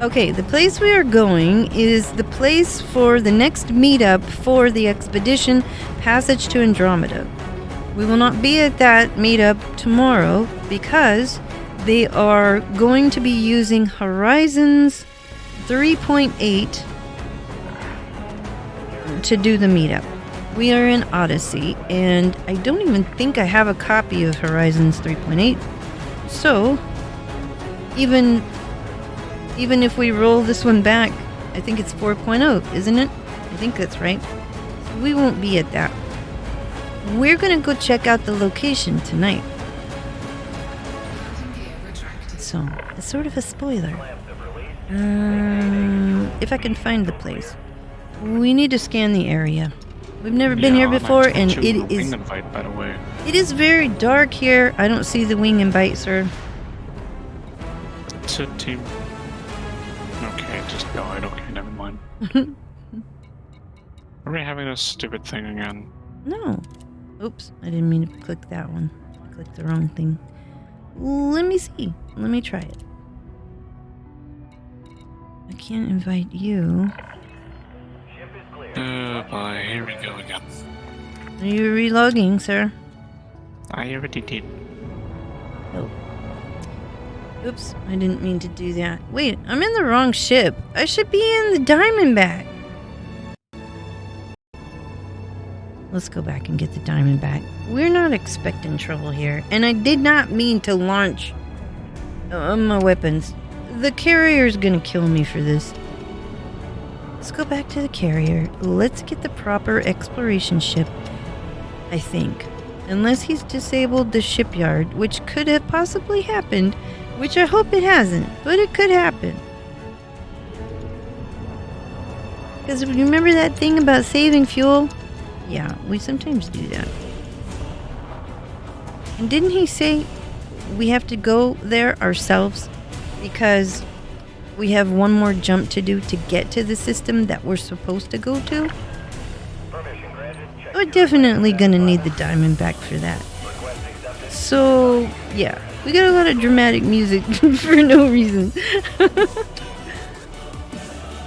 Okay, the place we are going is the place for the next meetup for the expedition Passage to Andromeda. We will not be at that meetup tomorrow because they are going to be using Horizons 3.8 to do the meetup. We are in Odyssey, and I don't even think I have a copy of Horizons 3.8. So, even if we roll this one back, I think it's 4.0, isn't it? I think that's right. We won't be at that. We're gonna go check out the location tonight. So, it's sort of a spoiler. If I can find the place. We need to scan the area. We've never been here before, and it is... Invite, by the way. It is very dark here. I don't see the wing and bite, sir. It's a team. Okay, it just died. Okay, never mind. Are we having this stupid thing again? No. Oops, I didn't mean to click that one. I clicked the wrong thing. Let me see. Let me try it. I can't invite you. Oh boy, here we go again. Are you relogging, sir? I already did. Oh. Oops, I didn't mean to do that. Wait, I'm in the wrong ship. I should be in the Diamondback. Let's go back and get the Diamondback. We're not expecting trouble here, and I did not mean to launch my weapons. The carrier's gonna kill me for this. Let's go back to the carrier. Let's get the proper exploration ship, I think. Unless he's disabled the shipyard, which could have possibly happened, which I hope it hasn't, but it could happen. Because remember that thing about saving fuel? Yeah, we sometimes do that. And didn't he say we have to go there ourselves because we have one more jump to do to get to the system that we're supposed to go to? We're definitely gonna need the Diamondback for that. So, yeah, we got a lot of dramatic music for no reason.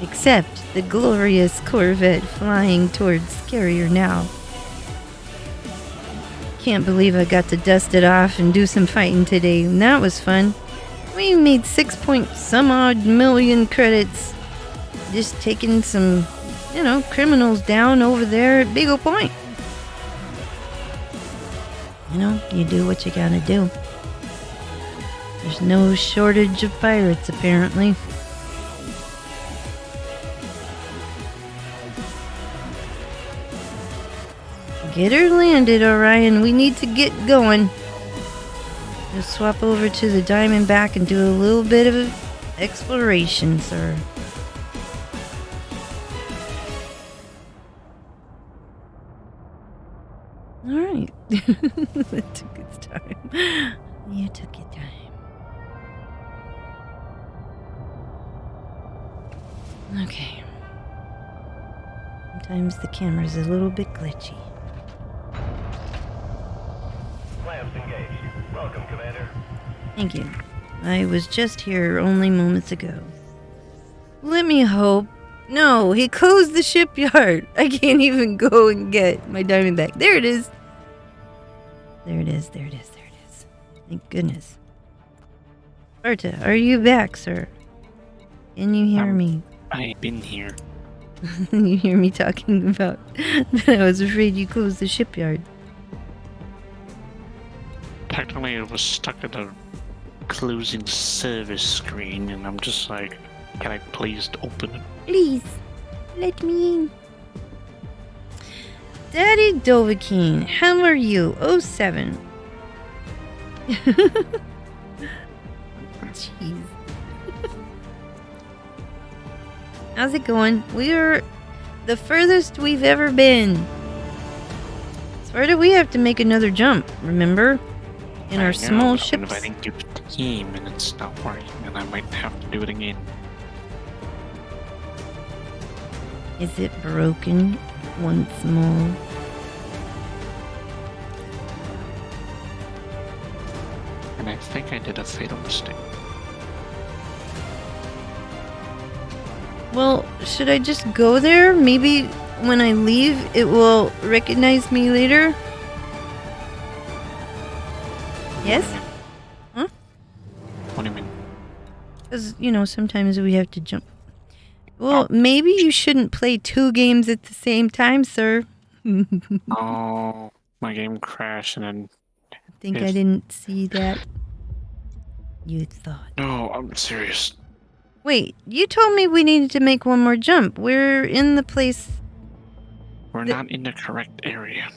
Except the glorious Corvette flying towards carrier now. Can't believe I got to dust it off and do some fighting today, and that was fun. We made 6-point-some-odd million credits just taking some, criminals down over there at Beagle Point. You do what you gotta do. There's no shortage of pirates, apparently. Get her landed, Orion. We need to get going. We'll swap over to the Diamondback and do a little bit of exploration, sir. Alright. It took its time. You took your time. Okay. Sometimes the camera's a little bit glitchy. Lamps engaged. Welcome, Commander. Thank you. I was just here only moments ago. Let me hope. No, he closed the shipyard. I can't even go and get my Diamondback. There it is. There it is, there it is, there it is. Thank goodness. Sparta, are you back, sir? Can you hear me? I've been here. You hear me talking about that I was afraid you closed the shipyard. Technically, it was stuck at a closing service screen, and I'm just like, can I please open it? Please, let me in. Daddy Dovahkiin, how are you? 07. Jeez. How's it going? We are the furthest we've ever been. Sparta, we have to make another jump, remember? In our small ships. I'm inviting you to the team, and it's not working, and I might have to do it again. Is it broken once more? And I think I did a fatal mistake. Well, should I just go there? Maybe when I leave, it will recognize me later? Yes? Huh? What do you mean? Because, sometimes we have to jump. Well, maybe you shouldn't play 2 games at the same time, sir. Oh, my game crashed and then... I think I didn't see that. You thought. No, I'm serious. Wait, you told me we needed to make one more jump. We're in the place... We're not in the correct area.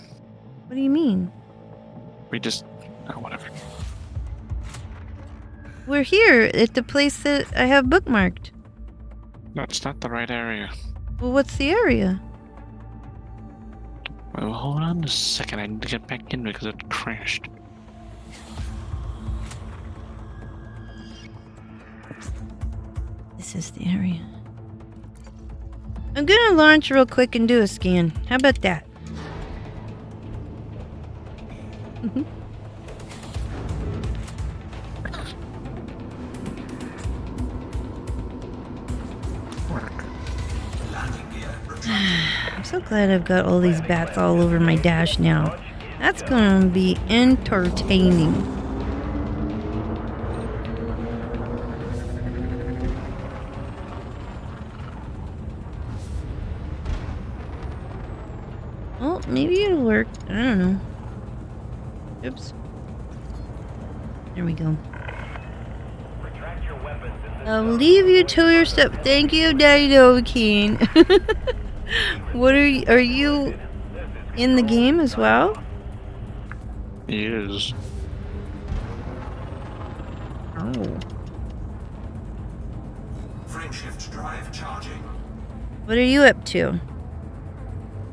What do you mean? We just... Oh, whatever. We're here at the place that I have bookmarked. That's not the right area. Well, what's the area? Well, hold on a second. I need to get back in because it crashed. This is the area. I'm gonna launch real quick and do a scan. How about that? I'm so glad I've got all these bats all over my dash now. That's gonna be entertaining. Well, maybe it'll work. I don't know. Oops. There we go. Retract your weapons in this I'll leave you to your stuff. Thank you, Daddy King. What are you in the game as well? He is. Oh. Frameshift drive charging. What are you up to?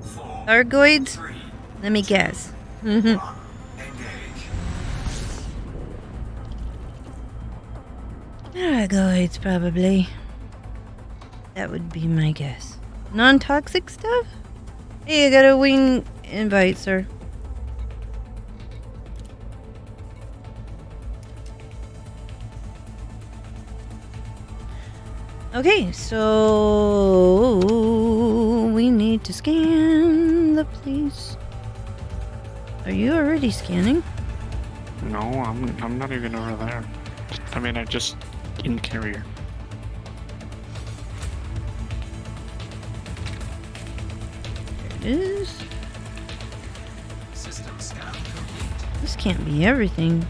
4, Argoids? 3, Let me guess. 1. Engage. Argoids, probably. That would be my guess. Non-toxic stuff? Hey, I got a wing invite, sir. Okay, so we need to scan the place. Are you already scanning? No, I'm not even over there. I mean, I just in carrier. There it is. System scan complete. This can't be everything.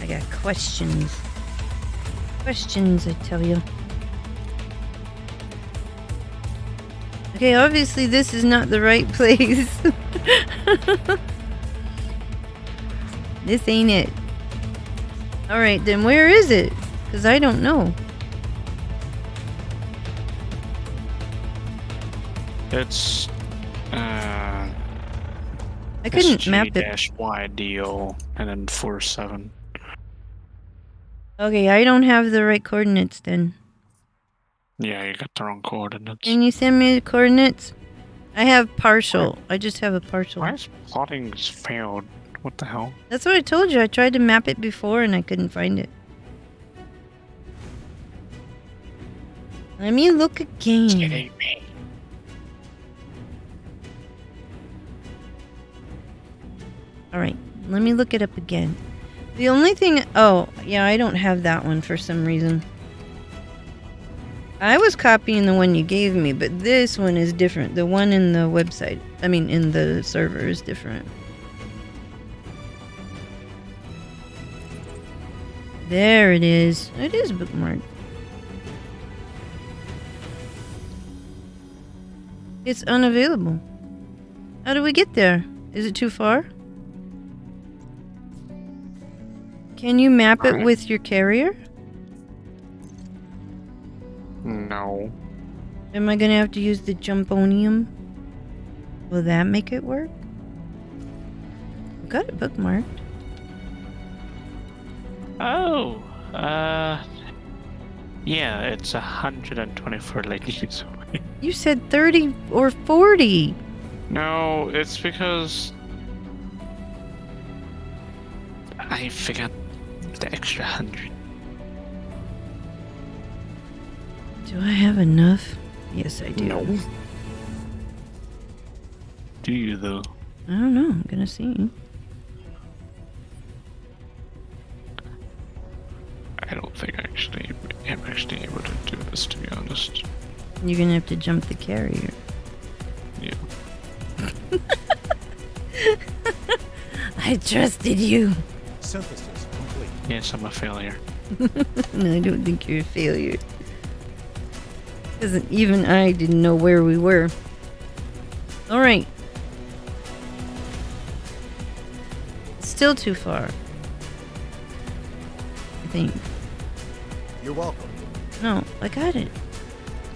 I got questions. Questions, I tell you. Okay, obviously this is not the right place. This ain't it. Alright, then where is it? Because I don't know. It's I couldn't map it. SG-YDO and then 47. Okay, I don't have the right coordinates then. Yeah, you got the wrong coordinates. Can you send me the coordinates? I have partial. I just have a partial. Why is plotting failed? What the hell? That's what I told you. I tried to map it before and I couldn't find it. Let me look again. Kidding me. Alright, let me look it up again. The only thing... Oh, yeah, I don't have that one for some reason. I was copying the one you gave me, but this one is different. The one in the website, I mean, in the server is different. There it is. It is bookmarked. It's unavailable. How do we get there? Is it too far? Can you map it with your carrier? No. Am I gonna have to use the Jumponium? Will that make it work? I've got it bookmarked. Oh, yeah, it's 124 light years away. You said 30 or 40. No, it's because I forgot the extra 100. Do I have enough? Yes, I do. No. Do you though? I don't know. I'm gonna see. I don't think I am actually able to do this, to be honest. You're gonna have to jump the carrier. Yeah. I trusted you. Synthesis complete. Yes, I'm a failure. No, I don't think you're a failure. Because even I didn't know where we were. Alright. Still too far. I think. You're welcome. No, I got it.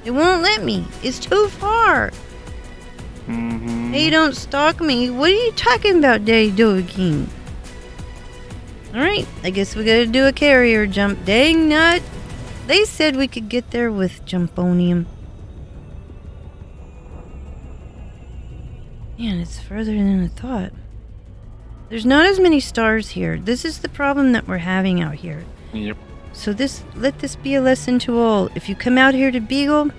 It won't let me. It's too far. Mm-hmm. Hey, don't stalk me. What are you talking about, Daddy King? Alright, I guess we gotta do a carrier jump. Dang nut! They said we could get there with Jumponium. Man, it's further than I thought. There's not as many stars here. This is the problem that we're having out here. Yep. So let this be a lesson to all. If you come out here to Beagle,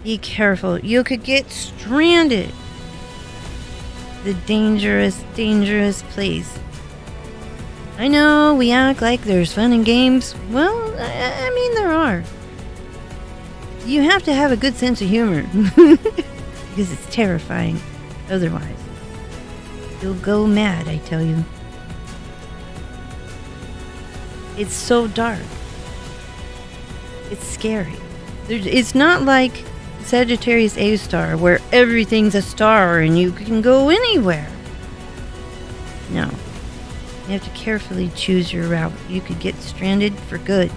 be careful. You could get stranded. The dangerous, dangerous place. I know we act like there's fun and games. Well, I mean there are. You have to have a good sense of humor. Because it's terrifying. Otherwise, you'll go mad, I tell you. It's so dark. It's scary. It's not like Sagittarius A star where everything's a star and you can go anywhere. No. You have to carefully choose your route. You could get stranded for good.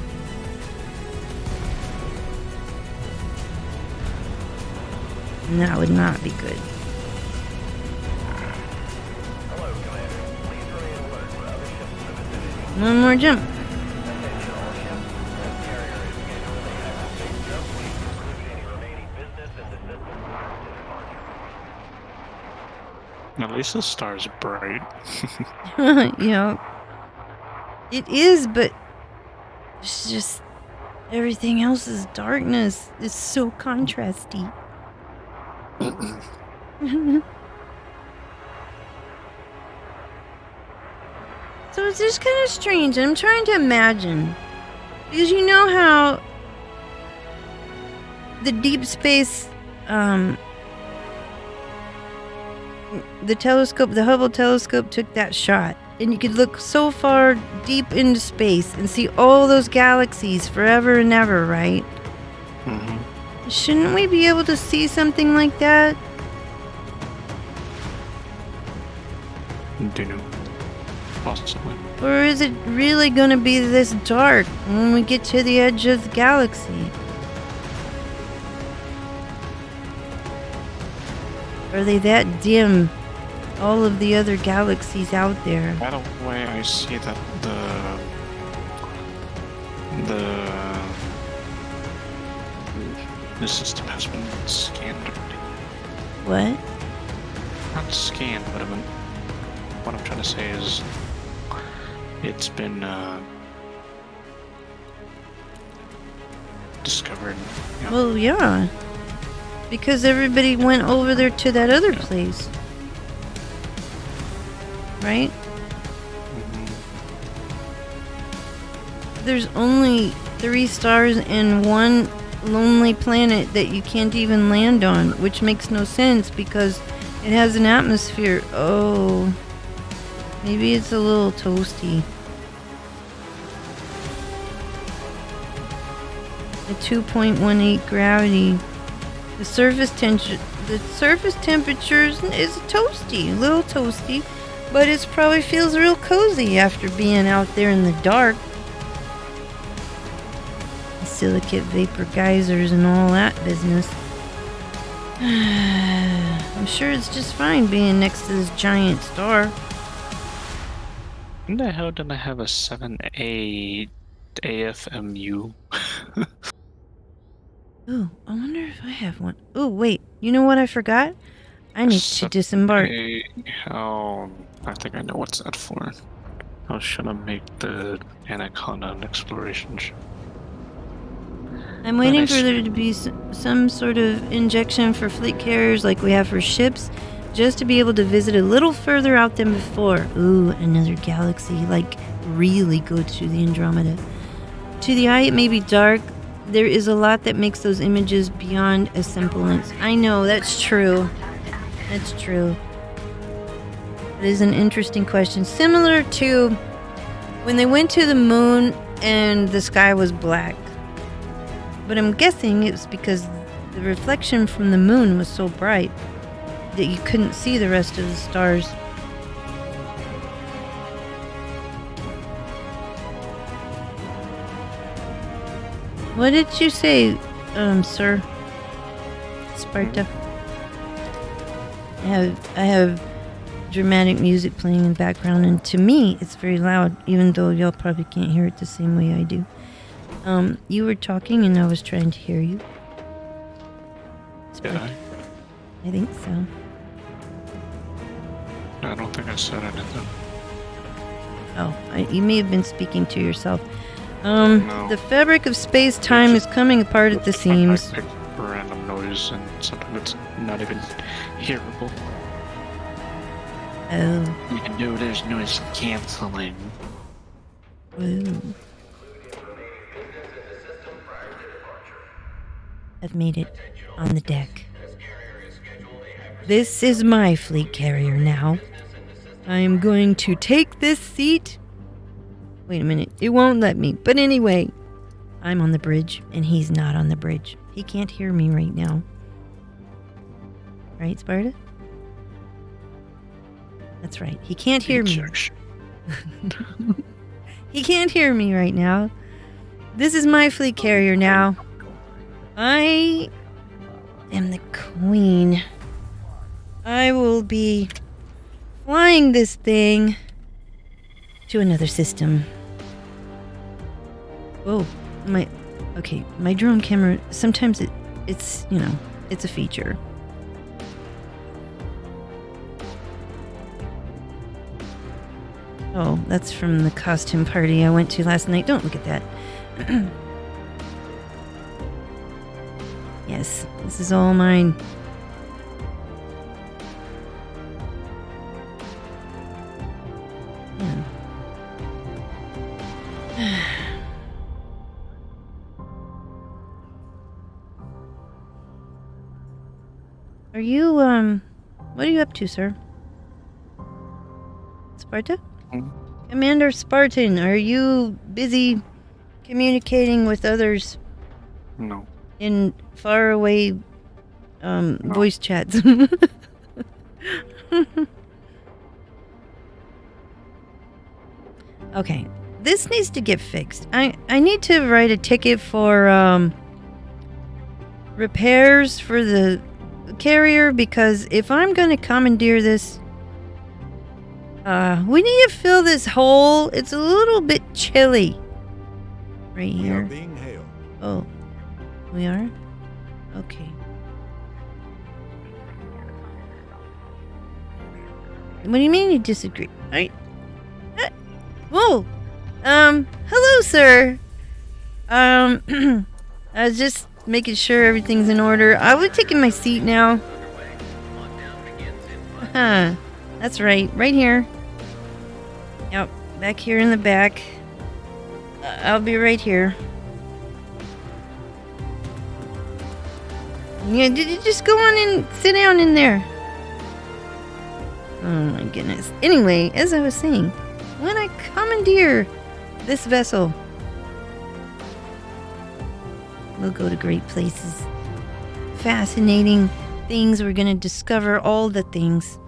And that would not be good. Hello, Commander. Please remain alert for other ships in the vicinity. One more jump. Attention all ships. This carrier is scheduled for hyperspace jump. Please conclude any remaining business in the system prior to departure. At least the star's bright. Yeah. It is, but it's just everything else is darkness. It's so contrasty. So it's just kind of strange. I'm trying to imagine. Because you know how the deep space, the telescope, the Hubble telescope took that shot. And you could look so far deep into space and see all those galaxies forever and ever, right? Mm-hmm. Shouldn't we be able to see something like that? Do possibly. Or is it really going to be this dark when we get to the edge of the galaxy? Are they that dim? All of the other galaxies out there. By the way, I see that the system has been scanned already. What? Not scanned, but what I'm trying to say is it's been discovered. You know. Well, yeah. Because everybody went over there to that other place. Right? Mhm. There's only 3 stars and 1 lonely planet that you can't even land on, which makes no sense because it has an atmosphere. Oh, maybe it's a little toasty. A 2.18 gravity. The surface temperature is toasty, a little toasty, but it probably feels real cozy after being out there in the dark. Silicate vapor geysers and all that business. I'm sure it's just fine being next to this giant star. When the hell did I have a 7A AFMU? Oh, I wonder if I have one. Oh, wait. You know what I forgot? I need to disembark. Oh, I think I know what's that for. I was trying to make the Anaconda an exploration ship. I'm waiting Nice. for there to be some sort of injection for fleet carriers like we have for ships, just to be able to visit a little further out than before. Ooh, another galaxy, like really go to the Andromeda. To the eye, it may be dark. There is a lot that makes those images beyond a semblance. I know, that's true. That's true. It is an interesting question. Similar to when they went to the moon and the sky was black. But I'm guessing it's because the reflection from the moon was so bright that you couldn't see the rest of the stars. What did you say, sir? Sparta. I have dramatic music playing in the background, and to me, it's very loud, even though y'all probably can't hear it the same way I do. You were talking, and I was trying to hear you. Did I? I think so. I don't think I said anything. Oh, you may have been speaking to yourself. No. The fabric of space-time is coming apart at the seams. I pick a random noise and something that's not even hearable. Oh. Even though there's noise canceling. Ooh. I've made it on the deck. This is my fleet carrier now. I am going to take this seat. Wait a minute, it won't let me. But anyway, I'm on the bridge, and he's not on the bridge. He can't hear me right now. Right, Sparta? That's right. He can't hear me. He can't hear me right now. This is my fleet carrier now. I am the queen. I will be flying this thing to another system. Oh, my drone camera, sometimes it's, you know, it's a feature. Oh, that's from the costume party I went to last night. Don't look at that. Yes, this is all mine. Yeah. Are you, what are you up to, sir? Sparta? Commander Spartan, are you busy communicating with others? No. In faraway voice chats. Okay, this needs to get fixed. I need to write a ticket for repairs for the carrier, because if I'm going to commandeer this, we need to fill this hole. It's a little bit chilly right We are here. being hailed. Oh. We are? Okay. What do you mean you disagree? Whoa! Hello, sir! I was just making sure everything's in order. I was taking my seat now. That's right. Right here. Yep. Back here in the back. I'll be right here. Yeah, did you just go on and sit down in there? Oh my goodness. Anyway, as I was saying, when I commandeer this vessel, we'll go to great places. Fascinating things. We're going to discover all the things.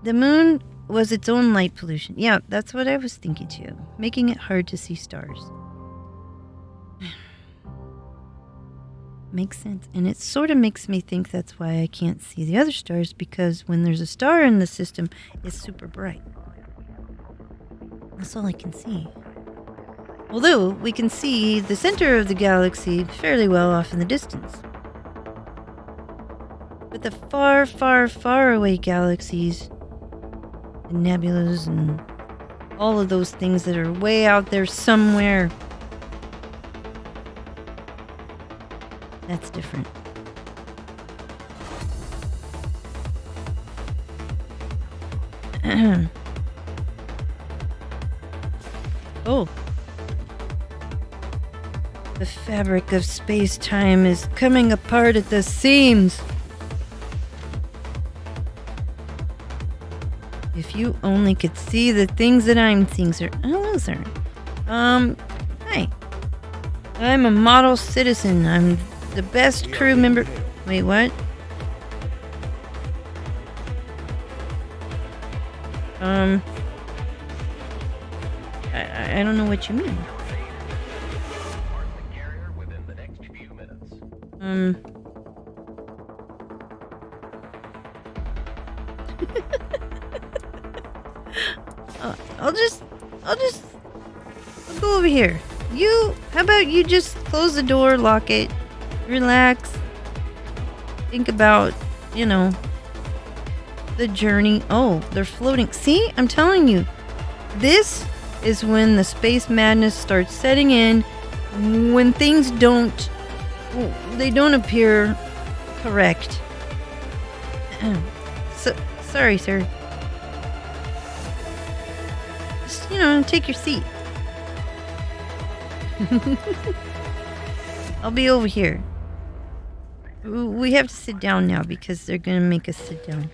The moon was its own light pollution. Yeah, that's what I was thinking too. Making it hard to see stars. Makes sense. And it sort of makes me think that's why I can't see the other stars, because when there's a star in the system, it's super bright. That's all I can see. Although, we can see the center of the galaxy fairly well off in the distance. But the far, far, far away galaxies, and nebulas, and all of those things that are way out there somewhere, That's different. Oh. The fabric of space-time is coming apart at the seams. If you only could see the things that I'm seeing, sir. Hello, sir. Hi. I'm a model citizen. I'm the best crew member. Wait, what? I don't know what you mean. Depart the carrier within the next few minutes. I'll go over here. How about you just close the door, lock it, relax, think about, the journey. Oh, they're floating. See, I'm telling you, this is when the space madness starts setting in, when things don't appear correct. Sorry, sir. Just, take your seat. I'll be over here. We have to sit down now because they're gonna make us sit down.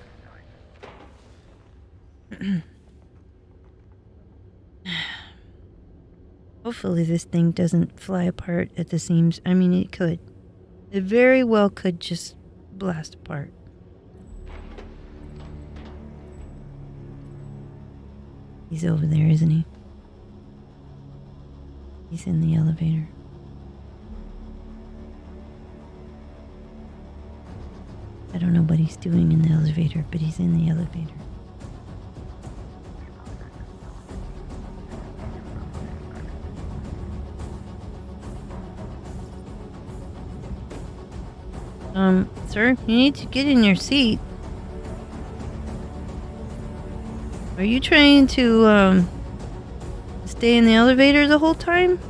Hopefully this thing doesn't fly apart at the seams. I mean, it could. It very well could just blast apart. He's over there, isn't he? He's in the elevator. I don't know what he's doing in the elevator, but he's in the elevator. Sir, you need to get in your seat. Are you trying to, stay in the elevator the whole time?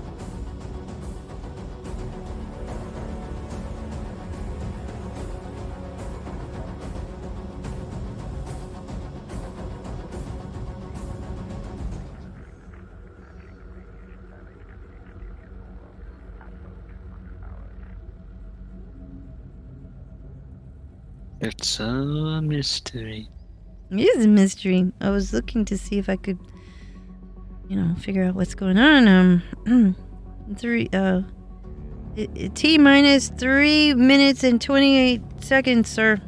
It's a mystery. It is a mystery. I was looking to see if I could, figure out what's going on. T minus 3 minutes and 28 seconds, sir.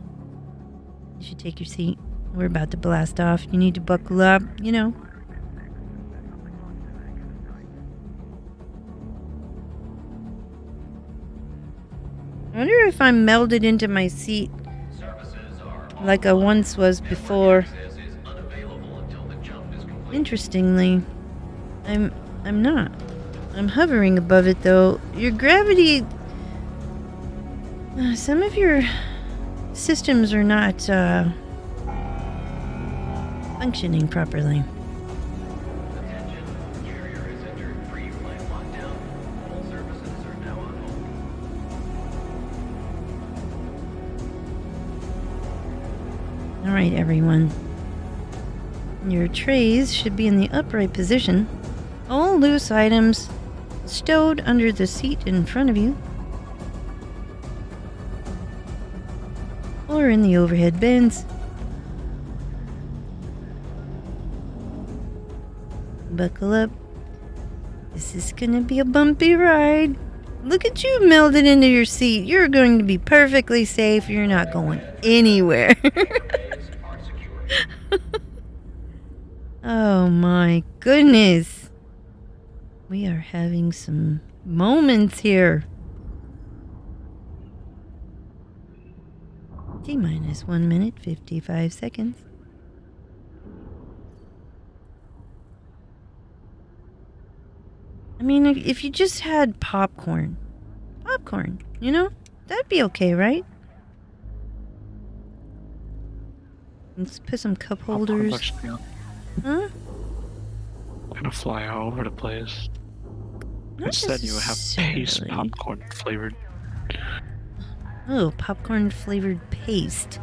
You should take your seat. We're about to blast off. You need to buckle up, I wonder if I'm melded into my seat like I once was before. Interestingly, I'm not. I'm hovering above it though. Your gravity... some of your systems are not functioning properly. Attention, carrier has entered pre-flight lockdown. All services are now on hold. Alright, everyone. Your trays should be in the upright position. All loose items stowed under the seat in front of you. Or in the overhead bins. Buckle up. This is gonna be a bumpy ride. Look at you melded into your seat. You're going to be perfectly safe. You're not going anywhere. Oh my goodness. We are having some moments here. T minus 1 minute, 55 seconds. I mean, if you just had popcorn, that'd be okay, right? Let's put some cup holders. Huh? Gonna fly all over the place. Not Instead, you have paste necessarily. popcorn flavored. Oh, popcorn flavored paste.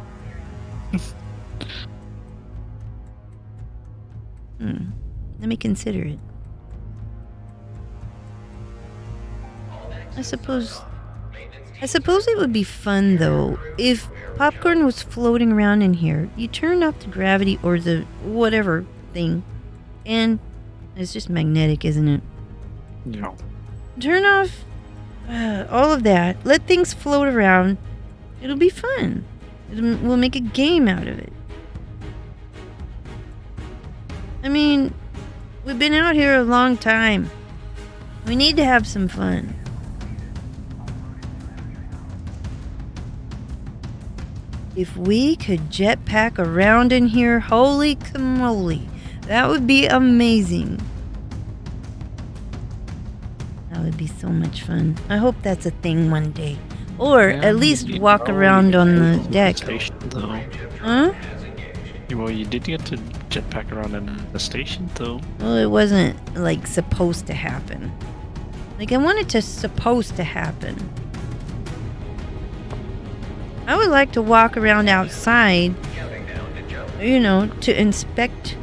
Let me consider it. I suppose it would be fun though if popcorn was floating around in here. You turn off the gravity or the whatever thing, and it's just magnetic, isn't it? Yeah. Turn off all of that. Let things float around. It'll be fun. We'll make a game out of it. I mean, we've been out here a long time. We need to have some fun. If we could jetpack around in here, holy camoli, that would be amazing. That would be so much fun. I hope that's a thing one day. Or at least walk around on the deck. Station, though. Huh? Well, you did get to jetpack around in the station, though. Well, it wasn't, like, supposed to happen. Like, I wanted to supposed to happen. I would like to walk around outside, you know, to inspect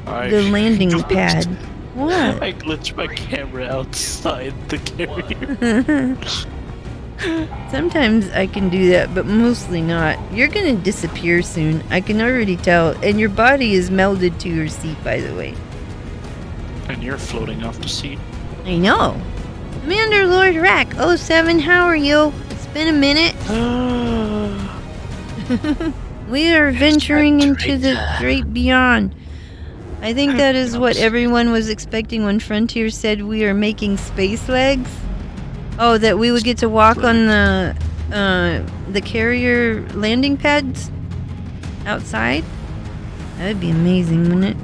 the landing pad. What? I glitched my camera outside the carrier. Sometimes I can do that, but mostly not. You're gonna disappear soon. I can already tell. And your body is melded to your seat, by the way. And you're floating off the seat. I know. Commander Lord Rack 07, how are you? It's been a minute. We are venturing into the great beyond. I think that is what everyone was expecting when Frontier said we are making space legs. Oh, that we would get to walk on the carrier landing pads outside? That would be amazing, wouldn't it?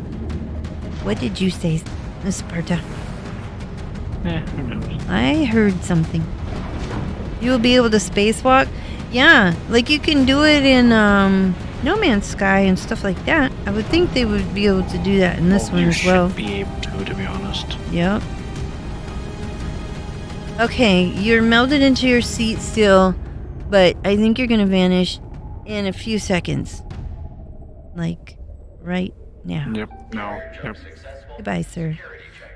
What did you say, Sparta? Who knows? I heard something. You will be able to spacewalk? Yeah, like you can do it in No Man's Sky and stuff like that. I would think they would be able to do that in this one as well. You should be able to be honest. Yep. Okay, you're melded into your seat still, but I think you're gonna vanish in a few seconds. Like, right now. Yep, no, yep. Goodbye, sir.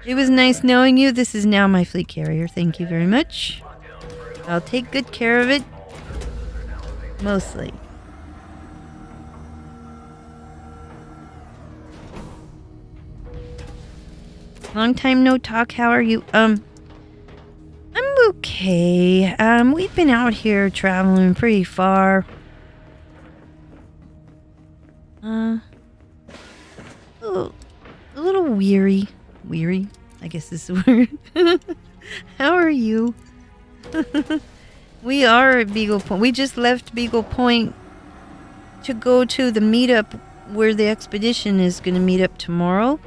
It was nice knowing you. This is now my fleet carrier. Thank you very much. I'll take good care of it. Mostly. Long time no talk. How are you? I'm okay. We've been out here traveling pretty far. A little weary. Weary, I guess is the word. How are you? We are at Beagle Point. We just left Beagle Point to go to the meetup where the expedition is going to meet up tomorrow.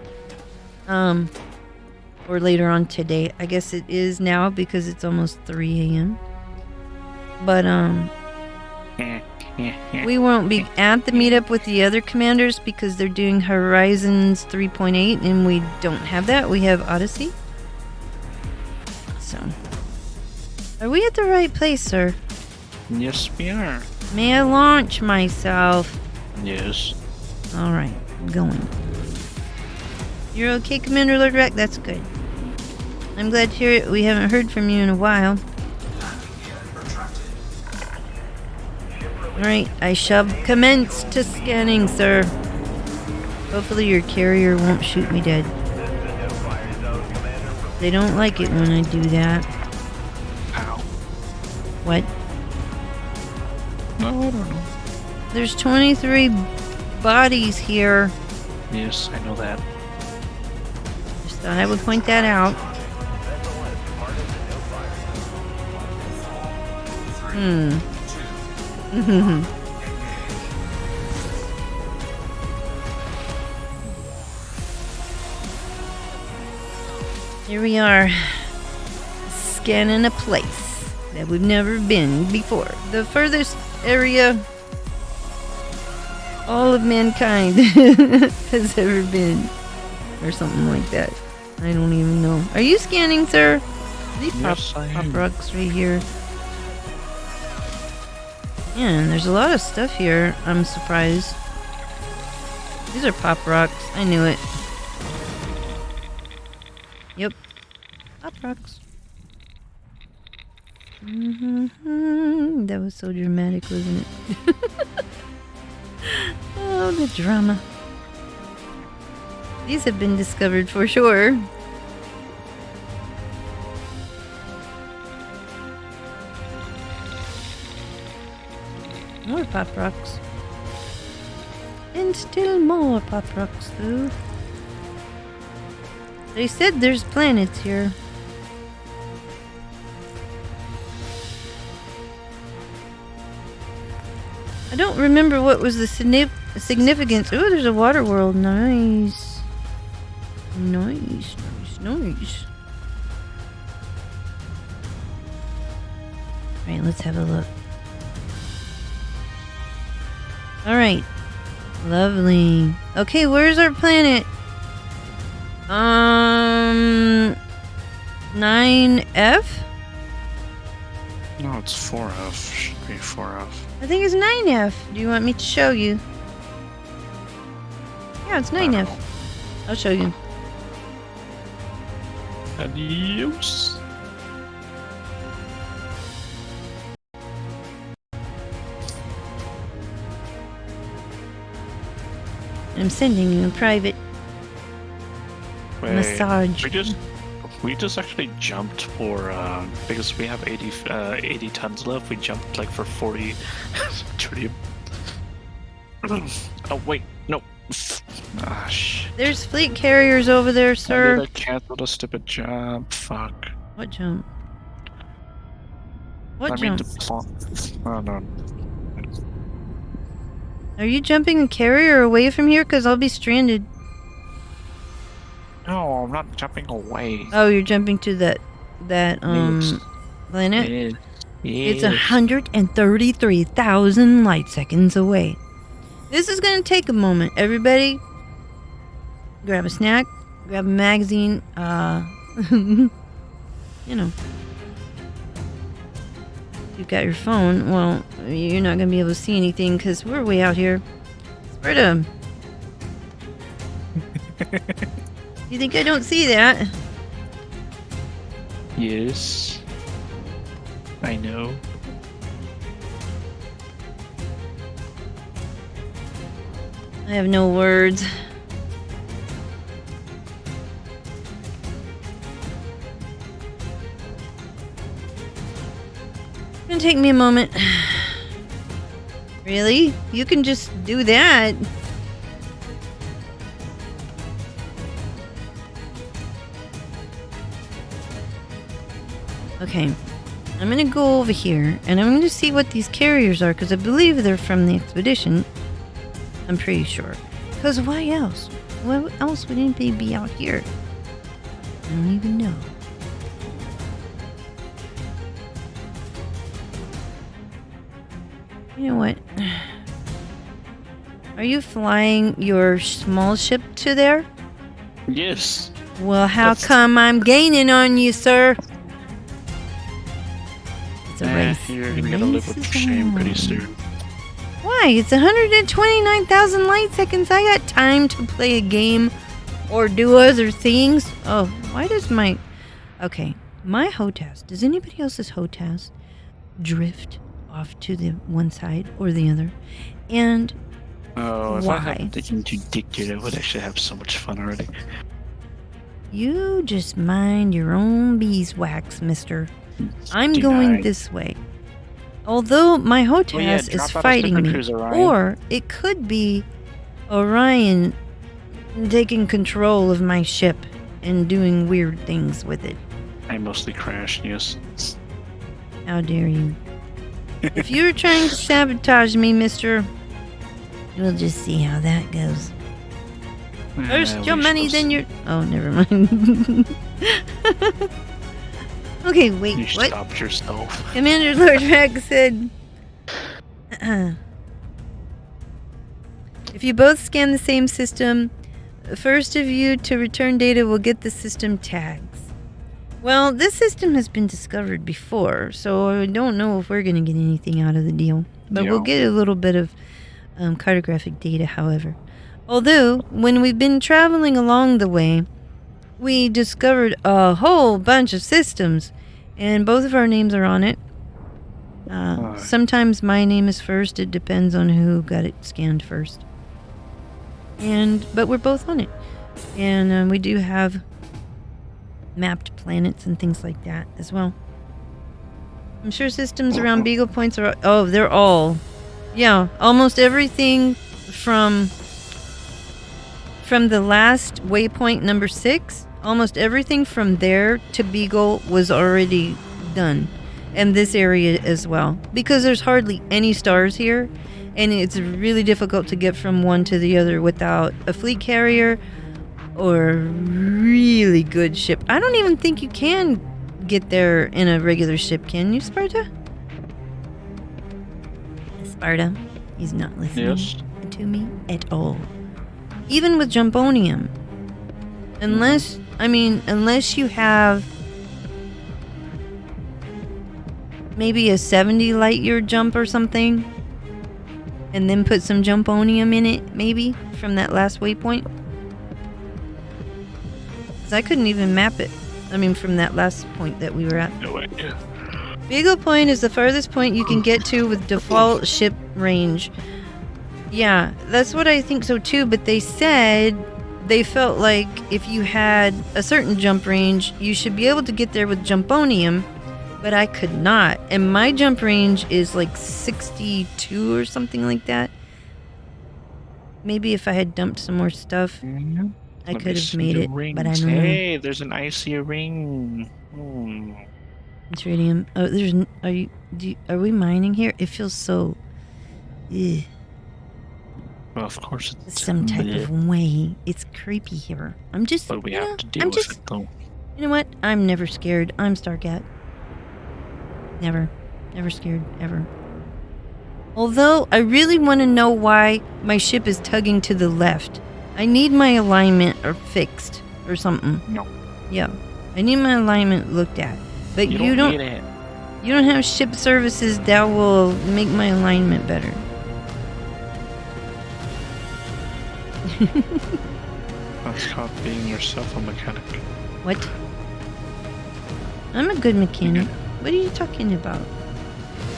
Or later on today. I guess it is now because it's almost 3 a.m. But, we won't be at the meetup with the other commanders because they're doing Horizons 3.8 and we don't have that. We have Odyssey. So, are we at the right place, sir? Yes, we are. May I launch myself? Yes. Alright, I'm going. You're okay, Commander Lord Rack? That's good. I'm glad to hear it. We haven't heard from you in a while. Alright, I shall commence to scanning, sir. Hopefully your carrier won't shoot me dead. They don't like it when I do that. How? What? No, I don't know. There's 23 bodies here. Yes, I know that. Just thought I would point that out. Here we are, scanning a place that we've never been before. The furthest area all of mankind has ever been, or something like that. I don't even know. Are you scanning, sir? These Yes, I am. pop rocks right here. Man, there's a lot of stuff here. I'm surprised. These are pop rocks. I knew it. Yep. Pop rocks. That was so dramatic, wasn't it? Oh, the drama. These have been discovered for sure. More pop rocks. And still more pop rocks, though. They said there's planets here. I don't remember what was the significance. Ooh, there's a water world. Nice. Nice. Alright, let's have a look. Alright. Lovely. Okay, where's our planet? 9F? No, it's 4F. Should be 4F. I think it's 9F. Do you want me to show you? Yeah, it's 9F. I'll show you. Adios. I'm sending you a private Wait, massage. we just actually jumped for because we have 80 tons left. We jumped like for 40 tritium. Oh wait, no. Ah, shit. There's fleet carriers over there, I sir. did a cancel a stupid jump. Fuck. What jump? What I mean jump? the plot. Oh no. Are you jumping a carrier away from here? Because I'll be stranded. No, I'm not jumping away. Oh, you're jumping to that Yes. planet? Yes. It's Yes. 133,000 light seconds away. This is gonna take a moment. Everybody, grab a snack, grab a magazine. You know, you've got your phone. Well, you're not gonna be able to see anything because we're way out here. Sparta. You think I don't see that? Yes. I know. I have no words. It's gonna take me a moment. Really? You can just do that. Okay. I'm gonna go over here and I'm gonna see what these carriers are because I believe they're from the expedition. I'm pretty sure. Because why else? Why else would anybody be out here? I don't even know. You know what? Are you flying your small ship to there? Yes. Well, how That's- come I'm gaining on you, sir? It's a race. You're gonna get a live with shame pretty soon. Why? It's 129,000 light seconds. I got time to play a game or do other things. Oh, why does my... Okay, my HOTAS. Does anybody else's HOTAS drift off to the one side or the other? And Oh, if why? I had the interdicted, I would actually have so much fun already. You just mind your own beeswax, mister. I'm going Denied. this way. Although my HOTAS drop is out a fighting super me. cruiser, Orion. Or it could be Orion taking control of my ship and doing weird things with it. I mostly crashed, yes. How dare you? If you're trying to sabotage me, mister, we'll just see how that goes. First your money, then your... Oh, never mind. Okay, wait, You what? stopped yourself. Commander Lord Rex said... If you both scan the same system, the first of you to return data will get the system tags. Well, this system has been discovered before, so I don't know if we're going to get anything out of the deal. But we'll Yeah. get a little bit of cartographic data, however. Although, when we've been traveling along the way, we discovered a whole bunch of systems, and both of our names are on it. Sometimes my name is first. It depends on who got it scanned first. But we're both on it. And we do have mapped planets and things like that as well. I'm sure systems around Beagle points are... Oh, they're all... Yeah, almost everything from the last waypoint number 6, almost everything from there to Beagle was already done. And this area as well. Because there's hardly any stars here, and it's really difficult to get from one to the other without a fleet carrier or a really good ship. I don't even think you can get there in a regular ship, can you, Sparta? Sparta, he's not listening to me at all. Even with Jumponium. Unless you have maybe a 70 light year jump or something, and then put some Jumponium in it, maybe, from that last waypoint. Because I couldn't even map it. From that last point that we were at. No idea. Beagle Point is the farthest point you can get to with default ship range. Yeah, that's what I think so too, but they said they felt like if you had a certain jump range, you should be able to get there with Jumponium, but I could not. And my jump range is like 62 or something like that. Maybe if I had dumped some more stuff, I could have made it, but I don't know. Hey, there's an icy ring. It's radium. Oh, are we mining here? It feels so... Ugh. Well, of course it's Some type of way. It's creepy here. I'm just... But we have to deal with it, though. You know what? I'm never scared. I'm Starcat. Never. Never scared, ever. Although, I really want to know why my ship is tugging to the left. I need my alignment fixed or something. No. Yeah. I need my alignment looked at. But you don't need it. You don't have ship services that will make my alignment better. That's called being yourself a mechanic. What? I'm a good mechanic. What are you talking about?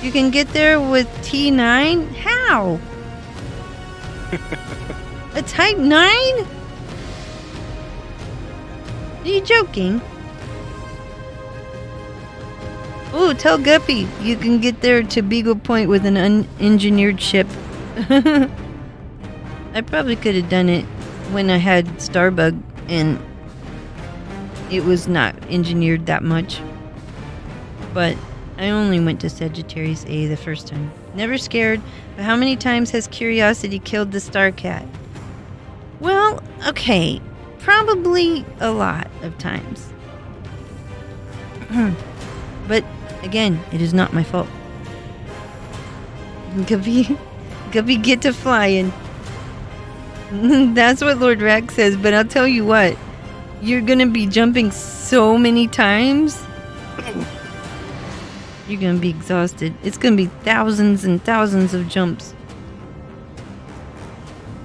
You can get there with T9? How? A Type 9? Are you joking? Ooh, tell Guppy you can get there to Beagle Point with an unengineered ship. I probably could have done it when I had Starbug and it was not engineered that much. But I only went to Sagittarius A the first time. Never scared, but how many times has curiosity killed the Starcat? Well, okay, probably a lot of times. But again, it is not my fault. Guppy, get to flying. That's what Lord Rack says, but I'll tell you what. You're gonna be jumping so many times. You're gonna be exhausted. It's gonna be thousands and thousands of jumps.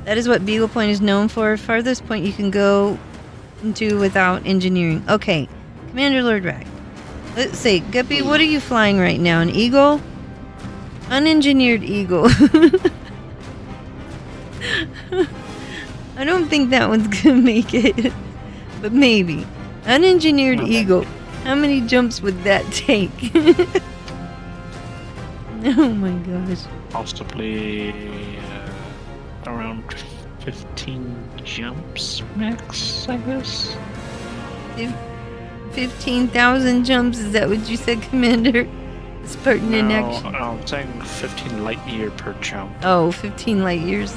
That is what Beagle Point is known for. Farthest point you can go into without engineering. Okay, Commander Lord Rack. Let's see, Guppy, what are you flying right now? An Eagle? Unengineered Eagle. I don't think that one's gonna make it. But maybe. Unengineered Eagle. How many jumps would that take? Oh my gosh. Possibly around 15 jumps max, I guess. 15,000 jumps, is that what you said, Commander? Spartan in action. No, I'm saying 15 light year per jump. Oh, 15 light years.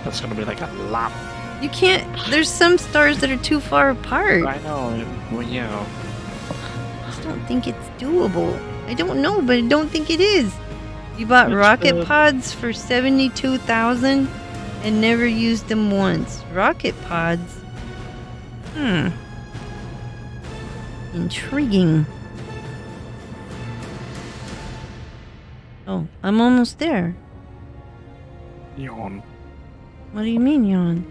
That's gonna be like a lot. You can't, there's some stars that are too far apart. I know, well, yeah. I just don't think it's doable. I don't know, but I don't think it is. You bought rocket pods for 72,000 and never used them once. Rocket pods? Intriguing. Oh, I'm almost there. Yawn. What do you mean, yawn?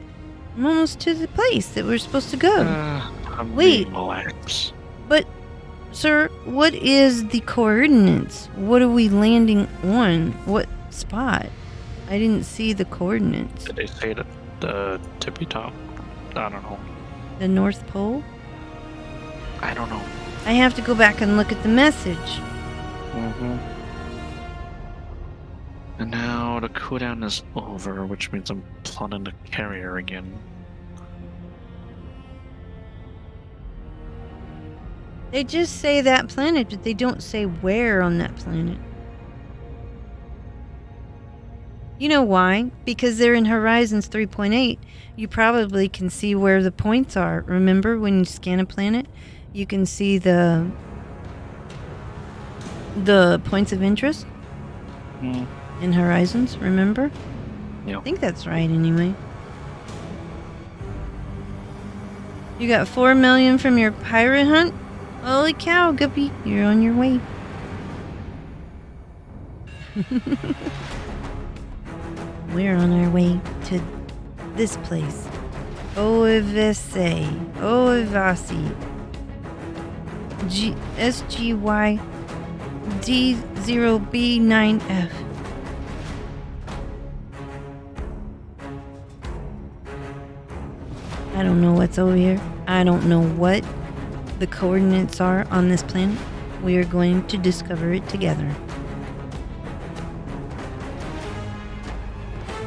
I'm almost to the place that we're supposed to go. I'm Wait. being lax. But, sir, what is the coordinates? What are we landing on? What spot? I didn't see the coordinates. Did they say that the tippy top? I don't know. The North Pole? I don't know. I have to go back and look at the message. Mm-hmm. And now the cooldown is over, which means I'm plotting the carrier again. They just say that planet, but they don't say where on that planet. You know why? Because they're in Horizons 3.8. You probably can see where the points are. Remember when you scan a planet? You can see the points of interest in Horizons, remember? Yeah. I think that's right anyway. You got 4 million from your pirate hunt? Holy cow, Guppy, you're on your way. We're on our way to this place. Oivese. Oivasi. SGY D0B9F. I don't know what's over here. I don't know what the coordinates are on this planet. We are going to discover it together.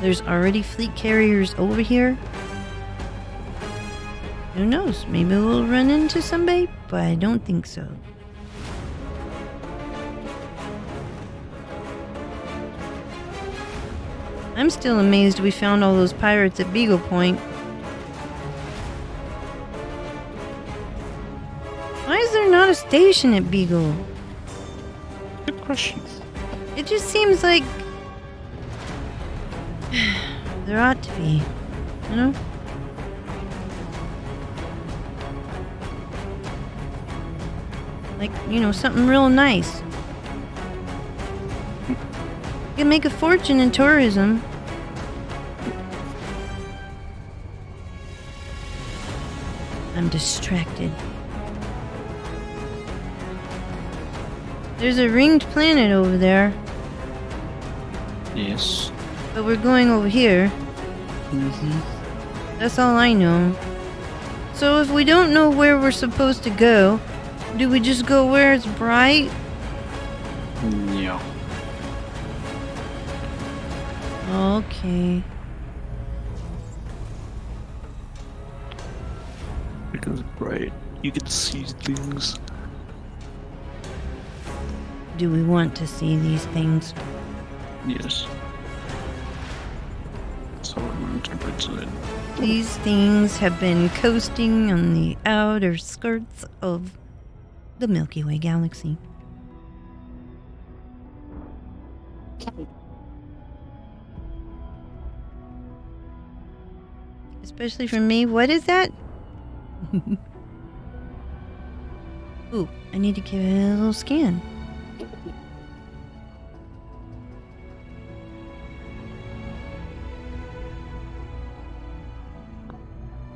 There's already fleet carriers over here. Who knows? Maybe we'll run into somebody, but I don't think so. I'm still amazed we found all those pirates at Beagle Point. Why is there not a station at Beagle? Good question. It just seems like there ought to be, you know? Like, you know, something real nice. You can make a fortune in tourism. I'm distracted. There's a ringed planet over there, Yes. but we're going over here. That's all I know. So if we don't know where we're supposed to go, do we just go where it's bright? Yeah. Okay. Because bright, you can see things. Do we want to see these things? Yes. So I'm going to interpret it. These things have been coasting on the outer skirts of the Milky Way galaxy. Especially for me. What is that? Ooh, I need to give it a little scan.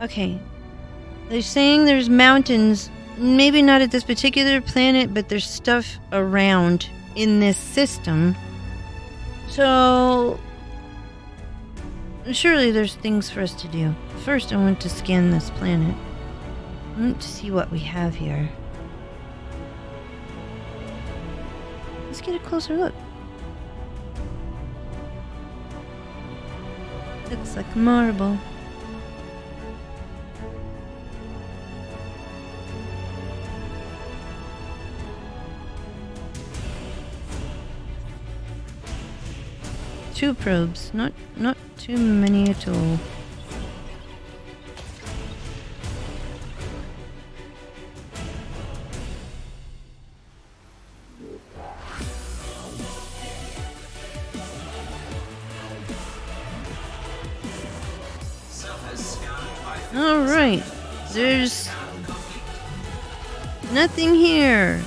Okay. They're saying there's mountains, maybe not at this particular planet, but there's stuff around in this system. So, surely there's things for us to do. First, I want to scan this planet. I want to see what we have here. Let's get a closer look. Looks like marble. Two probes, not too many at all. All right, there's nothing here.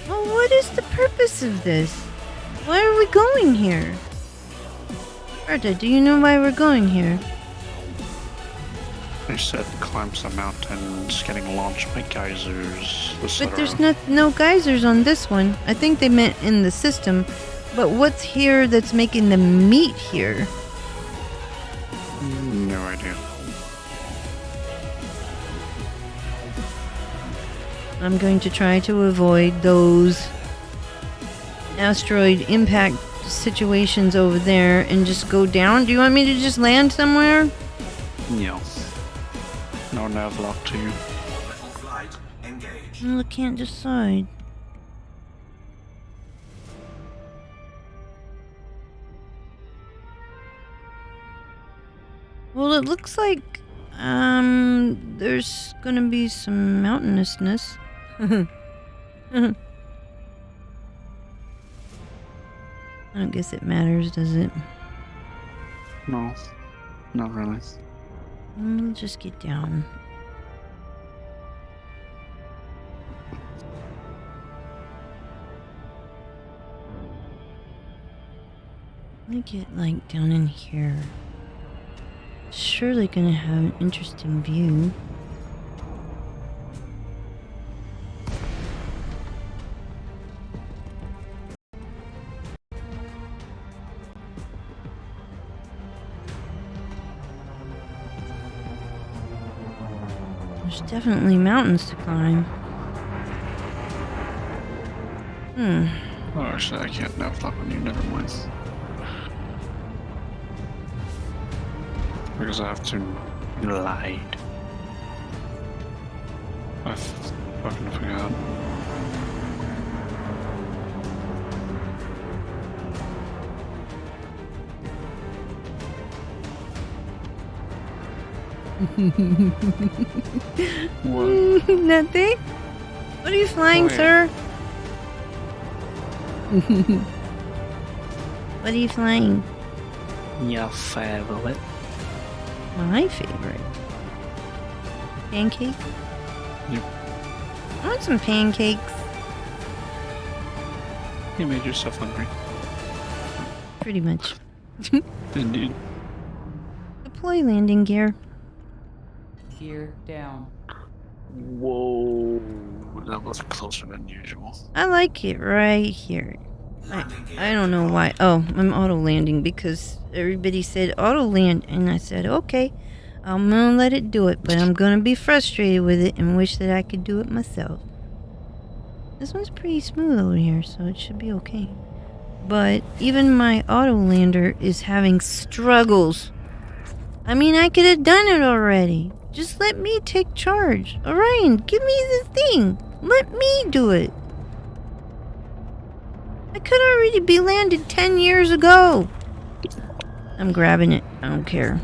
Well, what is the purpose of this? Why are we going here? Berta, do you know why we're going here? They said climb some mountains, getting launched by geysers, But etc. there's no geysers on this one. I think they meant in the system. But what's here that's making them meet here? No idea. I'm going to try to avoid those asteroid impact situations over there and just go down. Do you want me to just land somewhere? No. No nav lock to you. Orbital flight engaged. Well, I can't decide. Well, it looks like there's gonna be some mountainousness. I don't guess it matters, does it? No. Not really. We'll just get down. Let me get like down in here. Surely gonna have an interesting view. There's definitely mountains to climb. Oh, actually, I can't nav lock on you. Never mind. Because I have to glide. I fucking forgot. What? Nothing? What are you flying, Oh, yeah. sir? What are you flying? Your favorite. My favorite. Pancake? Yep. I want some pancakes. You made yourself hungry. Pretty much. Indeed. Deploy landing gear. Gear down. Whoa. That was closer than usual. I like it right here. Landing gear I don't know why. Oh, I'm auto landing because everybody said auto land, and I said, okay, I'm gonna let it do it, but I'm gonna be frustrated with it and wish that I could do it myself. This one's pretty smooth over here, so it should be okay. But even my auto lander is having struggles. I mean, I could have done it already. Just let me take charge. Orion, give me the thing. Let me do it. I could already be landed 10 years ago. I'm grabbing it. I don't care.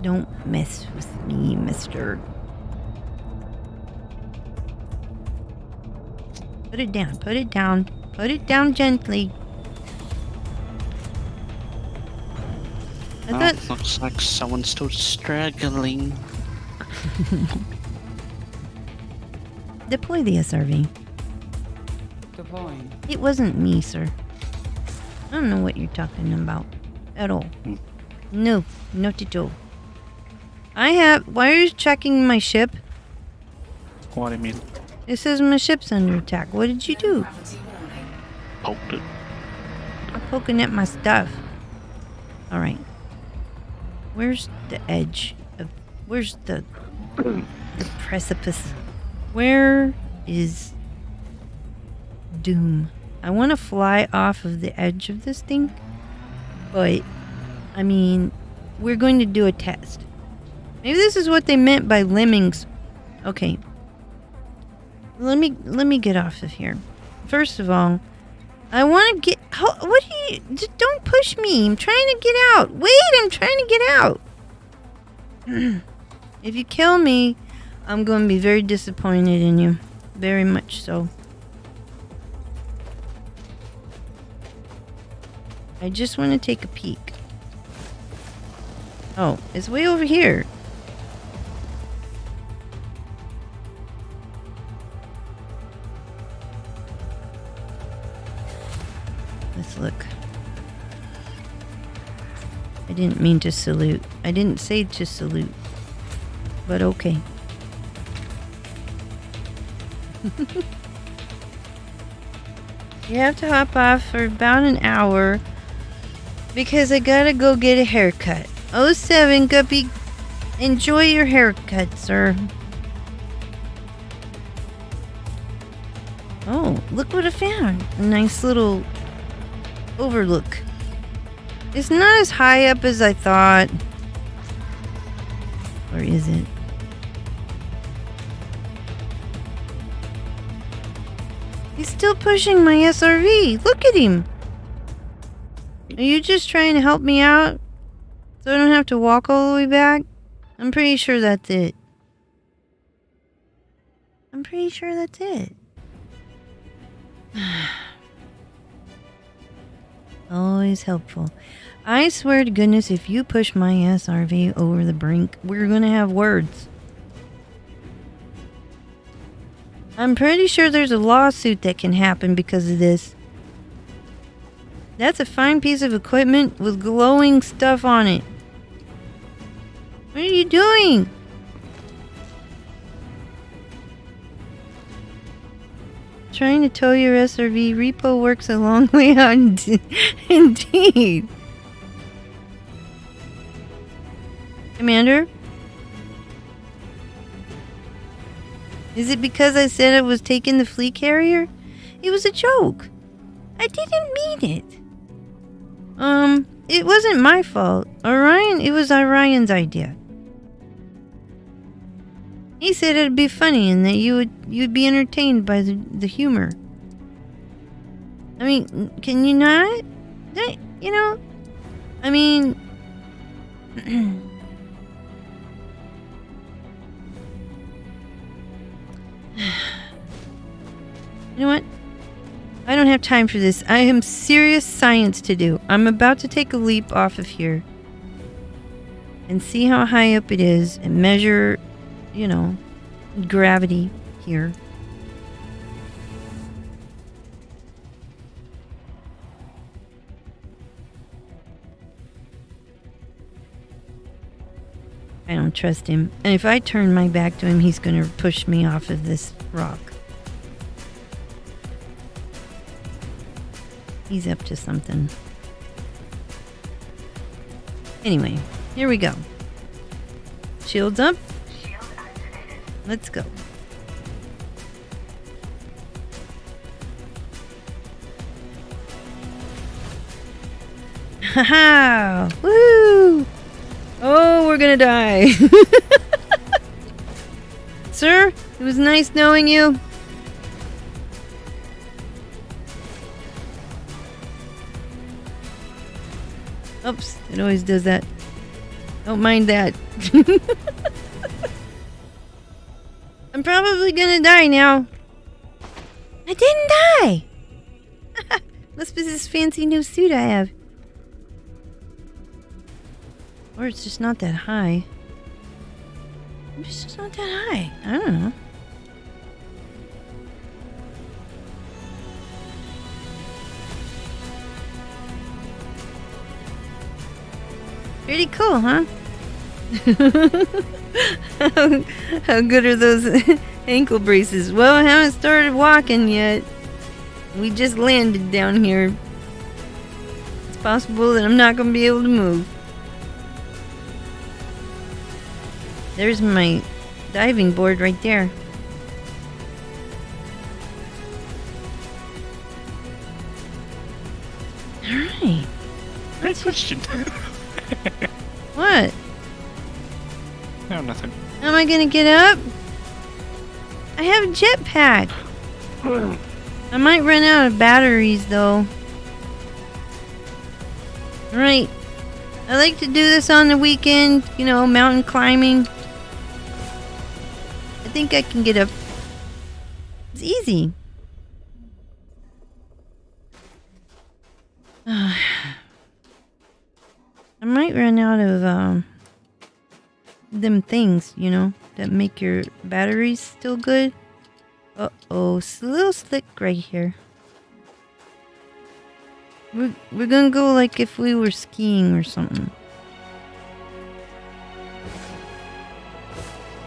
Don't mess with me, mister. Put it down. Put it down. Put it down gently. I Oh, thought... looks like someone's still struggling. Deploy the SRV. Deploying. It wasn't me, sir. I don't know what you're talking about. At all. No. Not at all. I have... Why are you checking my ship? What do you mean? It says my ship's under attack. What did you do? Poked it. I'm poking at my stuff. Alright. Where's the edge of... Where's the precipice? Where is Doom? I want to fly off of the edge of this thing. But, I mean, we're going to do a test. Maybe this is what they meant by lemmings. Okay. Let me get off of here. First of all, I want to get... What are you... Just don't push me. I'm trying to get out. Wait, I'm trying to get out. If you kill me, I'm going to be very disappointed in you. Very much so. I just want to take a peek. Oh, it's way over here. Let's look. I didn't mean to salute. I didn't say to salute. But okay. You have to hop off for about an hour because I gotta go get a haircut. 07 Guppy, enjoy your haircut, sir. Oh, look what I found. A nice little overlook. It's not as high up as I thought. Or is it? He's still pushing my SRV. Look at him. Are you just trying to help me out so I don't have to walk all the way back? I'm pretty sure that's it. I'm pretty sure that's it. Always helpful. I swear to goodness, if you push my SRV over the brink, we're gonna have words. I'm pretty sure there's a lawsuit that can happen because of this. That's a fine piece of equipment with glowing stuff on it. What are you doing? Trying to tow your SRV. Repo works a long way out indeed. Commander? Is it because I said I was taking the fleet carrier? It was a joke. I didn't mean it. It wasn't my fault. It was Orion's idea. He said it'd be funny and that you'd be entertained by the humor. I mean, can you not? You know, I mean, you know what? I don't have time for this. I have serious science to do. I'm about to take a leap off of here and see how high up it is and measure, you know, gravity here. I don't trust him. And if I turn my back to him, he's going to push me off of this rock. He's up to something. Anyway, here we go. Shields up. Let's go. Haha! Woo! Oh, we're gonna die. Sir, it was nice knowing you. Oops, it always does that. Don't mind that. I'm probably gonna die now. I didn't die! Must be this fancy new suit I have. Or it's just not that high. Maybe it's just not that high. I don't know. Pretty cool, huh? How good are those ankle braces? Well, I haven't started walking yet. We just landed down here. It's possible that I'm not going to be able to move. There's my diving board right there. Alright. Great question. What? No, nothing. How am I gonna get up? I have a jetpack. I might run out of batteries though. Right. I like to do this on the weekend, you know, mountain climbing. I think I can get up. It's easy. I might run out of them things, you know, that make your batteries still good. Uh-oh, it's a little slick right here. We're gonna go like if we were skiing or something.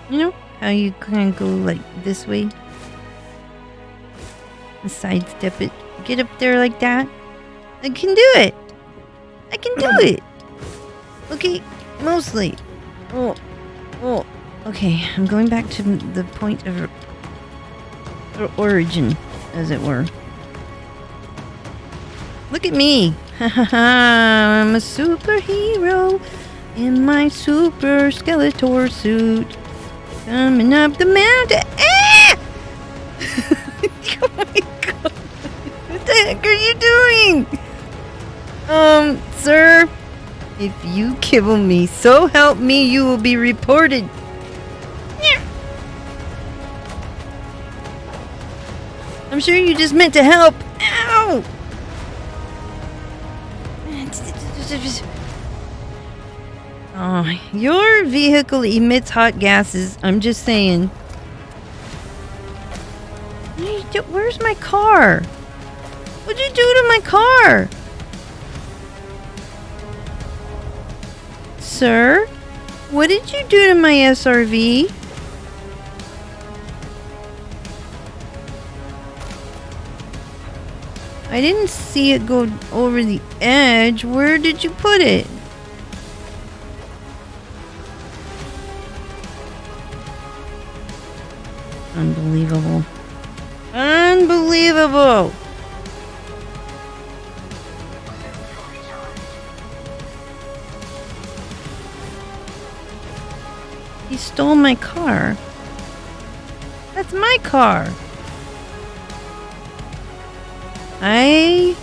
You know how you kind of go like this way? And sidestep it. Get up there like that. I can do it. I can do it. Okay, mostly. Oh. Okay, I'm going back to the point of origin, as it were. Look at me. I'm a superhero in my super Skeletor suit. Coming up the mountain. Ah! Oh my god. What the heck are you doing? Sir, if you kill me, so help me, you will be reported. I'm sure you just meant to help. Ow! Oh, your vehicle emits hot gases. I'm just saying. Where's my car? What'd you do to my car? Sir? What did you do to my SRV? I didn't see it go over the edge. Where did you put it? Unbelievable. Unbelievable! He stole my car. That's my car. I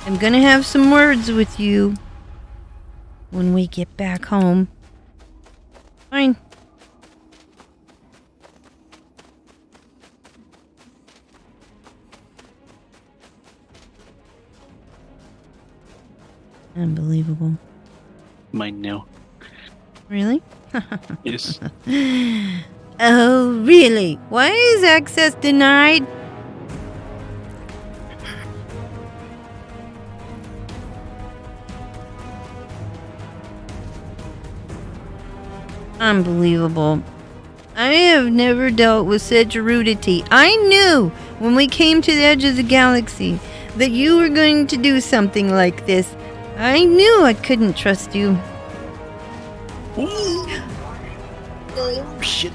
am gonna have some words with you when we get back home. Fine. Unbelievable. Mine now. Really? Yes. Oh, really? Why is access denied? Unbelievable. I have never dealt with such rudity. I knew when we came to the edge of the galaxy that you were going to do something like this. I knew I couldn't trust you. Oh, shit.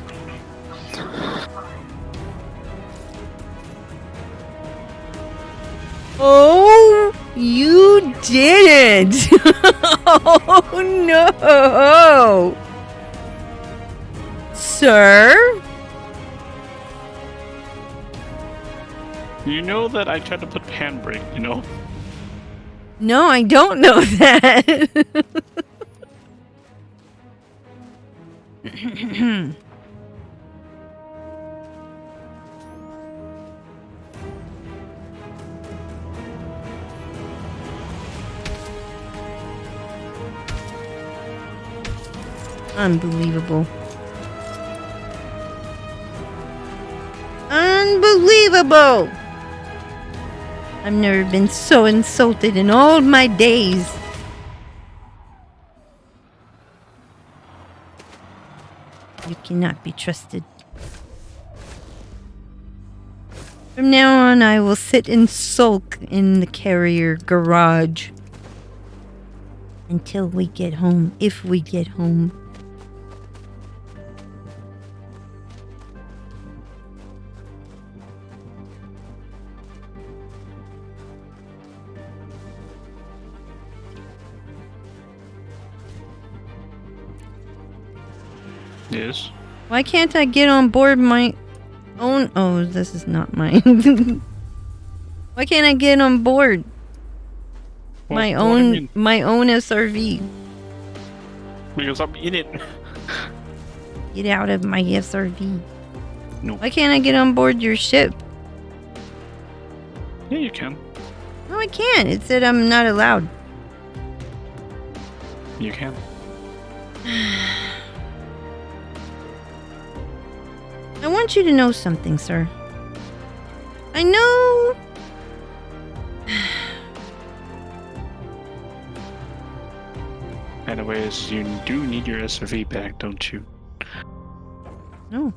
Oh, you did it! Oh no! Sir? You know that I tried to put handbrake, you know? No, I don't know that. Unbelievable. Unbelievable! I've never been so insulted in all my days. You cannot be trusted. From now on, I will sit and sulk in the carrier garage until we get home, if we get home. Yes. Why can't I get on board my own? Oh, this is not mine. Why can't I get on board my What do you mean? own SRV? Because I'm in it. Get out of my SRV. No. Why can't I get on board your ship? Yeah, you can. No, I can't. It said I'm not allowed. You can. I want you to know something, sir. I know Anyways, you do need your SRV back, don't you? No,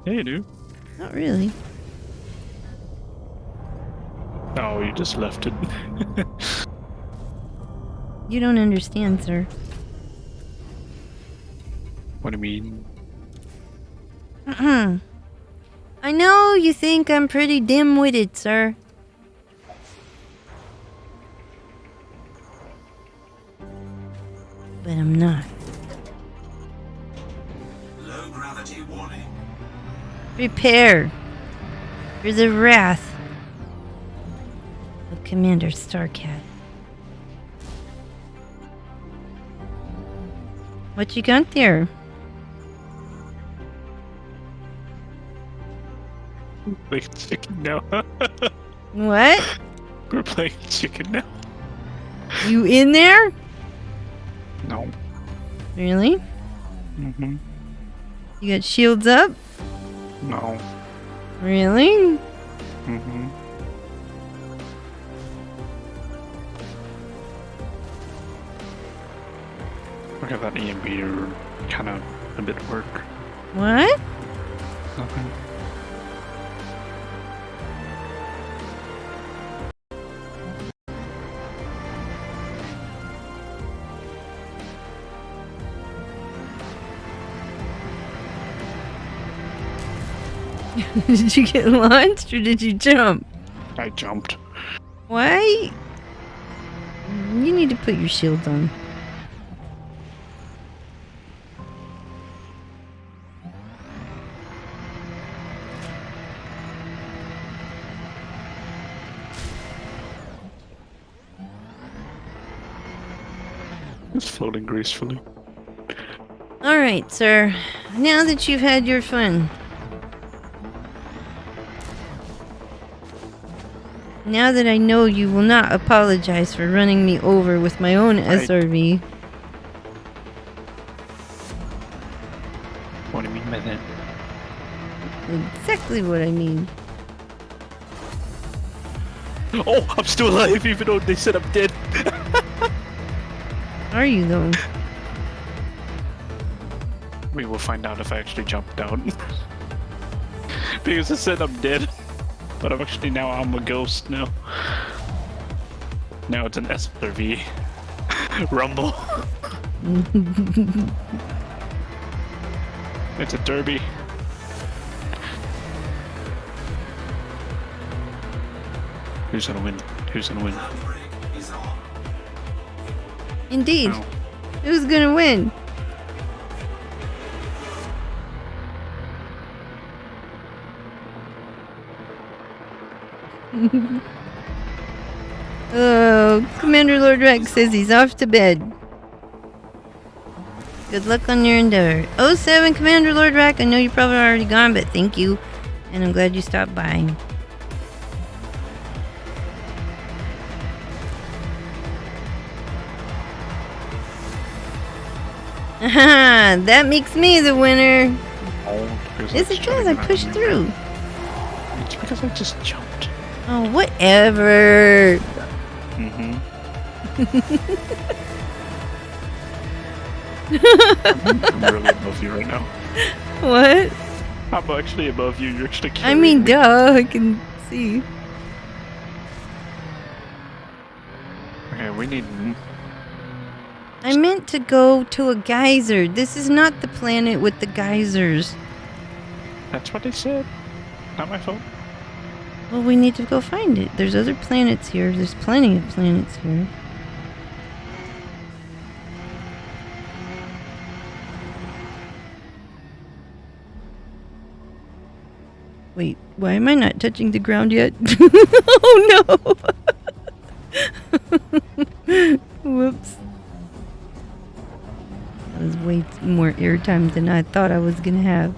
Yeah, you do. not really. Oh, you just left it. You don't understand, sir. What do you mean? I know you think I'm pretty dim-witted, sir. But I'm not. Low gravity warning. Prepare for the wrath of Commander Starcat. What you got there? Playing chicken now. What? We're playing chicken now. You in there? No. Really? Mm-hmm. You got shields up? No. Really? Mm-hmm. Look at that EMB, you're kind of a bit work. What? Nothing. Did you get launched or did you jump? I jumped. Why? You need to put your shields on. It's floating gracefully. Alright, sir. Now that you've had your fun. Now that I know you will not apologize for running me over with my own SRV. What do you mean by that? Exactly what I mean. Oh, I'm still alive even though they said I'm dead. Are you though? We will find out if I actually jumped down. Because it said I'm dead. But I'm actually I'm a ghost now. Now it's an SRV. Rumble. It's a derby. Who's gonna win? Who's gonna win? Outbreak is on. Indeed. Oh. Who's gonna win? Oh, Commander Lord Rex says he's off to bed. Good luck on your endeavor. 07 Commander Lord Rex, I know you're probably already gone, but thank you. And I'm glad you stopped by. Haha, that makes me the winner. Yes, it does. I pushed through. It's because I just jumped. Oh, whatever. Mm-hmm. I'm really above you right now. What? I'm actually above you. You're actually I carrying mean, me. duh. I can see. Okay, we need. I meant to go to a geyser. This is not the planet with the geysers. That's what they said. Not my fault. Well, we need to go find it. There's other planets here. There's plenty of planets here. Wait, why am I not touching the ground yet? Oh no! Whoops. That was way more airtime than I thought I was gonna have.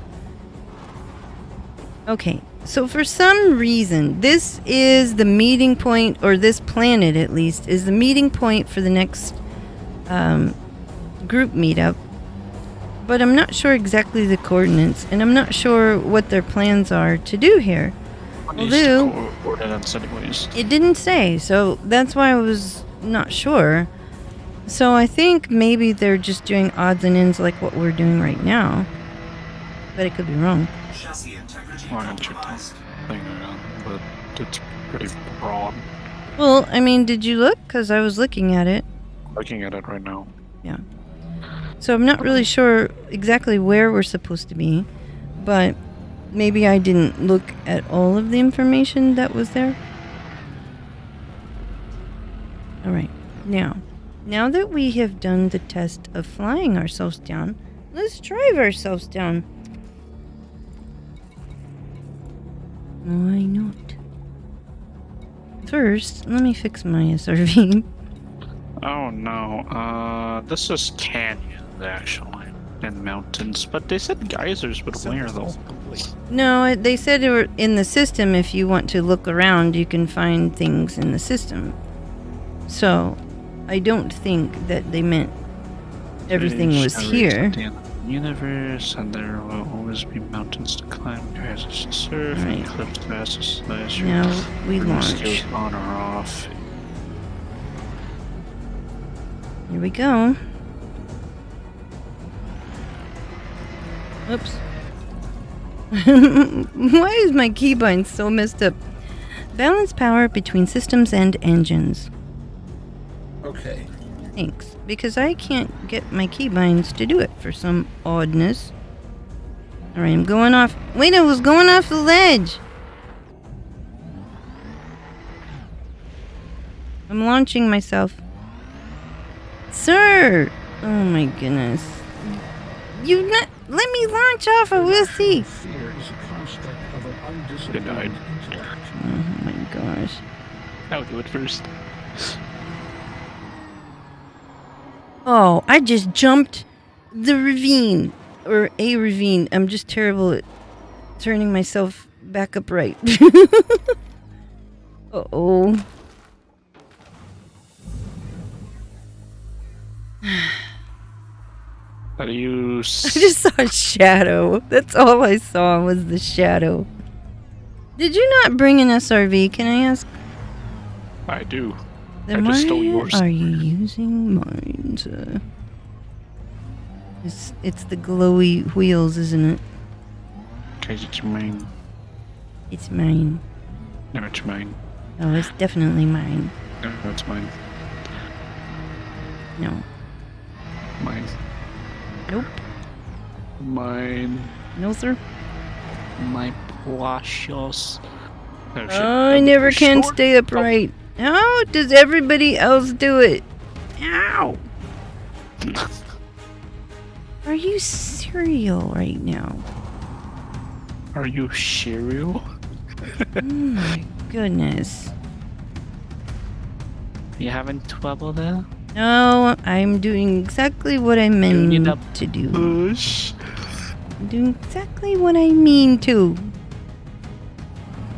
Okay, so for some reason, this is the meeting point, or this planet at least, is the meeting point for the next group meetup. But I'm not sure exactly the coordinates, and I'm not sure what their plans are to do here. Although, Coordinates anyways. it didn't say, so that's why I was not sure. So I think maybe they're just doing odds and ends like what we're doing right now. But it could be wrong. Chassis integrity Well, I can check that compromised. thing out, but it's pretty broad. Well, I mean, did you look? Because I was looking at it. Looking at it right now. Yeah. So I'm not really sure exactly where we're supposed to be. But maybe I didn't look at all of the information that was there. Alright. Now that we have done the test of flying ourselves down, let's drive ourselves down. Why not? First, let me fix my SRV. Oh no, this is canyons actually, and mountains, but they said geysers would where though? Synthesis complete. No, they said it were in the system. If you want to look around, you can find things in the system. So, I don't think that they meant everything was here. At the end of the universe, and there will always be mountains to climb, geysers to surf, Right. and cliffs to pass to slash. Now we Your launch. skills on or off. Here we go. Oops. Why is my keybind so messed up? Balance power between systems and engines. Okay. Thanks. Because I can't get my keybinds to do it for some oddness. Alright, I'm going off. Wait, I was going off the ledge! I'm launching myself. Sir! Oh my goodness. You not let me launch off, I will see. Fear is a construct of an undisciplined Denied. intellect. Oh my gosh. I'll do it first. Oh, I just jumped the ravine. Or a ravine. I'm just terrible at turning myself back upright. Uh-oh. How do you I just saw a shadow. That's all I saw was the shadow. Did you not bring an SRV, can I ask? I do. Then I just why stole yours. are you using mine? It's the glowy wheels, isn't it? Cause it's mine. It's mine. No, it's mine. Oh, it's definitely mine. No, it's mine. No. Mine. Nope. Mine. No, sir. My precious. Oh, shit. I never can Short- stay upright. How does everybody else do it? Ow! Are you cereal right now? Are you cereal? Oh my goodness. You having trouble there? No, I'm doing exactly what I meant Doing it up. to do. Push. I'm doing exactly what I mean to.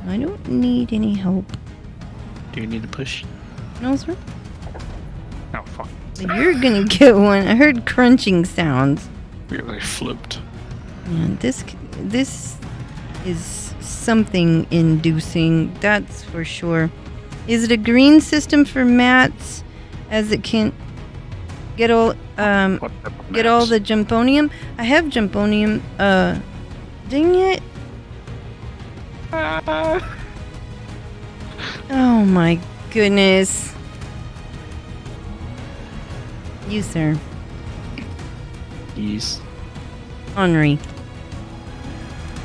I don't need any help. Do you need to push? No, sir. Oh, fuck. But you're gonna get one. I heard crunching sounds. Really flipped. And this is something inducing, that's for sure. Is it a green system for mats, as it can get all What type of get all maps? the jumponium? I have jumponium. Dang it! Oh my goodness! You, sir, Yes. Henri.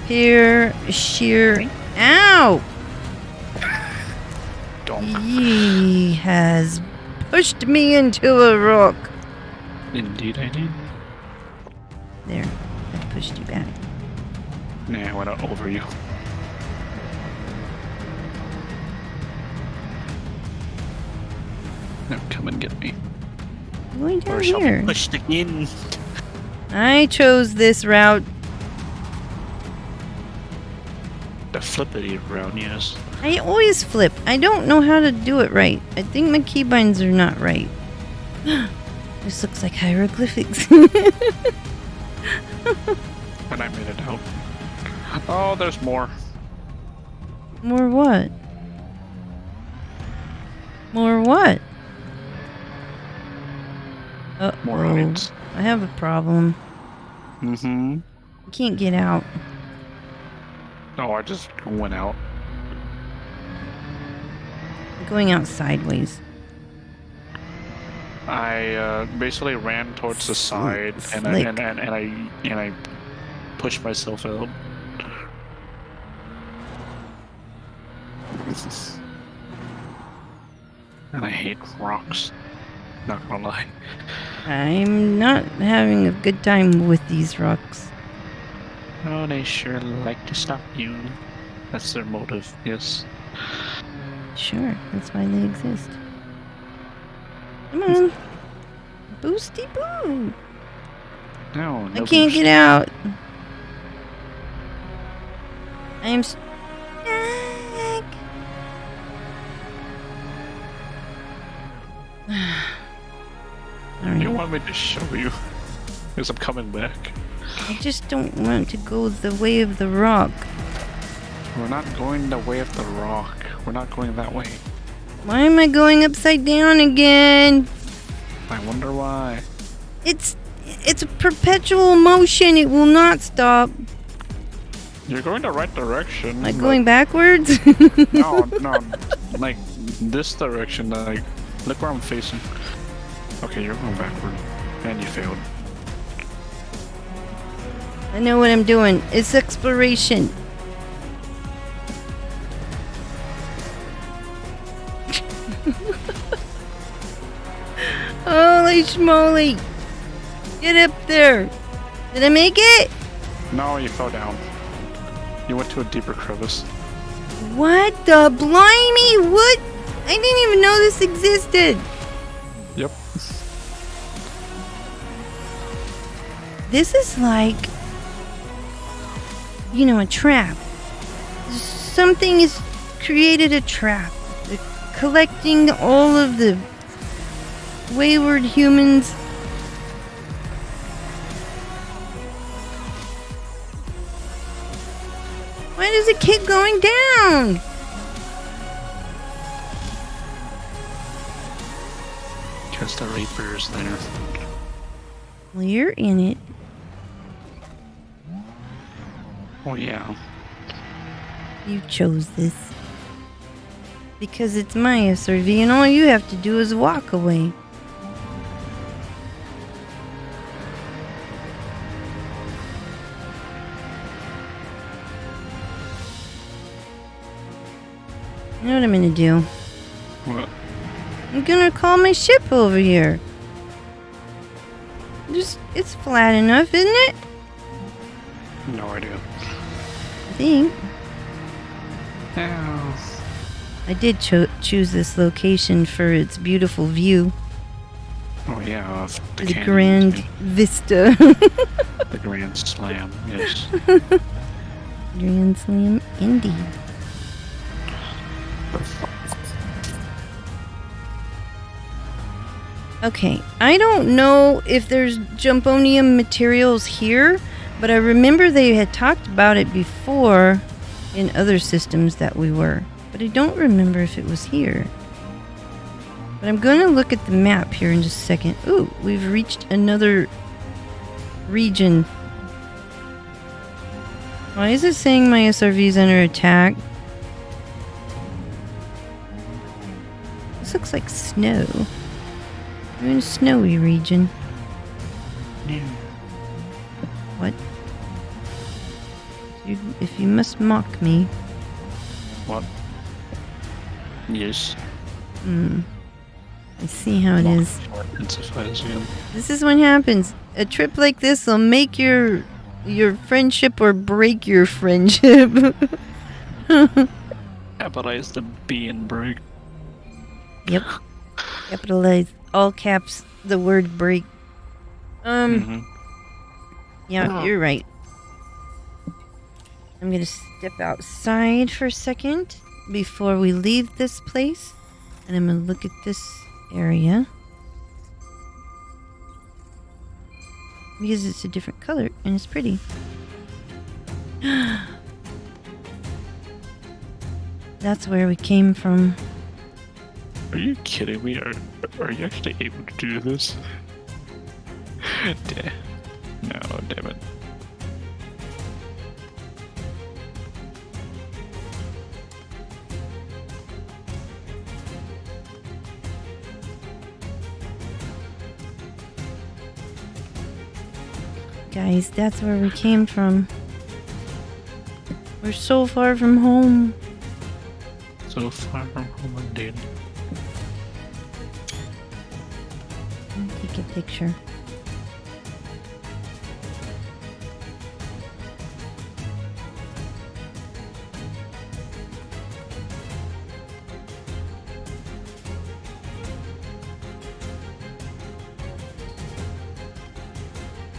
Here, sheer. Ow! Donk. He has pushed me into a rock. Indeed I did. There, I pushed you back. Nah, I went out over you. Now come and get me. I'm going down Or shall we here. push again? I chose this route. The flippity round, yes. I always flip. I don't know how to do it right. I think my keybinds are not right. This looks like hieroglyphics. And I made it out. Oh, there's more. More what? More what? More Uh-oh. heights. I have a problem. Mm-hmm. I can't get out. Oh, I just went out. I'm going out sideways. I basically ran towards the side, and Slick. I pushed myself out. And I hate rocks. Not gonna lie. I'm not having a good time with these rocks. Oh, they sure like to stop you. That's their motive, yes. Sure, that's why they exist. Come on. Boosty boo! No, I no can't boost. get out. I am stuck. You Alright. want me to show you? Because I'm coming back. I just don't want to go the way of the rock. We're not going the way of the rock. We're not going that way. Why am I going upside down again? I wonder why. It's a perpetual motion. It will not stop. You're going the right direction. Am I but- going backwards? No, like this direction. Like, look where I'm facing. Okay, you're going backward, and you failed. I know what I'm doing. It's exploration. Holy schmoly! Get up there! Did I make it? No, you fell down. You went to a deeper crevice. What the blimey? What? I didn't even know this existed. Yep. This is like, a trap. Something has created a trap. They're collecting all of the wayward humans. Why does it keep going down? Because the Reaper's there. Well, you're in it. Oh yeah. You chose this. Because it's my SRV and all you have to do is walk away. You know what I'm gonna do? What? I'm gonna call my ship over here. It's flat enough, isn't it? No idea. I think. Yeah. I did choose this location for its beautiful view. Oh yeah, of the The canyons, grand yeah. vista. The Grand Slam, yes. Grand Slam, indeed. Okay, I don't know if there's jumponium materials here, but I remember they had talked about it before in other systems that we were. But I don't remember if it was here. But I'm going to look at the map here in just a second. Ooh, we've reached another region. Why is it saying my SRV is under attack? This looks like snow. We're in a snowy region. What? If you must mock me. What? Yes. I see how it is. Intensifies again. This is what happens. A trip like this will make your friendship or break your friendship. Capitalize the B and break. Yep. Capitalize all caps the word break. Yeah, you're right. I'm gonna step outside for a second before we leave this place, and I'm gonna look at this area because it's a different color and it's pretty. That's where we came from. Are you kidding me? Are you actually able to do this? No, damn it. Guys, that's where we came from. We're so far from home. So far from home indeed. Take a picture.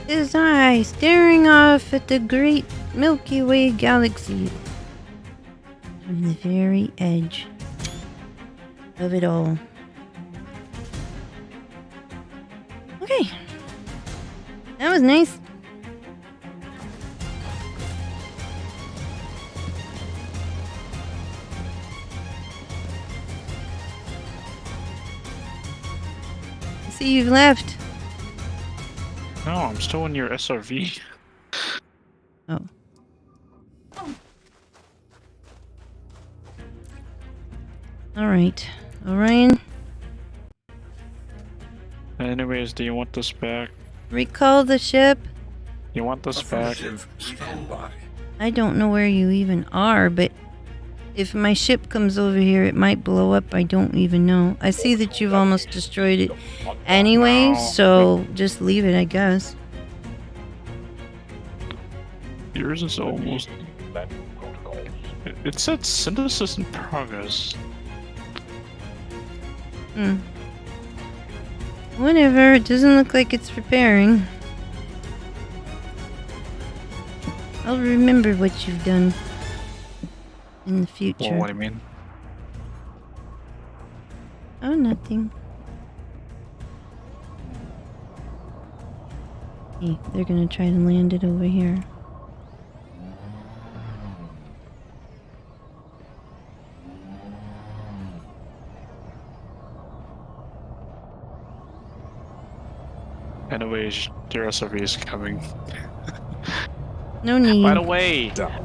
His eye staring off at the great Milky Way galaxy from the very edge of it all. Okay. That was nice. I see you've left. No, I'm still in your SRV. Oh. Alright. Orion, Anyways, do you want this back? recall the ship. You want this back? Affirmative. Stand by. I don't know where you even are, but if my ship comes over here, it might blow up. I don't even know. I see that you've almost destroyed it anyway, No. so just leave it, I guess. Yours is almost. It said synthesis in progress. Hmm. Whatever, it doesn't look like it's repairing. I'll remember what you've done in the future. Well, what do you mean? Oh, nothing. Hey, they're gonna try to land it over here. Anyways, your SRV is coming. No need.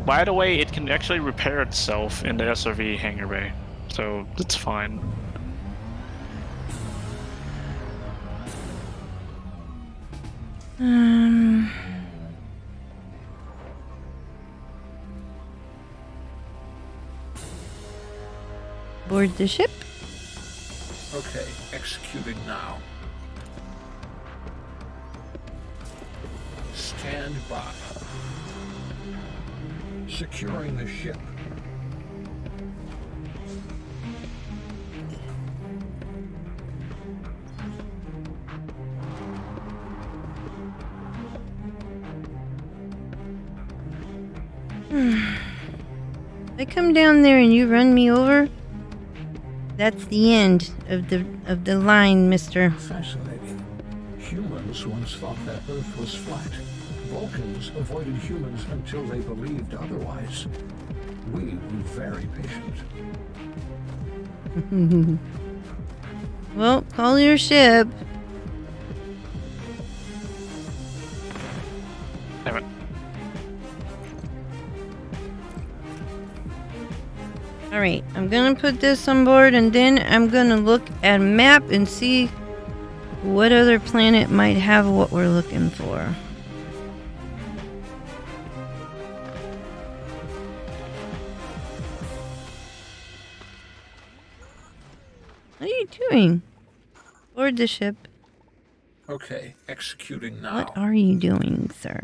By the way, it can actually repair itself in the SRV hangar bay, so it's fine. Board the ship. Okay, executing now. Stand by. Securing the ship. I come down there and you run me over. That's the end of the line, mister. Fascinating. Humans once thought that Earth was flat. Vulcans avoided humans until they believed otherwise. We were very patient. Well, call your ship. Damn it. Alright, I'm gonna put this on board and then I'm gonna look at a map and see what other planet might have what we're looking for. What are you doing? Board the ship. Okay, executing now. What are you doing, sir?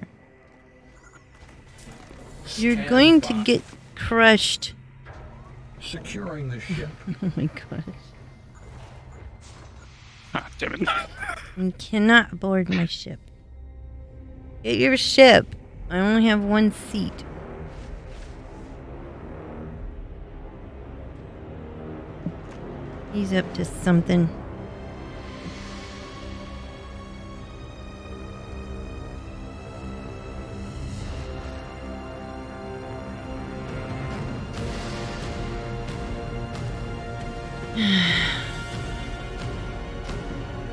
You're Stand going to by. get crushed. Securing the ship. Oh my gosh. Ah, damn it. You cannot board my ship. Get your ship. I only have one seat. He's up to something.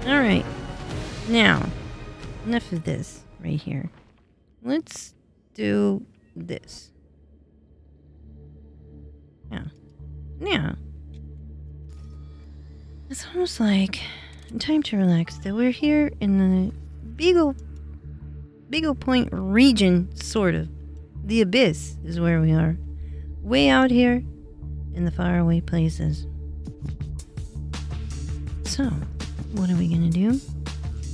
Alright. Now, enough of this right here. Let's do this. Yeah. Yeah. It's almost like time to relax. That we're here in the Beagle Point region, sort of. The abyss is where we are. Way out here in the faraway places. So, what are we gonna do?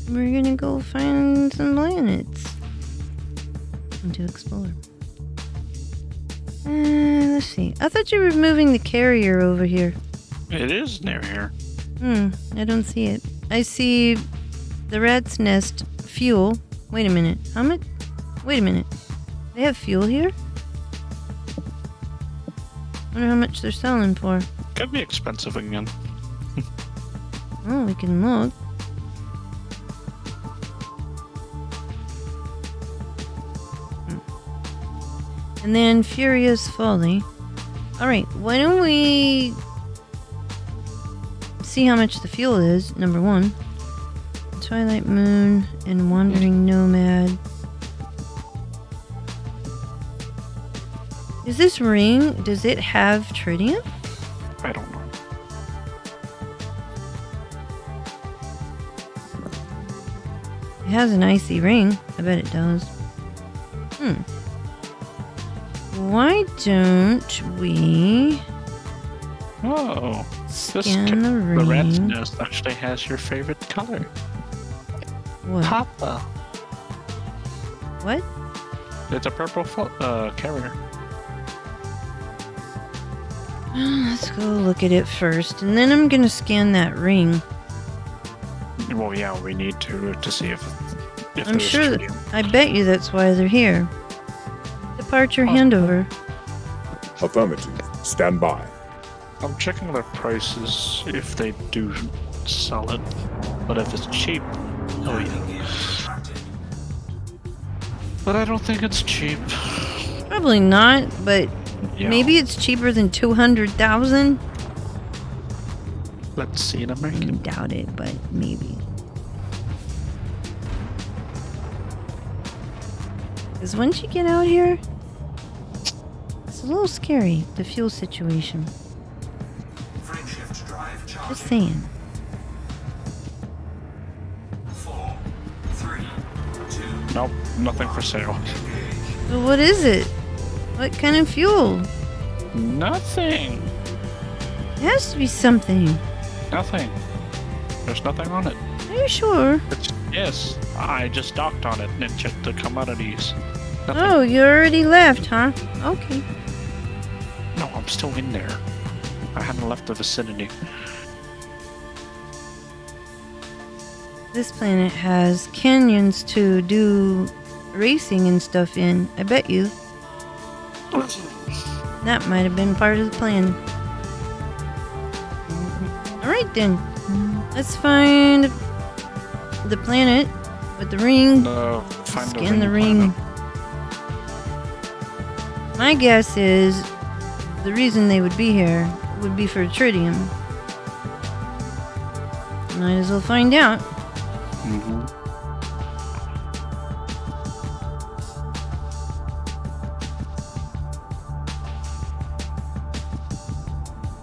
We're gonna go find some planets and to explore. Let's see. I thought you were moving the carrier over here. It is near here. I don't see it. I see the rat's nest fuel. Wait a minute. How much? Wait a minute. They have fuel here? Wonder how much they're selling for. Could be expensive again. Oh, we can look. And then Furious Folly. Alright, why don't we see how much the fuel is, number one. Twilight Moon and Wandering Nomad. Is this ring, does it have tritium? I don't know. It has an icy ring. I bet it does. Why don't we Oh, scan the ring? the rat's nest actually has your favorite color. What? Papa. What? It's a purple carrier. Let's go look at it first, and then I'm gonna scan that ring. Well, yeah, we need to see if I'm there's sure. tritium. I bet you that's why they're here. Departure handover. Affirmative. Stand by. I'm checking their prices if they do sell it, but if it's cheap, oh yeah. But I don't think it's cheap. Probably not, but Yeah. maybe it's cheaper than 200,000. Let's see in I American. doubt it, but maybe. Because once you get out here, it's a little scary, the fuel situation. Frameshift drive charging. Just saying. 4, 3, 2, Nope, nothing for sale. But what is it? What kind of fuel? Nothing. It has to be something. Nothing. There's nothing on it. Are you sure? Yes, I just docked on it and checked the commodities. Nothing. Oh, you already left, huh? Okay. No, I'm still in there. I hadn't left the vicinity. This planet has canyons to do racing and stuff in. I bet you. That might have been part of the plan. Alright then. Let's find the planet with the ring. Find Scan the ring. My guess is the reason they would be here would be for tritium. Might as well find out. Mm-hmm.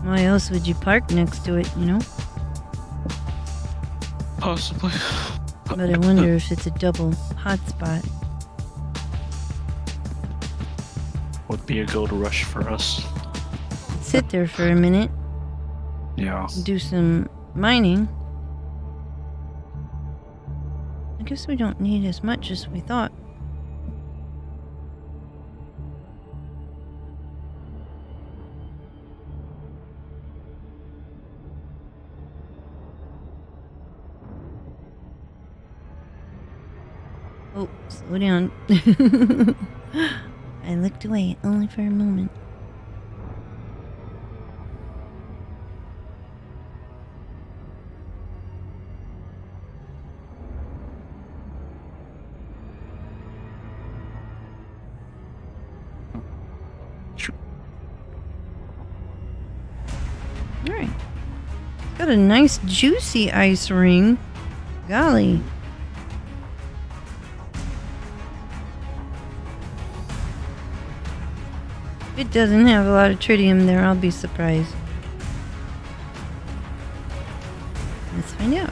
Why else would you park next to it, you know? Possibly. But I wonder if it's a double hotspot. Would be a gold rush for us. Sit there for a minute, Yeah. do some mining. I guess we don't need as much as we thought. Oh, slow down. I looked away only for a moment. Alright. Got a nice juicy ice ring. Golly. If it doesn't have a lot of tritium there, I'll be surprised. Let's find out.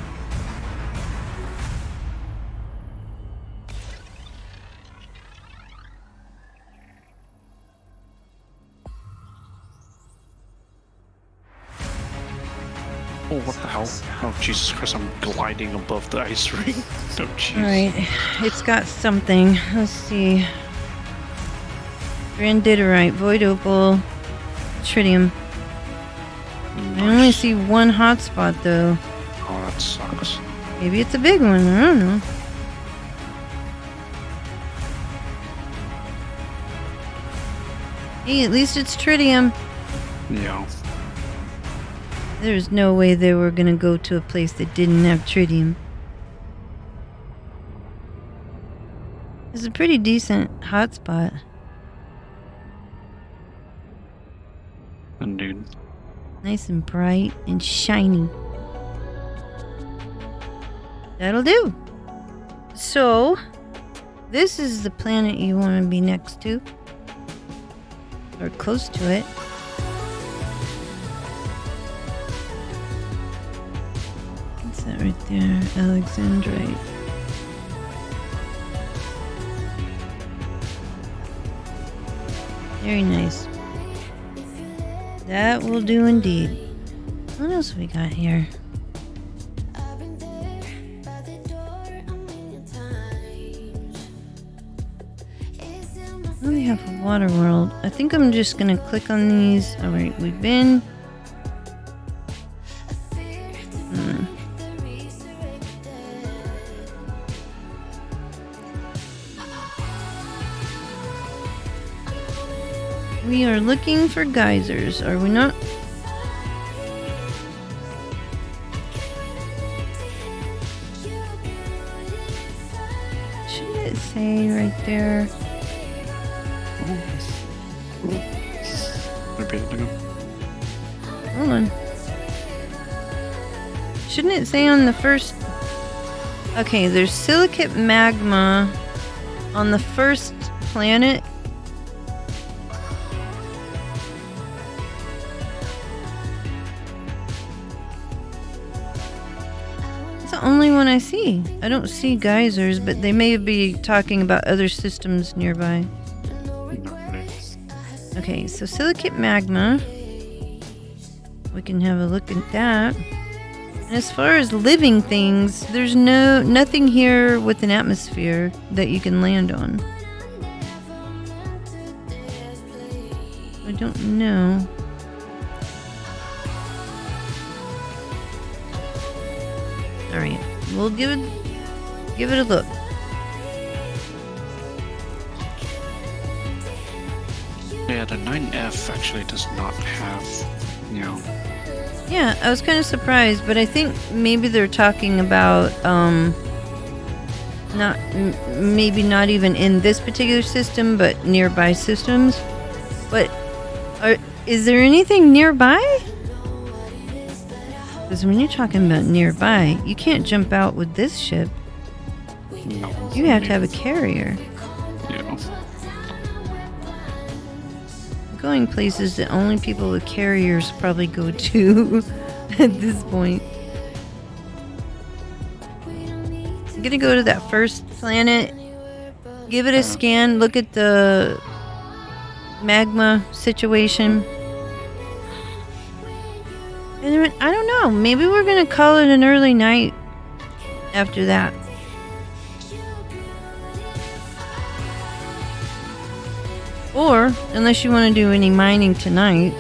Oh, what the hell? Oh, Jesus Christ, I'm gliding above the ice ring. Oh, jeez. Alright, it's got something. Let's see. Granditerite, void opal, tritium. I only see one hotspot though. Oh, that sucks. Maybe it's a big one, I don't know. Hey, at least it's tritium. Yeah. There's no way they were gonna go to a place that didn't have tritium. It's a pretty decent hotspot. Indeed. Nice and bright and shiny. That'll do. So, this is the planet you want to be next to. Or close to it. What's that right there? Alexandrite. Very nice. That will do indeed. What else we got here? We have a water world. I think I'm just gonna click on these. Alright, we've been. We are looking for geysers, are we not? Should it say right there? Hold on. Shouldn't it say on the first... Okay, there's silicate magma on the first planet. It's the only one I see. I don't see geysers, but they may be talking about other systems nearby. Okay, so silicate magma. We can have a look at that. And as far as living things, there's nothing here with an atmosphere that you can land on. I don't know. Alright, we'll give it a look. Yeah, the 9F actually does not have, you know... Yeah, I was kind of surprised, but I think maybe they're talking about, maybe not even in this particular system, but nearby systems. But, is there anything nearby? Because when you're talking about nearby, you can't jump out with this ship. No. You have to have a carrier. Yeah. Going places that only people with carriers probably go to at this point. I'm gonna go to that first planet, give it a scan, look at the magma situation. And then, I don't know, maybe we're gonna call it an early night after that. Or, unless you want to do any mining tonight.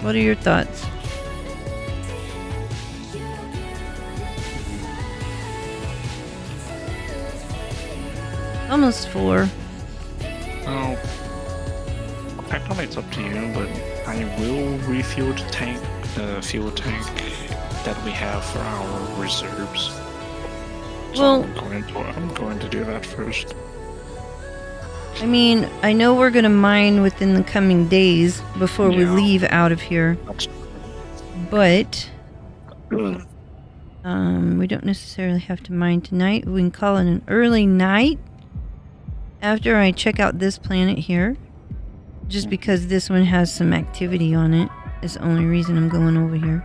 What are your thoughts? Almost 4. Oh. Technically it's up to you, but I will refuel the fuel tank that we have for our reserves. So Well, I'm going to do that first. I mean, I know we're going to mine within the coming days before we Yeah. leave out of here. But we don't necessarily have to mine tonight. We can call it an early night after I check out this planet here, just because this one has some activity on it, is the only reason I'm going over here.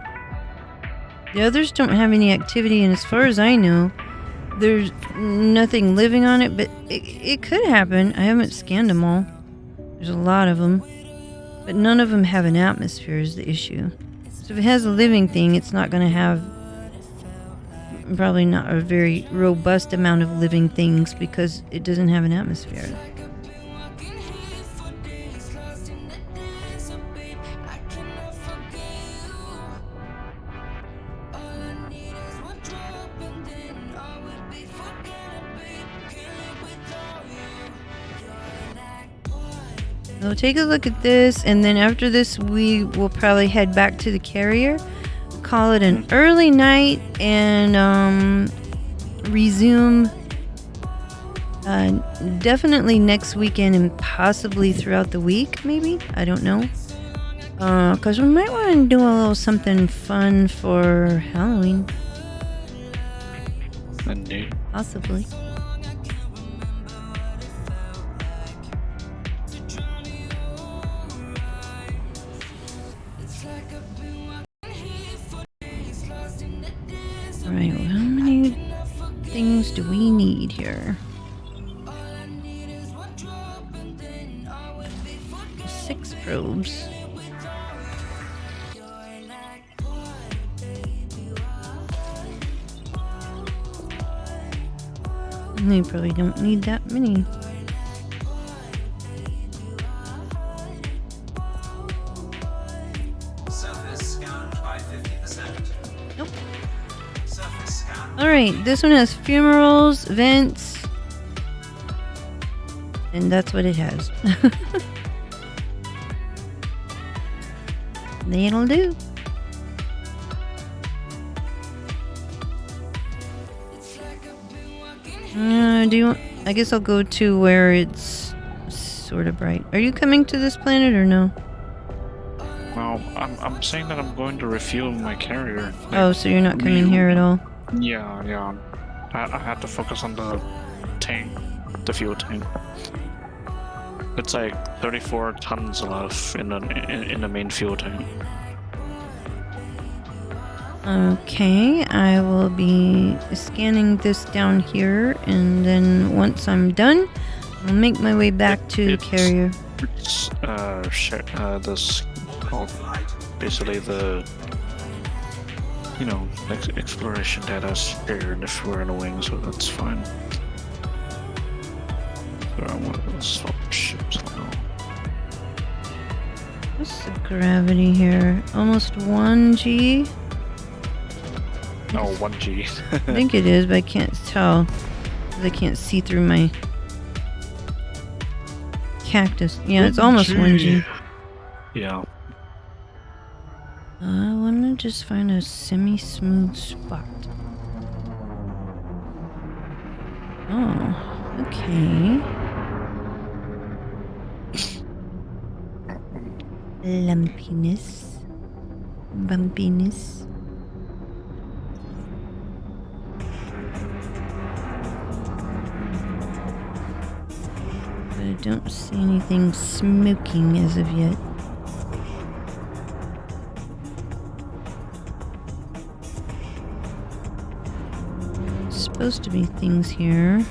The others don't have any activity, and as far as I know, there's nothing living on it, but it could happen. I haven't scanned them all. There's a lot of them, but none of them have an atmosphere is the issue. So if it has a living thing, it's not going to have, probably not a very robust amount of living things because it doesn't have an atmosphere. So take a look at this, and then after this we will probably head back to the carrier, call it an early night, and resume definitely next weekend and possibly throughout the week, maybe, I don't know, because we might want to do a little something fun for Halloween. Indeed. Possibly. Alright, well, how many things do we need here? 6 probes. And they probably don't need that many. Surface scanned by 50%. Nope. Surface scanned. Alright, this one has fumarolles, vents, and that's what it has. That'll do. I guess I'll go to where it's sort of bright. Are you coming to this planet or no? Well, I'm saying that I'm going to refuel my carrier. Oh, so you're not coming here at all? Yeah. I had to focus on the tank, the fuel tank. It's like 34 tons left in the main fuel tank. Okay, I will be scanning this down here, and then once I'm done, I'll make my way back to the carrier. It's this called basically the exploration data shared if we're in a wing, so that's fine. But I want to swap ships now. What's the gravity here? Almost 1G? Oh, 1G. I think it is, but I can't tell. 'Cause I can't see through my cactus. Yeah, it's almost 1G. Yeah. I want to just find a semi-smooth spot. Oh, okay. Lumpiness. Bumpiness. But I don't see anything smoking as of yet. Supposed to be things here.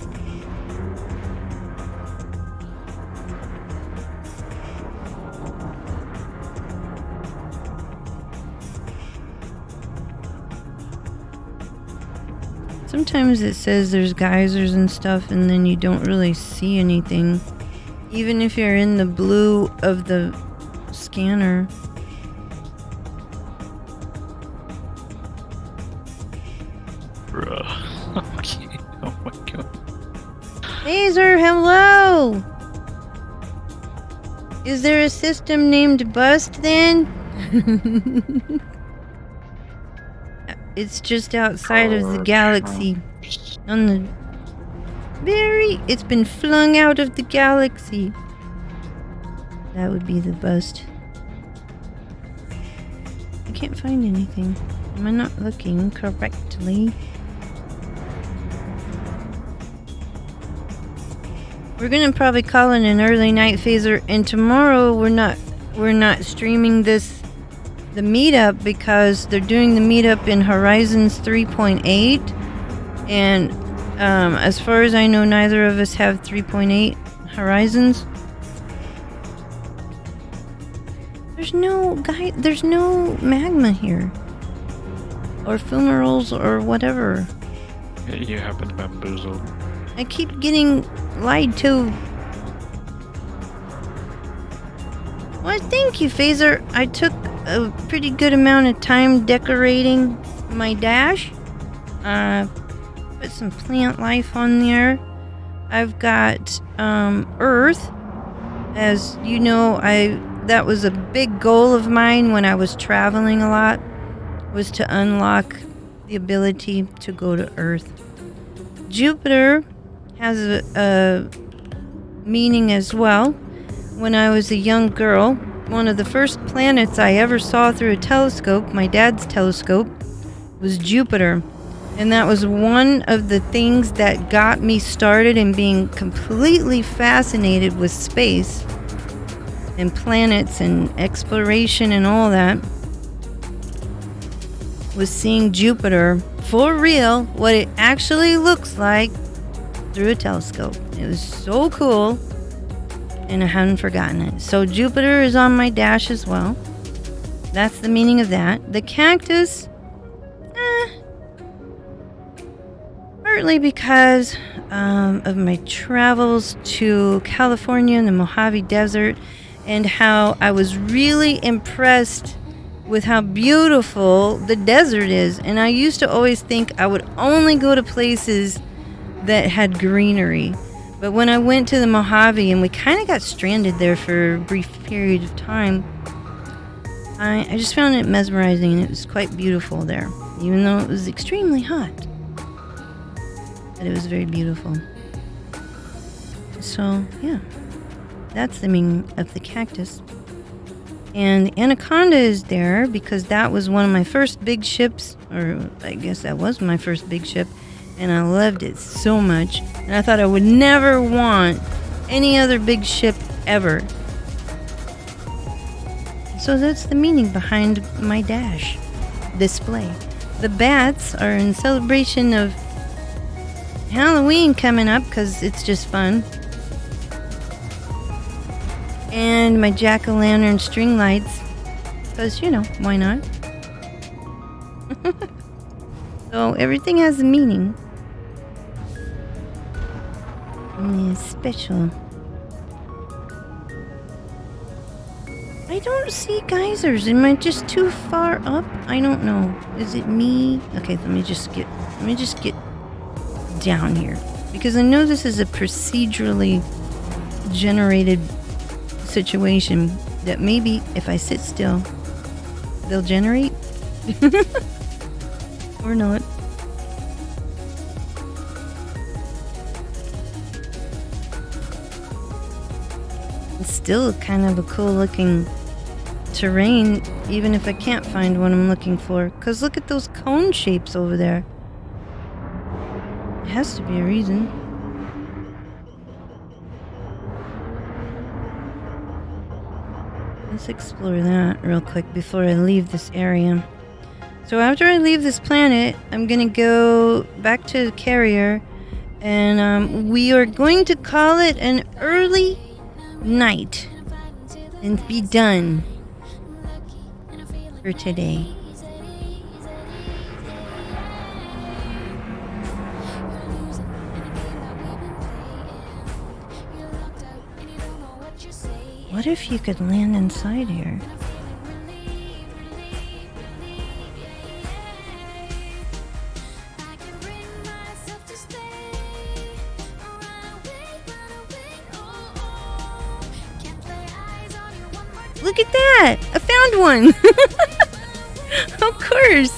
Sometimes it says there's geysers and stuff, and then you don't really see anything. Even if you're in the blue of the scanner. Bruh. Okay. Oh my god. Laser, hello! Is there a system named Bust then? It's just outside of the galaxy. On the it's been flung out of the galaxy. That would be the Bust. I can't find anything. Am I not looking correctly? We're gonna probably call it an early night phaser, and tomorrow we're not streaming the meetup because they're doing the meetup in Horizons 3.8, and as far as I know, neither of us have 3.8 Horizons. There's no magma here, or fumaroles, or whatever. You have been bamboozled. I keep getting lied to. Well, thank you, Phaser. I took a pretty good amount of time decorating my dash. Put some plant life on there. I've got Earth. As you know, that was a big goal of mine when I was traveling a lot, was to unlock the ability to go to Earth. Jupiter has a meaning as well. When I was a young girl, one of the first planets I ever saw through a telescope, my dad's telescope, was Jupiter. And that was one of the things that got me started in being completely fascinated with space and planets and exploration and all that, was seeing Jupiter for real, what it actually looks like through a telescope. It was so cool, and I haven't forgotten it. So Jupiter is on my dash as well. That's the meaning of that. The cactus, partly because of my travels to California and the Mojave Desert, and how I was really impressed with how beautiful the desert is. And I used to always think I would only go to places that had greenery. But when I went to the Mojave, and we kind of got stranded there for a brief period of time, I just found it mesmerizing, and it was quite beautiful there, even though it was extremely hot. But it was very beautiful. So, yeah. That's the meaning of the cactus. And the Anaconda is there because that was one of my first big ships, or I guess that was my first big ship, and I loved it so much. And I thought I would never want any other big ship ever. So that's the meaning behind my dash display. The bats are in celebration of Halloween coming up because it's just fun. And my jack-o'-lantern string lights, because, you know, why not? So everything has a meaning. And it's special. I don't see geysers. Am I just too far up? I don't know. Is it me? Okay, let me just get down here, because I know this is a procedurally generated situation that maybe if I sit still, they'll generate. Or not. It's still kind of a cool looking terrain, even if I can't find what I'm looking for. Because look at those cone shapes over there. It has to be a reason. Let's explore that real quick before I leave this area. So after I leave this planet, I'm gonna go back to the carrier, and we are going to call it an early night and be done for today. What if you could land inside here? Look at that! I found one! Of course!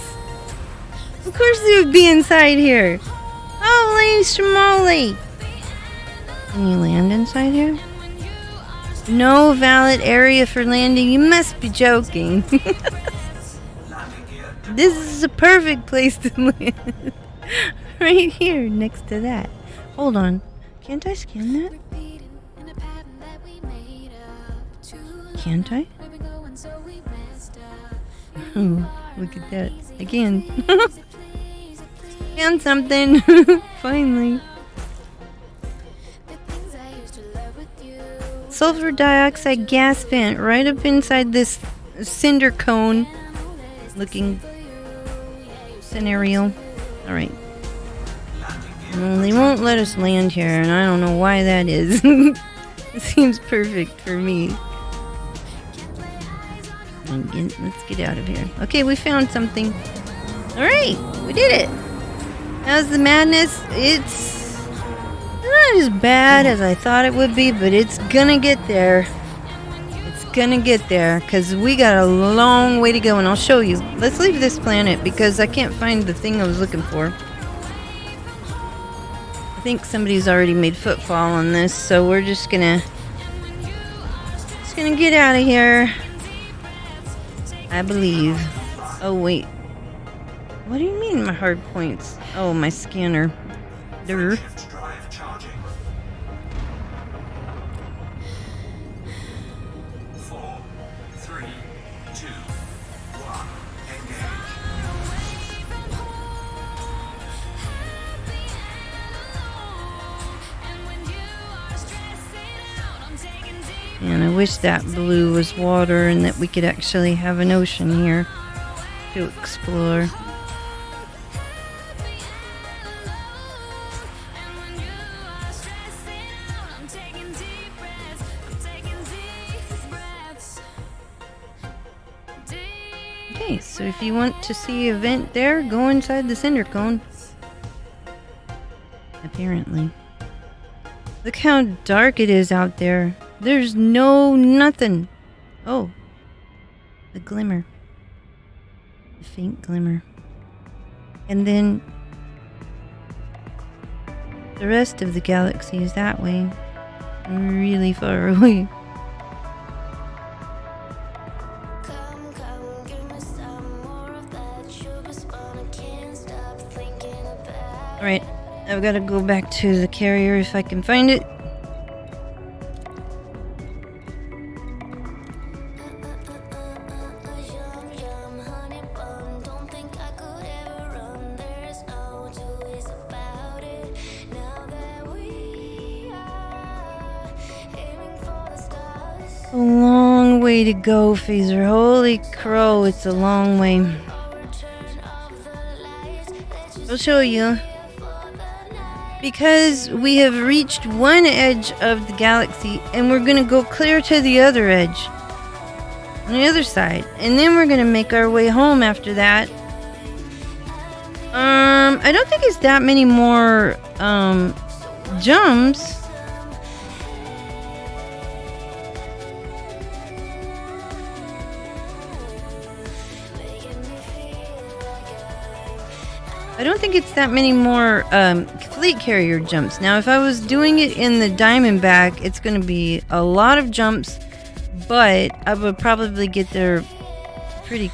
Of course it would be inside here! Holy schmoly! Can you land inside here? No valid area for landing. You must be joking. This is a perfect place to land. Right here, next to that. Hold on. Can't I scan that? Can't I? Oh, look at that. Again. Found something. Finally. Sulfur dioxide gas vent right up inside this cinder cone looking scenario. Alright. Well, they won't let us land here, and I don't know why that is. It seems perfect for me. Let's get out of here. Okay, we found something. Alright, we did it. How's the madness? It's not as bad as I thought it would be, but it's gonna get there. It's gonna get there, because we got a long way to go, and I'll show you. Let's leave this planet, because I can't find the thing I was looking for. I think somebody's already made footfall on this, so we're just gonna get out of here. I believe. Oh, wait. What do you mean my hard points? Oh, my scanner. Durr. Shift drive charging. 4, 3, 2, 1. Engage. And I wish that blue was water and that we could actually have an ocean here to explore. Okay, so if you want to see a vent there, go inside the cinder cone. Apparently. Look how dark it is out there. There's nothing. Oh. The glimmer. The faint glimmer. And then the rest of the galaxy is that way. Really far away. Alright, I've got to go back to the carrier if I can find it. A long way to go, Phaser. Holy crow, it's a long way. I'll show you. Because we have reached one edge of the galaxy and we're going to go clear to the other edge. On the other side. And then we're going to make our way home after that. I don't think it's that many more jumps. I don't think it's that many more fleet carrier jumps. Now, if I was doing it in the Diamondback, it's going to be a lot of jumps, but I would probably get there pretty,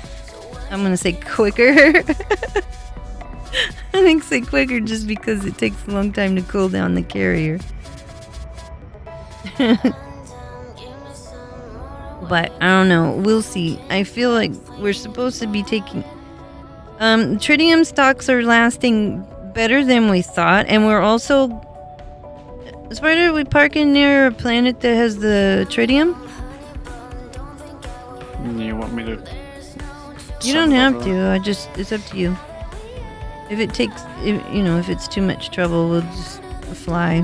I'm going to say quicker. I think say quicker just because it takes a long time to cool down the carrier. But I don't know. We'll see. I feel like we're supposed to be taking... tritium stocks are lasting better than we thought, and we're also... Spider, are we parking near a planet that has the tritium? You want me to... You don't have to. It's up to you. If it takes, if it's too much trouble, we'll just fly.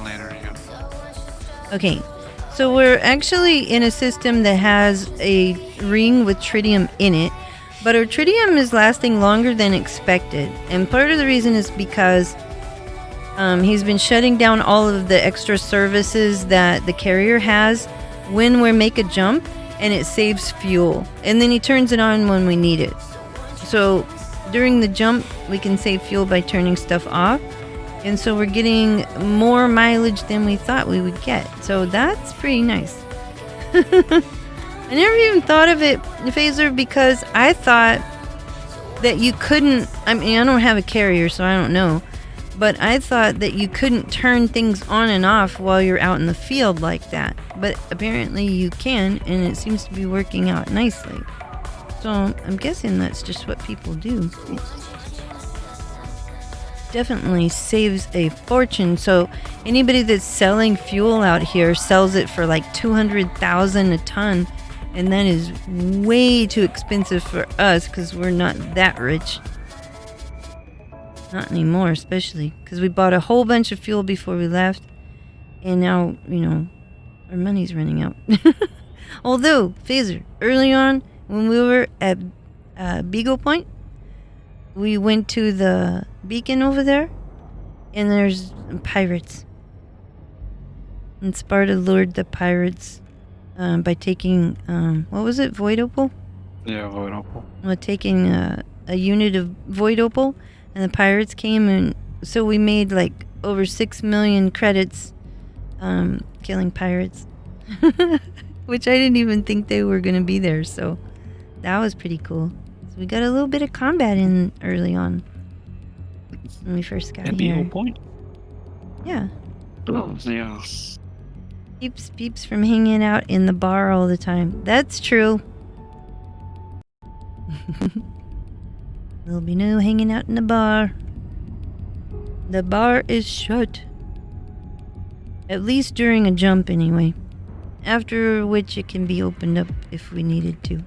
Later, yeah. Okay. So we're actually in a system that has a ring with tritium in it, but our tritium is lasting longer than expected. And part of the reason is because he's been shutting down all of the extra services that the carrier has when we make a jump, and it saves fuel. And then he turns it on when we need it. So during the jump, we can save fuel by turning stuff off. And so we're getting more mileage than we thought we would get. So that's pretty nice. I never even thought of it, Phaser, because I thought that you couldn't... I mean, I don't have a carrier, so I don't know. But I thought that you couldn't turn things on and off while you're out in the field like that. But apparently you can, and it seems to be working out nicely. So I'm guessing that's just what people do. Definitely saves a fortune. So anybody that's selling fuel out here sells it for like $200,000 a ton, and that is way too expensive for us because we're not that rich. Not anymore, especially because we bought a whole bunch of fuel before we left, and now, you know, our money's running out. Although, Phaser, early on when we were at Beagle Point, we went to the beacon over there, and there's pirates. And Sparta lured the pirates by taking, what was it, Void Opal? Yeah, Void Opal. Well, taking a unit of Void Opal. And the pirates came, and so we made like over 6 million credits killing pirates. Which I didn't even think they were going to be there, so that was pretty cool. So we got a little bit of combat in early on when we first got At here. Beagle Point? Yeah. Oh, yeah. Peeps from hanging out in the bar all the time. That's true. There'll be no hanging out in the bar. The bar is shut. At least during a jump, anyway. After which it can be opened up if we needed to.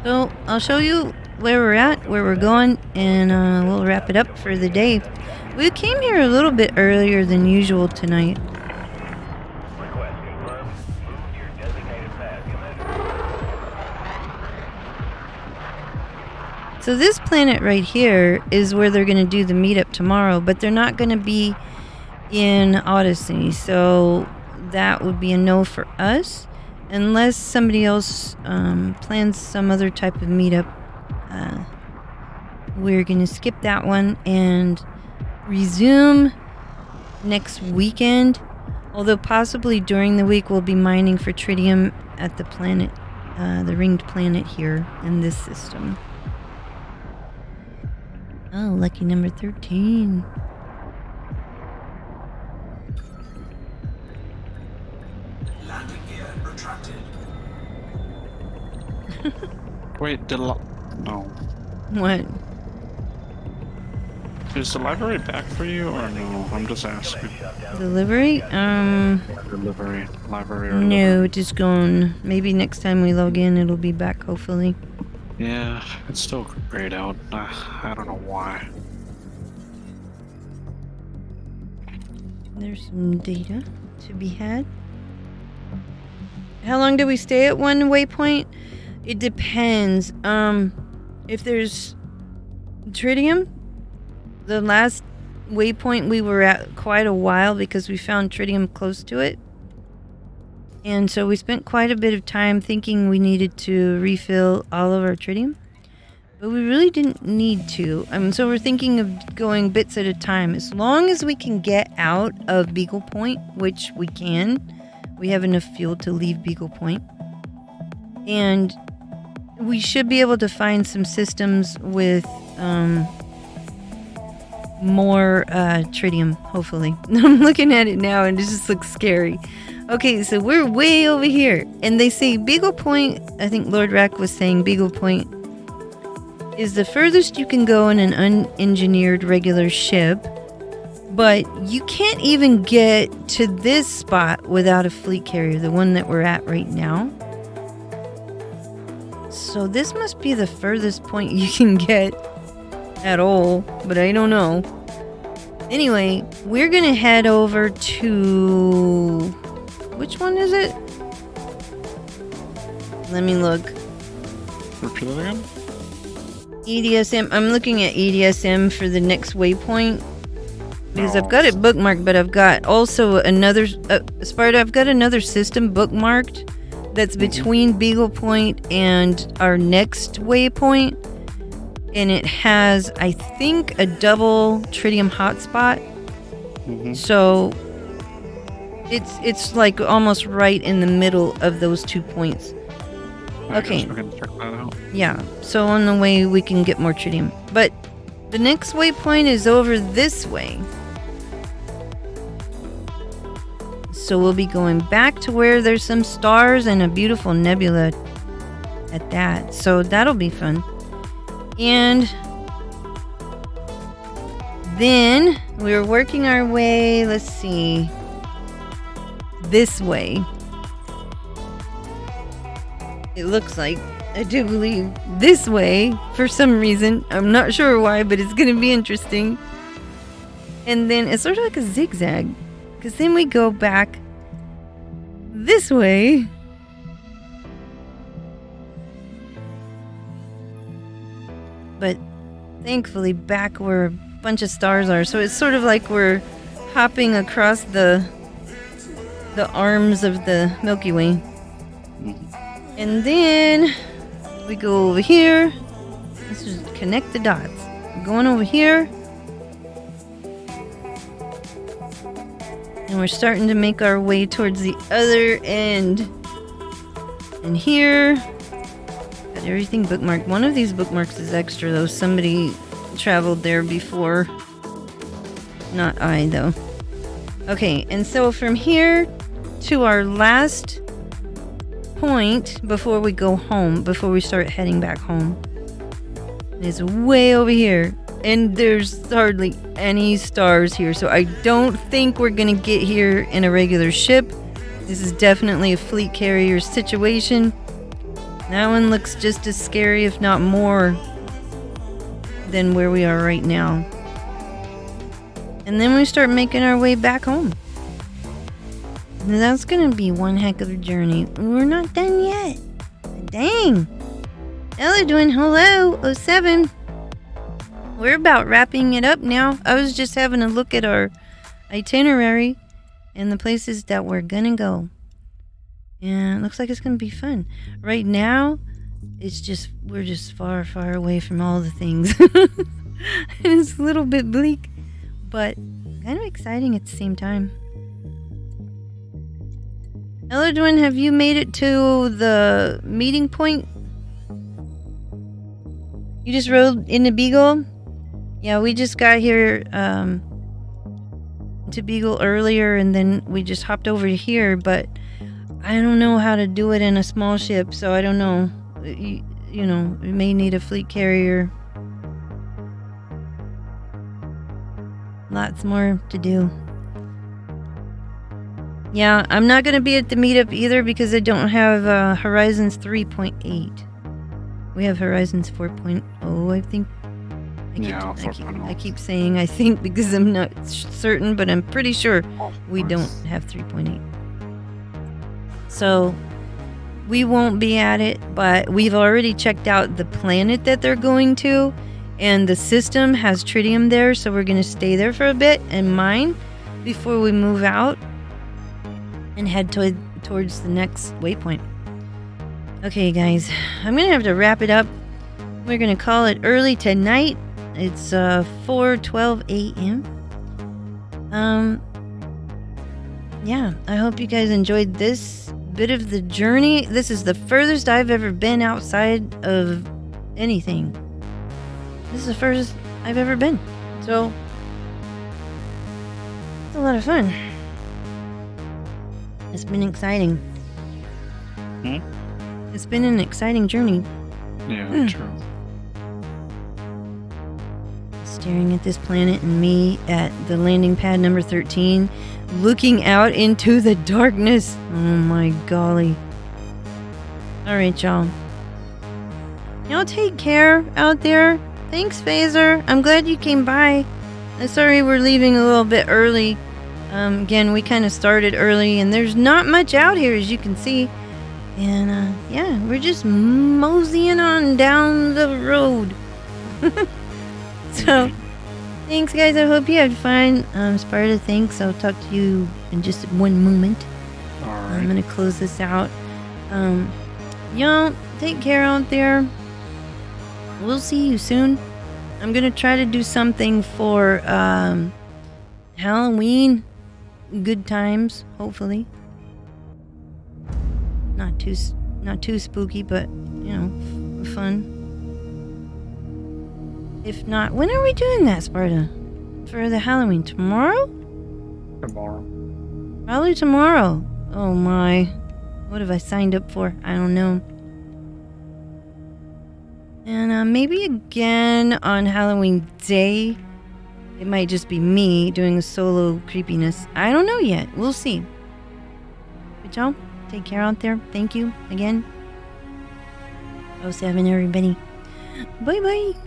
So, I'll show you where we're at, where we're going, and we'll wrap it up for the day. We came here a little bit earlier than usual tonight. Request confirmed. Move to your designated path, Commander. So this planet right here is where they're going to do the meetup tomorrow, but they're not going to be in Odyssey, so that would be a no for us, unless somebody else plans some other type of meetup. We're going to skip that one and resume next weekend, although possibly during the week we'll be mining for tritium at the planet, the ringed planet here in this system. Oh, lucky number 13. Landing gear retracted. Wait, no. What? Is the library back for you, or no? I'm just asking. Delivery? Library or No, it is gone. Maybe next time we log in it'll be back, hopefully. Yeah, it's still grayed out. I don't know why. There's some data to be had. How long do we stay at one waypoint? It depends. If there's tritium, the last waypoint we were at quite a while because we found tritium close to it. And so we spent quite a bit of time thinking we needed to refill all of our tritium. But we really didn't need to. So we're thinking of going bits at a time. As long as we can get out of Beagle Point, which we can. We have enough fuel to leave Beagle Point. And we should be able to find some systems with more tritium, hopefully. I'm looking at it now and it just looks scary. Okay, so we're way over here. And they say Beagle Point, I think Lord Rack was saying Beagle Point is the furthest you can go in an unengineered regular ship. But you can't even get to this spot without a fleet carrier, the one that we're at right now. So this must be the furthest point you can get at all, but I don't know. Anyway, we're gonna head over to... which one is it? Let me look. Repeat it again? EDSM. I'm looking at EDSM for the next waypoint. Because I've got it bookmarked, but I've got also another... Sparta, I've got another system bookmarked that's between Beagle Point and our next waypoint. And it has, I think, a double tritium hotspot. So It's like almost right in the middle of those 2 points. I Okay. guess we can check that out. Yeah, so on the way we can get more tritium. But the next waypoint is over this way. So we'll be going back to where there's some stars and a beautiful nebula at that. So that'll be fun. And then we're working our way, let's see, this way. It looks like, I do believe, this way for some reason. I'm not sure why, but it's going to be interesting. And then it's sort of like a zigzag. Because then we go back this way. But thankfully back where a bunch of stars are. So it's sort of like we're hopping across the arms of the Milky Way. And then we go over here. Let's just connect the dots. We're going over here. And we're starting to make our way towards the other end. And here, got everything bookmarked. One of these bookmarks is extra though. Somebody traveled there before. Not I though. Okay, and so from here to our last point before we go home, before we start heading back home, is way over here. And there's hardly any stars here, so I don't think we're gonna get here in a regular ship. This is definitely a fleet carrier situation. That one looks just as scary, if not more, than where we are right now. And then we start making our way back home. That's gonna be one heck of a journey. We're not done yet. Dang. Ella doing hello, 07. We're about wrapping it up now. I was just having a look at our itinerary and the places that we're gonna go. And it looks like it's gonna be fun. Right now, we're just far, far away from all the things. And it's a little bit bleak, but kind of exciting at the same time. Eldwin, have you made it to the meeting point? You just rode in the Beagle? Yeah, we just got here to Beagle earlier, and then we just hopped over here, but I don't know how to do it in a small ship, so I don't know. You know, we may need a fleet carrier. Lots more to do. Yeah, I'm not going to be at the meetup either because I don't have Horizons 3.8. We have Horizons 4.0, I think. I keep saying I think because I'm not certain, but I'm pretty sure we don't have 3.8. So we won't be at it, but we've already checked out the planet that they're going to, and the system has tritium there, so we're going to stay there for a bit and mine before we move out and head towards the next waypoint. Okay, guys, I'm going to have to wrap it up. We're going to call it early tonight. It's 4:12 a.m. Yeah, I hope you guys enjoyed this bit of the journey. This is the furthest I've ever been outside of anything. This is the furthest I've ever been. So, it's a lot of fun. It's been exciting. It's been an exciting journey. Yeah, true. Staring at this planet and me at the landing pad number 13, looking out into the darkness. Oh my golly. Alright, y'all. Y'all take care out there. Thanks, Phaser. I'm glad you came by. I'm sorry we're leaving a little bit early. Again, we kind of started early, and there's not much out here, as you can see. And, yeah, we're just moseying on down the road. So, thanks, guys. I hope you had fun. Sparta, thanks. I'll talk to you in just one moment. All right. I'm going to close this out. Y'all, take care out there. We'll see you soon. I'm going to try to do something for Halloween. good times, hopefully. Not too spooky, but you know, fun. If not, when are we doing that, Sparta? For the Halloween? Tomorrow? Tomorrow. Probably tomorrow. Oh my. What have I signed up for? I don't know. And maybe again on Halloween Day. It might just be me doing a solo creepiness. I don't know yet. We'll see. But y'all, take care out there. Thank you again. 07 everybody. Bye bye.